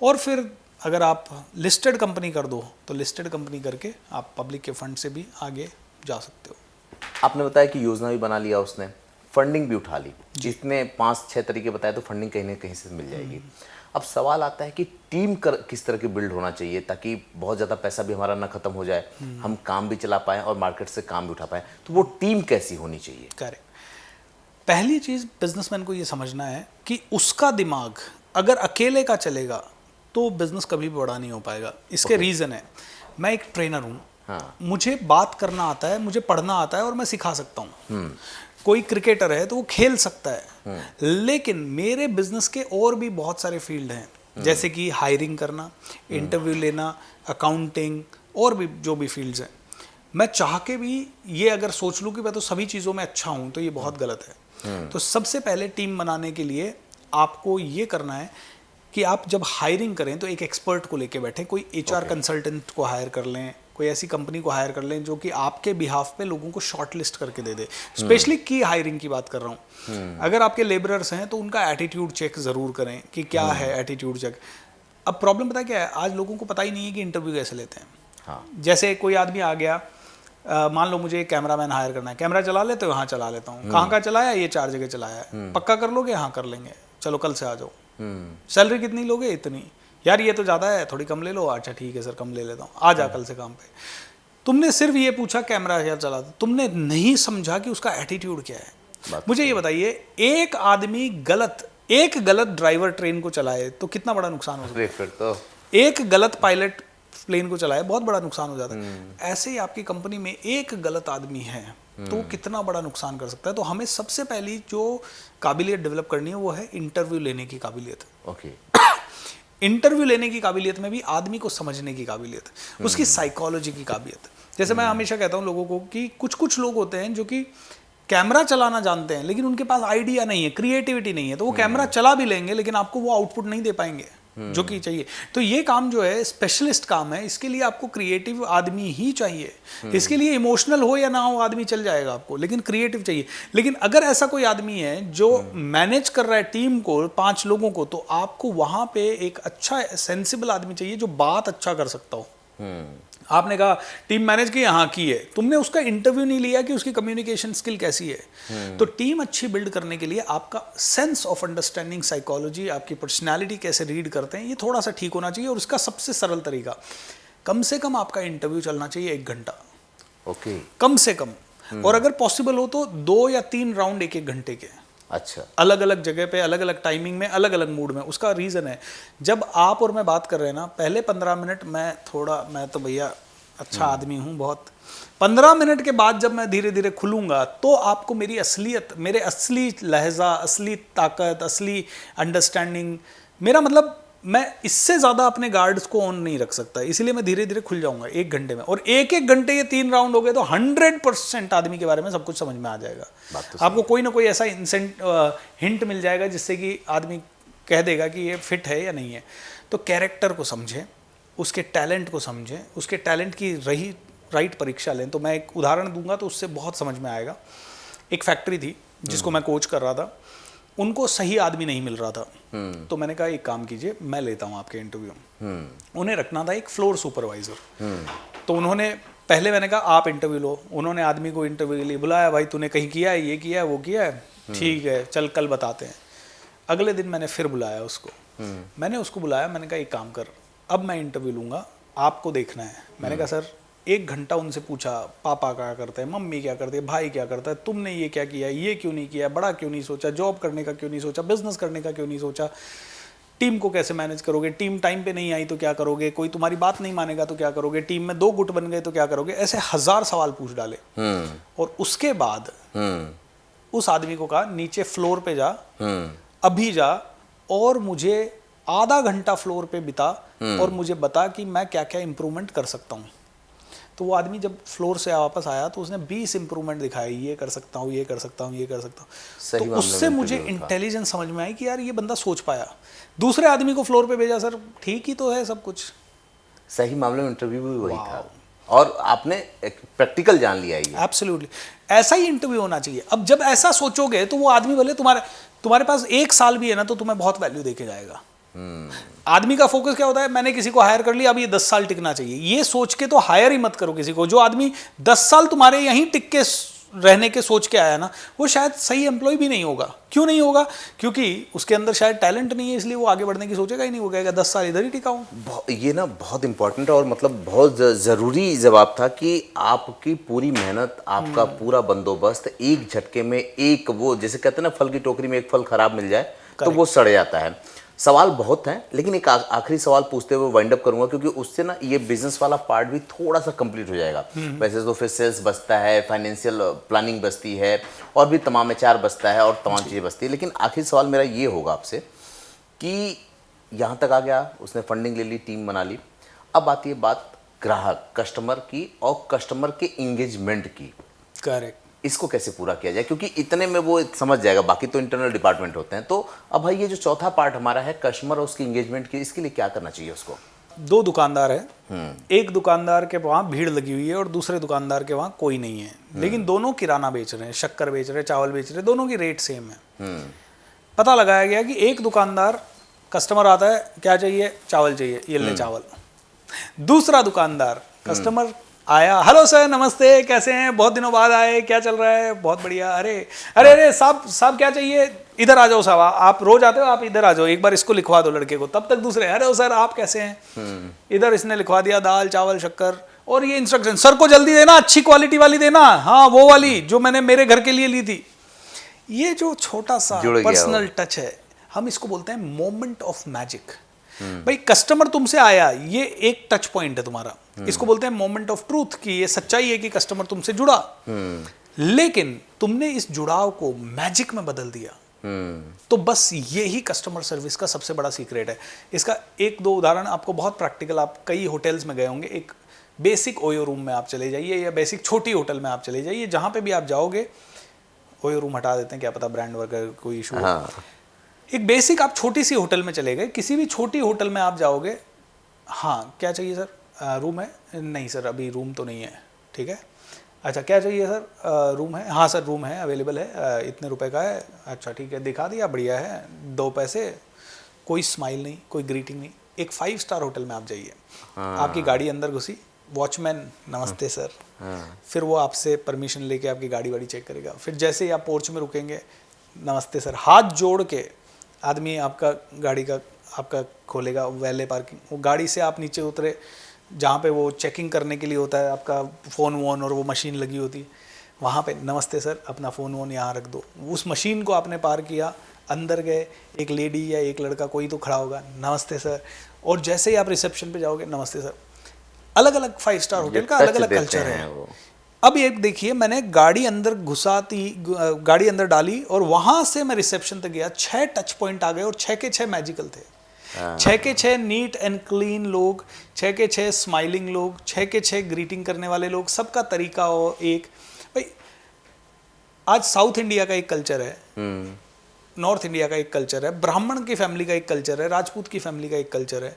और फिर अगर आप लिस्टेड कंपनी कर दो तो लिस्टेड कंपनी करके आप पब्लिक के फंड से भी आगे जा सकते हो। आपने बताया कि योजना भी बना लिया उसने, फंडिंग भी उठा ली, जितने 5-6 तरीके बताए तो फंडिंग कहीं ना कहीं से मिल जाएगी। अब सवाल आता है कि टीम किस तरह की बिल्ड होना चाहिए ताकि बहुत ज़्यादा पैसा भी हमारा ना खत्म हो जाए, हम काम भी चला पाएँ और मार्केट से काम भी उठा पाएँ, तो वो टीम कैसी होनी चाहिए? करेक्ट। पहली चीज़ बिजनेसमैन को ये समझना है कि उसका दिमाग अगर अकेले का चलेगा तो बिजनेस कभी भी बड़ा नहीं हो पाएगा। इसके रीज़न है, मैं एक ट्रेनर हूँ, मुझे बात करना आता है, मुझे पढ़ना आता है और मैं सिखा सकता हूँ। कोई क्रिकेटर है तो वो खेल सकता है, लेकिन मेरे बिजनेस के और भी बहुत सारे फील्ड हैं, जैसे कि हायरिंग करना, इंटरव्यू लेना, अकाउंटिंग, और भी जो भी फील्ड्स हैं। मैं चाह के भी ये अगर सोच लूँ कि मैं तो सभी चीज़ों में अच्छा हूँ तो ये बहुत गलत है। तो सबसे पहले टीम बनाने के लिए आपको ये करना है कि आप जब हायरिंग करें तो एक एक्सपर्ट को लेके बैठें, कोई एचआर कंसल्टेंट को हायर कर लें, कोई ऐसी कंपनी को हायर कर लें जो कि आपके बिहाफ पे लोगों को शॉर्ट लिस्ट करके दे दे। स्पेशली की हायरिंग की बात कर रहा हूँ। अगर आपके लेबरर्स हैं तो उनका एटीट्यूड चेक ज़रूर करें कि क्या है एटीट्यूड चेक। अब प्रॉब्लम पता क्या है, आज लोगों को पता ही नहीं है कि इंटरव्यू कैसे लेते हैं। जैसे कोई आदमी आ गया, मान लो मुझे कैमरामैन हायर करना है, कैमरा चला लेते हो? हाँ चला लेता हूँ। कहाँ का चलाया? ये 4 जगह चलाया है। पक्का कर लोगे? हाँ कर लेंगे, चलो कल से आ जाओ। सैलरी कितनी लोगे? इतनी। यार ये तो ज़्यादा है, थोड़ी कम ले लो। अच्छा ठीक है सर, कम ले लेता हूँ, आ जा कल से काम पे। तुमने सिर्फ ये पूछा कैमरा क्या चला, तुमने नहीं समझा कि उसका एटीट्यूड क्या है। मुझे ये बताइए, एक आदमी एक गलत ड्राइवर ट्रेन को चलाए तो कितना बड़ा नुकसान हो सकता है? फिर तो एक गलत पायलट प्लेन को चलाए, बहुत बड़ा नुकसान हो जाता है। ऐसे ही आपकी कंपनी में एक गलत आदमी है तो कितना बड़ा नुकसान कर सकता है। तो हमें सबसे पहली जो काबिलियत डेवलप करनी है वो है इंटरव्यू लेने की काबिलियत। ओके। इंटरव्यू लेने की काबिलियत में भी आदमी को समझने की काबिलियत, उसकी साइकोलॉजी की काबिलियत। जैसे मैं हमेशा कहता हूँ लोगों को कि कुछ लोग होते हैं जो कि कैमरा चलाना जानते हैं लेकिन उनके पास आइडिया नहीं है, क्रिएटिविटी नहीं है, तो वो कैमरा चला भी लेंगे लेकिन आपको वो आउटपुट नहीं दे पाएंगे जो कि चाहिए। तो ये काम जो है स्पेशलिस्ट काम है, इसके लिए आपको क्रिएटिव आदमी ही चाहिए। इसके लिए इमोशनल हो या ना हो आदमी चल जाएगा आपको, लेकिन क्रिएटिव चाहिए। लेकिन अगर ऐसा कोई आदमी है जो मैनेज कर रहा है टीम को, 5 लोगों को, तो आपको वहां पे एक अच्छा सेंसिबल आदमी चाहिए जो बात अच्छा कर सकता हो। आपने कहा टीम मैनेज की, हाँ की है, तुमने उसका इंटरव्यू नहीं लिया कि उसकी कम्युनिकेशन स्किल कैसी है। तो टीम अच्छी बिल्ड करने के लिए आपका सेंस ऑफ अंडरस्टैंडिंग, साइकोलॉजी, आपकी पर्सनालिटी कैसे रीड करते हैं, ये थोड़ा सा ठीक होना चाहिए। और उसका सबसे सरल तरीका, कम से कम आपका इंटरव्यू चलना चाहिए 1 घंटा। ओके। कम से कम। और अगर पॉसिबल हो तो 2 या 3 राउंड 1-1 घंटे के। अच्छा। अलग अलग जगह पे, अलग अलग टाइमिंग में, अलग अलग मूड में। उसका रीज़न है, जब आप और मैं बात कर रहे हैं ना, पहले 15 मिनट मैं तो भैया अच्छा आदमी हूँ बहुत। 15 मिनट के बाद जब मैं धीरे धीरे खुलूंगा तो आपको मेरी असलियत, मेरे असली लहजा, असली ताकत, असली अंडरस्टैंडिंग, मेरा मतलब मैं इससे ज़्यादा अपने गार्ड्स को ऑन नहीं रख सकता, इसलिए मैं धीरे धीरे खुल जाऊंगा 1 घंटे में। और 1-1 घंटे ये 3 राउंड हो गए तो 100% आदमी के बारे में सब कुछ समझ में आ जाएगा। आपको कोई ना कोई ऐसा हिंट मिल जाएगा जिससे कि आदमी कह देगा कि ये फिट है या नहीं है। तो कैरेक्टर को समझें, उसके टैलेंट को समझें, उसके टैलेंट की राइट परीक्षा लें। तो मैं एक उदाहरण दूंगा तो उससे बहुत समझ में आएगा। एक फैक्ट्री थी जिसको मैं कोच कर रहा था, उनको सही आदमी नहीं मिल रहा था। तो मैंने कहा एक काम कीजिए, मैं लेता हूँ आपके इंटरव्यू। उन्हें रखना था एक फ्लोर सुपरवाइजर। तो उन्होंने पहले, मैंने कहा आप इंटरव्यू लो। उन्होंने आदमी को इंटरव्यू के लिए बुलाया, भाई तूने कहीं किया है, ये किया है, वो किया है, ठीक है चल कल बताते हैं। अगले दिन मैंने फिर बुलाया उसको। मैंने उसको बुलाया, मैंने कहा एक काम कर, अब मैं इंटरव्यू लूँगा, आपको देखना है। मैंने कहा सर 1 घंटा उनसे पूछा, पापा क्या करते हैं, मम्मी क्या करती है, भाई क्या करता है, तुमने ये क्या किया, ये क्यों नहीं किया, बड़ा क्यों नहीं सोचा, जॉब करने का क्यों नहीं सोचा, बिजनेस करने का क्यों नहीं सोचा, टीम को कैसे मैनेज करोगे, टीम टाइम पे नहीं आई तो क्या करोगे, कोई तुम्हारी बात नहीं मानेगा तो क्या करोगे, टीम में 2 गुट बन गए तो क्या करोगे। ऐसे 1000 सवाल पूछ डाले। और उसके बाद उस आदमी को कहा नीचे फ्लोर पे जा, अभी जा और मुझे आधा घंटा फ्लोर पे बिता और मुझे बता कि मैं क्या क्या इंप्रूवमेंट कर सकता हूँ। तो वो आदमी जब फ्लोर से वापस आया तो उसने 20 इंप्रूवमेंट दिखाए, ये कर सकता हूँ, ये कर सकता हूँ, ये कर सकता हूँ। तो उससे मुझे इंटेलिजेंस समझ में आई कि यार ये बंदा सोच पाया। दूसरे आदमी को फ्लोर पे भेजा, सर ठीक ही तो है सब कुछ। सही मामले में इंटरव्यू भी वही था और आपने एक प्रैक्टिकल जान लिया ये। एब्सोल्युटली, ऐसा ही इंटरव्यू होना चाहिए। अब जब ऐसा सोचोगे तो वो आदमी भले तुम्हारे पास 1 साल भी है ना तो तुम्हें बहुत वैल्यू देके जाएगा। आदमी का फोकस क्या होता है, मैंने किसी को हायर कर लिया, अब ये 10 साल टिकना चाहिए, ये सोच के तो हायर ही मत करो किसी को। जो आदमी 10 साल तुम्हारे यहीं टिक के रहने के सोच के आया ना, वो शायद सही एम्प्लॉय भी नहीं होगा। क्यों नहीं होगा? क्योंकि उसके अंदर शायद टैलेंट नहीं है, इसलिए वो आगे बढ़ने की सोचेगा ही नहीं। वो कहेगा 10 साल इधर ही टिका हूं। ये ना बहुत इंपॉर्टेंट और मतलब बहुत ज़रूरी जवाब था कि आपकी पूरी मेहनत, आपका पूरा बंदोबस्त एक झटके में, एक वो जैसे कहते हैं ना फल की टोकरी में एक फल खराब मिल जाए तो वो सड़ जाता है। सवाल बहुत हैं लेकिन एक आखिरी सवाल पूछते हुए वाइंड अप करूंगा क्योंकि उससे ना ये बिजनेस वाला पार्ट भी थोड़ा सा कंप्लीट हो जाएगा। वैसे तो फिर सेल्स बचता है, फाइनेंशियल प्लानिंग बचती है और भी तमाम HR बचता है और तमाम चीज़ें बचती है। लेकिन आखिरी सवाल मेरा ये होगा आपसे कि यहाँ तक आ गया, उसने फंडिंग ले ली, टीम बना ली, अब आती है बात ग्राहक, कस्टमर की और कस्टमर के इंगेजमेंट की। करेक्ट। इसको कैसे पूरा किया जाए क्योंकि इतने में वो समझ जाएगा, बाकी तो इंटरनल डिपार्टमेंट होते हैं। तो अब भाई ये जो चौथा पार्ट हमारा है कस्टमर और उसकी एंगेजमेंट की, इसके लिए क्या करना चाहिए उसको? 2 दुकानदार है, एक दुकानदार के वहाँ भीड़ लगी हुई है और दूसरे दुकानदार के वहाँ कोई नहीं है, लेकिन दोनों किराना बेच रहे हैं, शक्कर बेच रहे हैं, चावल बेच रहे हैं, दोनों की रेट सेम है। पता लगाया गया कि एक दुकानदार, कस्टमर आता है क्या चाहिए, चावल चाहिए, ये ले चावल। दूसरा दुकानदार, कस्टमर आया, हेलो सर नमस्ते, कैसे हैं, बहुत दिनों बाद आए, क्या चल रहा है, बहुत बढ़िया, अरे अरे अरे साहब क्या चाहिए, इधर आ जाओ साहब, आप रोज आते हो, आप इधर आ जाओ, एक बार इसको लिखवा दो लड़के को। तब तक दूसरे, अरे सर आप कैसे हैं, इधर इसने लिखवा दिया दाल चावल शक्कर, और ये इंस्ट्रक्शन, सर को जल्दी देना, अच्छी क्वालिटी वाली देना, हाँ वो वाली जो मैंने मेरे घर के लिए ली थी। ये जो छोटा सा पर्सनल टच है, हम इसको बोलते हैं मोमेंट ऑफ मैजिक। भाई कस्टमर तुमसे आया, ये एक टच पॉइंट है तुम्हारा, इसको बोलते हैं मोमेंट ऑफ ट्रूथ, कि ये सच्चाई है कि कस्टमर तुमसे जुड़ा, लेकिन तुमने इस जुड़ाव को मैजिक में बदल दिया। तो बस ये ही कस्टमर सर्विस का सबसे बड़ा सीक्रेट है। इसका 1-2 उदाहरण आपको बहुत प्रैक्टिकल, आप कई होटल्स में गए होंगे, एक बेसिक ओयो रूम में आप चले जाइए या बेसिक छोटी होटल में आप चले जाइए, जहां पे भी आप जाओगे, ओयो रूम हटा देते हैं, क्या पता ब्रांड वगैरह कोई इशू हो। एक बेसिक आप छोटी सी होटल में चले गए, किसी भी छोटी होटल में आप जाओगे, हाँ क्या चाहिए सर, रूम है, नहीं सर अभी रूम तो नहीं है, ठीक है, अच्छा क्या चाहिए सर, रूम है, हाँ सर रूम है, अवेलेबल है, इतने रुपए का है, अच्छा ठीक है दिखा दिया, बढ़िया है, 2 पैसे, कोई स्माइल नहीं, कोई ग्रीटिंग नहीं। एक 5 स्टार होटल में आप जाइए, आपकी गाड़ी अंदर घुसी, वॉचमैन नमस्ते सर, फिर वो आपसे परमिशन लेके आपकी गाड़ी वाड़ी चेक करेगा, फिर जैसे ही आप पोर्च में रुकेंगे, नमस्ते सर, हाथ जोड़ के आदमी आपका गाड़ी का आपका खोलेगा, वैले पार्किंग, वो गाड़ी से आप नीचे उतरे, जहाँ पे वो चेकिंग करने के लिए होता है, आपका फ़ोन वोन और वो मशीन लगी होती है, वहाँ पे नमस्ते सर, अपना फ़ोन वोन यहाँ रख दो। उस मशीन को आपने पार किया, अंदर गए, एक लेडी या एक लड़का कोई तो खड़ा होगा, नमस्ते सर। और जैसे ही आप रिसेप्शन पे जाओगे, नमस्ते सर। अलग अलग 5 स्टार होटल का अलग अलग कल्चर है वो। अब ये देखिए, मैंने गाड़ी अंदर गाड़ी अंदर डाली और वहाँ से मैं रिसेप्शन तक गया, 6 टच पॉइंट आ गए और 6 के 6 मैजिकल थे। 6 के 6 नीट एंड क्लीन लोग, 6 के 6 स्माइलिंग लोग, 6 के 6 ग्रीटिंग करने वाले लोग, सबका तरीका हो एक। भाई आज साउथ इंडिया का एक कल्चर है, नॉर्थ इंडिया का एक कल्चर है, ब्राह्मण की फैमिली का एक कल्चर है, राजपूत की फैमिली का एक कल्चर है।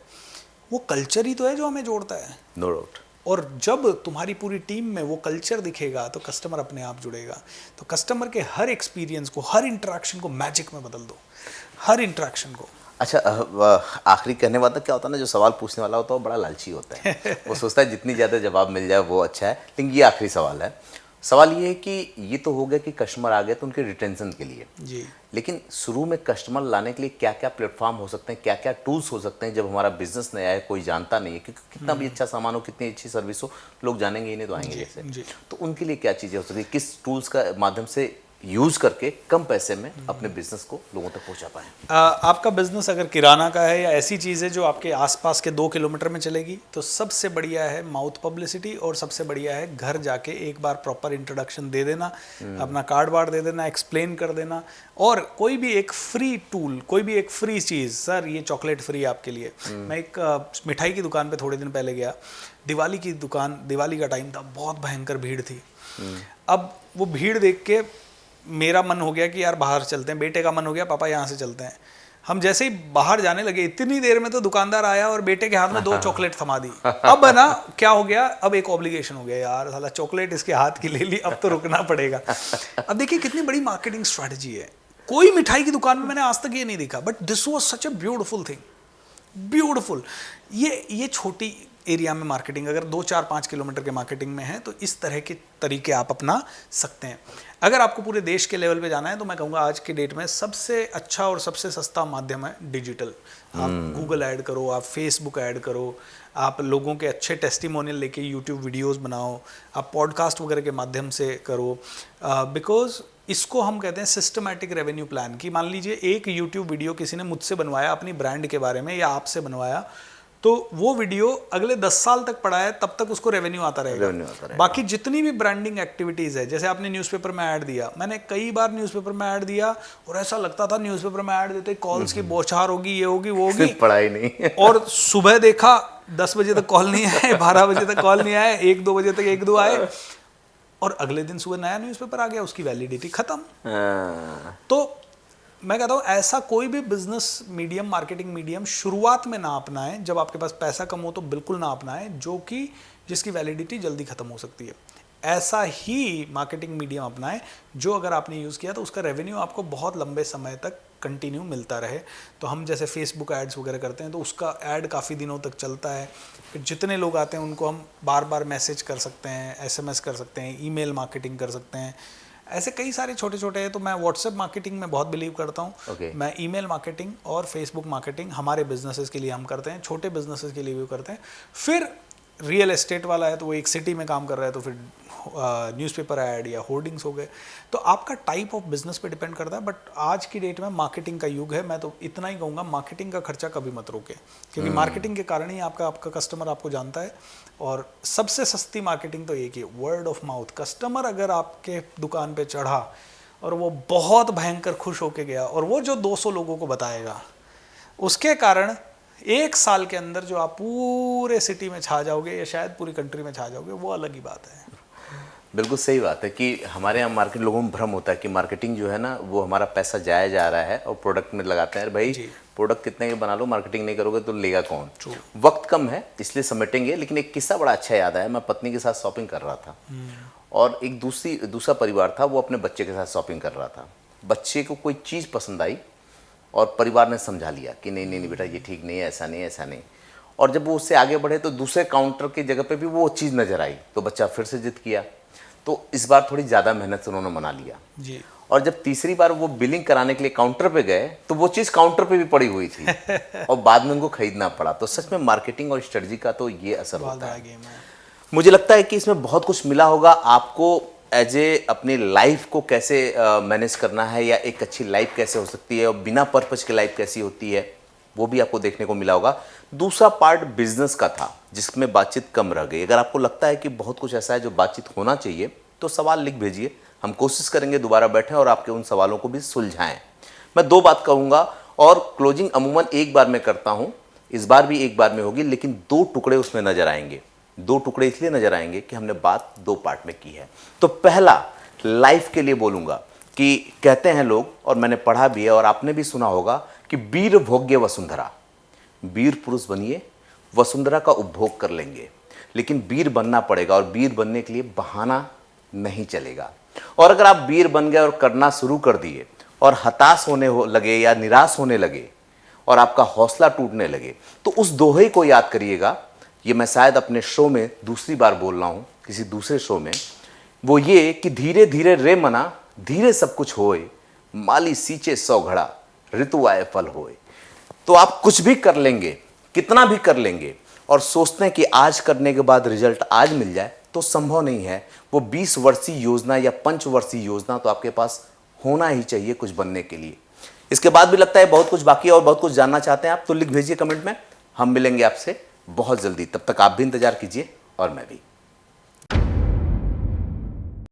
वो कल्चर ही तो है जो हमें जोड़ता है। No doubt. और जब तुम्हारी पूरी टीम में वो कल्चर दिखेगा तो कस्टमर अपने आप जुड़ेगा। तो कस्टमर के हर एक्सपीरियंस को, हर इंटरेक्शन को मैजिक में बदल दो, हर इंटरेक्शन को। अच्छा, आखिरी कहने वाला क्या होता है ना, जो सवाल पूछने वाला होता है वो बड़ा लालची होता है। वो सोचता है जितनी ज़्यादा जवाब मिल जाए वो अच्छा है। लेकिन ये आखिरी सवाल है। सवाल ये है कि ये तो हो गया कि कस्टमर आ गए तो उनके रिटेंशन के लिए जी, लेकिन शुरू में कस्टमर लाने के लिए क्या क्या प्लेटफॉर्म हो सकते हैं, क्या क्या टूल्स हो सकते हैं? जब हमारा बिजनेस नया है, कोई जानता नहीं है, क्योंकि कितना भी अच्छा सामान हो, कितनी अच्छी सर्विस हो, लोग जानेंगे ही नहीं तो आएंगे जैसे। तो उनके लिए क्या चीज़ें हो सकती है, किस टूल्स का माध्यम से यूज़ करके कम पैसे में अपने बिजनेस को लोगों तक पहुंचा पाएं? आपका बिजनेस अगर किराना का है या ऐसी चीज़ है जो आपके आसपास के 2 किलोमीटर में चलेगी, तो सबसे बढ़िया है माउथ पब्लिसिटी, और सबसे बढ़िया है घर जाके एक बार प्रॉपर इंट्रोडक्शन दे देना, अपना कार्ड वार्ड दे देना, एक्सप्लेन कर देना। और कोई भी एक फ्री टूल, कोई भी एक फ्री चीज़, सर ये चॉकलेट फ्री आपके लिए। मैं एक मिठाई की दुकान पे थोड़े दिन पहले गया, दिवाली की दुकान, दिवाली का टाइम था, बहुत भयंकर भीड़ थी। अब वो भीड़ देख के मेरा मन हो गया कि यार बाहर चलते हैं, बेटे का मन हो गया पापा यहाँ से चलते हैं। हम जैसे ही बाहर जाने लगे, इतनी देर में तो दुकानदार आया और बेटे के हाथ में 2 चॉकलेट थमा दी। अब है ना क्या हो गया, अब एक ऑब्लिगेशन हो गया, यार साला चॉकलेट इसके हाथ की ले ली, अब तो रुकना पड़ेगा। अब देखिए कितनी बड़ी मार्केटिंग स्ट्रैटेजी है। कोई मिठाई की दुकान में मैंने आज तक ये नहीं देखा, but this was such a beautiful thing, beautiful. ये छोटी एरिया में मार्केटिंग, अगर 2, 4, 5 किलोमीटर के मार्केटिंग में है तो इस तरह के तरीके आप अपना सकते हैं। अगर आपको पूरे देश के लेवल पे जाना है तो मैं कहूँगा आज के डेट में सबसे अच्छा और सबसे सस्ता माध्यम है डिजिटल। आप गूगल ऐड करो, आप फेसबुक ऐड करो, आप लोगों के अच्छे टेस्टिमोनियल लेके यूट्यूब वीडियोस बनाओ, आप पॉडकास्ट वगैरह के माध्यम से करो। बिकॉज इसको हम कहते हैं सिस्टमैटिक रेवेन्यू प्लान। कि मान लीजिए एक यूट्यूब वीडियो किसी ने मुझसे बनवाया अपनी ब्रांड के बारे में या आपसे बनवाया, तो वो वीडियो अगले 10 साल तक पड़ा है, तब तक उसको रेवेन्यू आता रहेगा। बाकी जितनी भी ब्रांडिंग एक्टिविटीज़ है, जैसे आपने न्यूज़पेपर में ऐड दिया, मैंने कई बार न्यूज़पेपर में ऐड दिया और ऐसा लगता था न्यूज़पेपर में ऐड देते कॉल्स की बौछार होगी, ये होगी, वो होगी, पढ़ाई नहीं। और सुबह देखा 10 बजे तक कॉल नहीं आए, 12 बजे तक कॉल नहीं आए, 1-2 बजे तक 1-2 आए, और अगले दिन सुबह नया न्यूज़पेपर आ गया, उसकी वैलिडिटी खत्म। तो मैं कहता हूँ ऐसा कोई भी बिजनेस मीडियम, मार्केटिंग मीडियम शुरुआत में ना अपनाएं। जब आपके पास पैसा कम हो तो बिल्कुल ना अपनाएं, जो कि जिसकी वैलिडिटी जल्दी खत्म हो सकती है। ऐसा ही मार्केटिंग मीडियम अपनाएं जो अगर आपने यूज़ किया तो उसका रेवेन्यू आपको बहुत लंबे समय तक कंटिन्यू मिलता रहे। तो हम जैसे फेसबुक एड्स वगैरह करते हैं तो उसका ऐड काफ़ी दिनों तक चलता है। फिर जितने लोग आते हैं उनको हम बार बार मैसेज कर सकते हैं, SMS कर सकते हैं, ईमेल मार्केटिंग कर सकते हैं। ऐसे कई सारे छोटे छोटे हैं। तो मैं व्हाट्सएप मार्केटिंग में बहुत बिलीव करता हूँ। मैं ईमेल मार्केटिंग और फेसबुक मार्केटिंग हमारे बिजनेसेस के लिए हम करते हैं, छोटे बिजनेसेस के लिए भी करते हैं। फिर रियल एस्टेट वाला है तो वो एक सिटी में काम कर रहा है तो फिर न्यूज़पेपर ऐड या होर्डिंग्स हो गए। तो आपका टाइप ऑफ बिजनेस पे डिपेंड करता है। बट आज की डेट में मार्केटिंग का युग है। मैं तो इतना ही कहूँगा, मार्केटिंग का खर्चा कभी मत रोके, क्योंकि मार्केटिंग के कारण ही आपका कस्टमर आपको जानता है। और सबसे सस्ती मार्केटिंग तो एक ही, वर्ड ऑफ माउथ। कस्टमर अगर आपके दुकान पे चढ़ा और वो बहुत भयंकर खुश होके गया और वो जो 200 लोगों को बताएगा, उसके कारण 1 साल के अंदर जो आप पूरे सिटी में छा जाओगे या शायद पूरी कंट्री में छा जाओगे, वो अलग ही बात है। बिल्कुल सही बात है कि हमारे यहाँ मार्केट लोगों में भ्रम होता है कि मार्केटिंग जो है ना वो हमारा पैसा जाया जा रहा है और प्रोडक्ट में लगाते हैं। भाई प्रोडक्ट कितने के बना लो, मार्केटिंग नहीं करोगे तो लेगा कौन। वक्त कम है इसलिए समेटेंगे। लेकिन एक किस्सा बड़ा अच्छा याद आया। मैं पत्नी के साथ शॉपिंग कर रहा था और एक दूसरा परिवार था, वो अपने बच्चे के साथ शॉपिंग कर रहा था। बच्चे को कोई चीज़ पसंद आई और परिवार ने समझा लिया कि नहीं नहीं बेटा ये ठीक नहीं है, ऐसा नहीं ऐसा नहीं। और जब वो उससे आगे बढ़े तो दूसरे काउंटर की जगह पे भी वो चीज़ नज़र आई तो बच्चा फिर से जिद किया। तो इस बार थोड़ी ज़्यादा मेहनत से उन्होंने मना लिया जी। और जब तीसरी बार वो बिलिंग कराने के लिए काउंटर पे गए तो वो चीज़ काउंटर पे भी पड़ी हुई थी और बाद में उनको खरीदना पड़ा। तो सच में मार्केटिंग और स्ट्रेटजी का तो ये असर होता है। मुझे लगता है कि इसमें बहुत कुछ मिला होगा आपको। एज ए अपनी लाइफ को कैसे मैनेज करना है, या एक अच्छी लाइफ कैसे हो सकती है और बिना पर्पज की लाइफ कैसी होती है, वो भी आपको देखने को मिला होगा। दूसरा पार्ट बिजनेस का था जिसमें बातचीत कम रह गई। अगर आपको लगता है कि बहुत कुछ ऐसा है जो बातचीत होना चाहिए तो सवाल लिख भेजिए, हम कोशिश करेंगे दोबारा बैठें और आपके उन सवालों को भी सुलझाएं। मैं 2 बात कहूँगा और क्लोजिंग अमूमन एक बार में करता हूँ, इस बार भी एक बार में होगी, लेकिन 2 टुकड़े उसमें नजर आएंगे। 2 टुकड़े इसलिए नजर आएंगे कि हमने बात 2 पार्ट में की है। तो पहला लाइफ के लिए बोलूँगा कि कहते हैं लोग, और मैंने पढ़ा भी है और आपने भी सुना होगा, कि वीर भोग्य वसुंधरा, वीर पुरुष बनिए, वसुंधरा का उपभोग कर लेंगे, लेकिन वीर बनना पड़ेगा और वीर बनने के लिए बहाना नहीं चलेगा। और अगर आप वीर बन गए और करना शुरू कर दिए और हताश होने लगे या निराश होने लगे और आपका हौसला टूटने लगे, तो उस दोहे को याद करिएगा। ये मैं शायद अपने शो में दूसरी बार बोल रहा हूँ, किसी दूसरे शो में, वो ये कि धीरे धीरे रे मना, धीरे सब कुछ होए, माली सींचे 100 घड़ा, ऋतु आए फल होए। तो आप कुछ भी कर लेंगे, कितना भी कर लेंगे, और सोचते हैं कि आज करने के बाद रिजल्ट आज मिल जाए, तो संभव नहीं है। वो 20 वर्षीय योजना या 5 वर्षीय योजना तो आपके पास होना ही चाहिए कुछ बनने के लिए। इसके बाद भी लगता है बहुत कुछ बाकी है और बहुत कुछ जानना चाहते हैं आप, तो लिख भेजिए कमेंट में। हम मिलेंगे आपसे बहुत जल्दी, तब तक आप भी इंतजार कीजिए और मैं भी।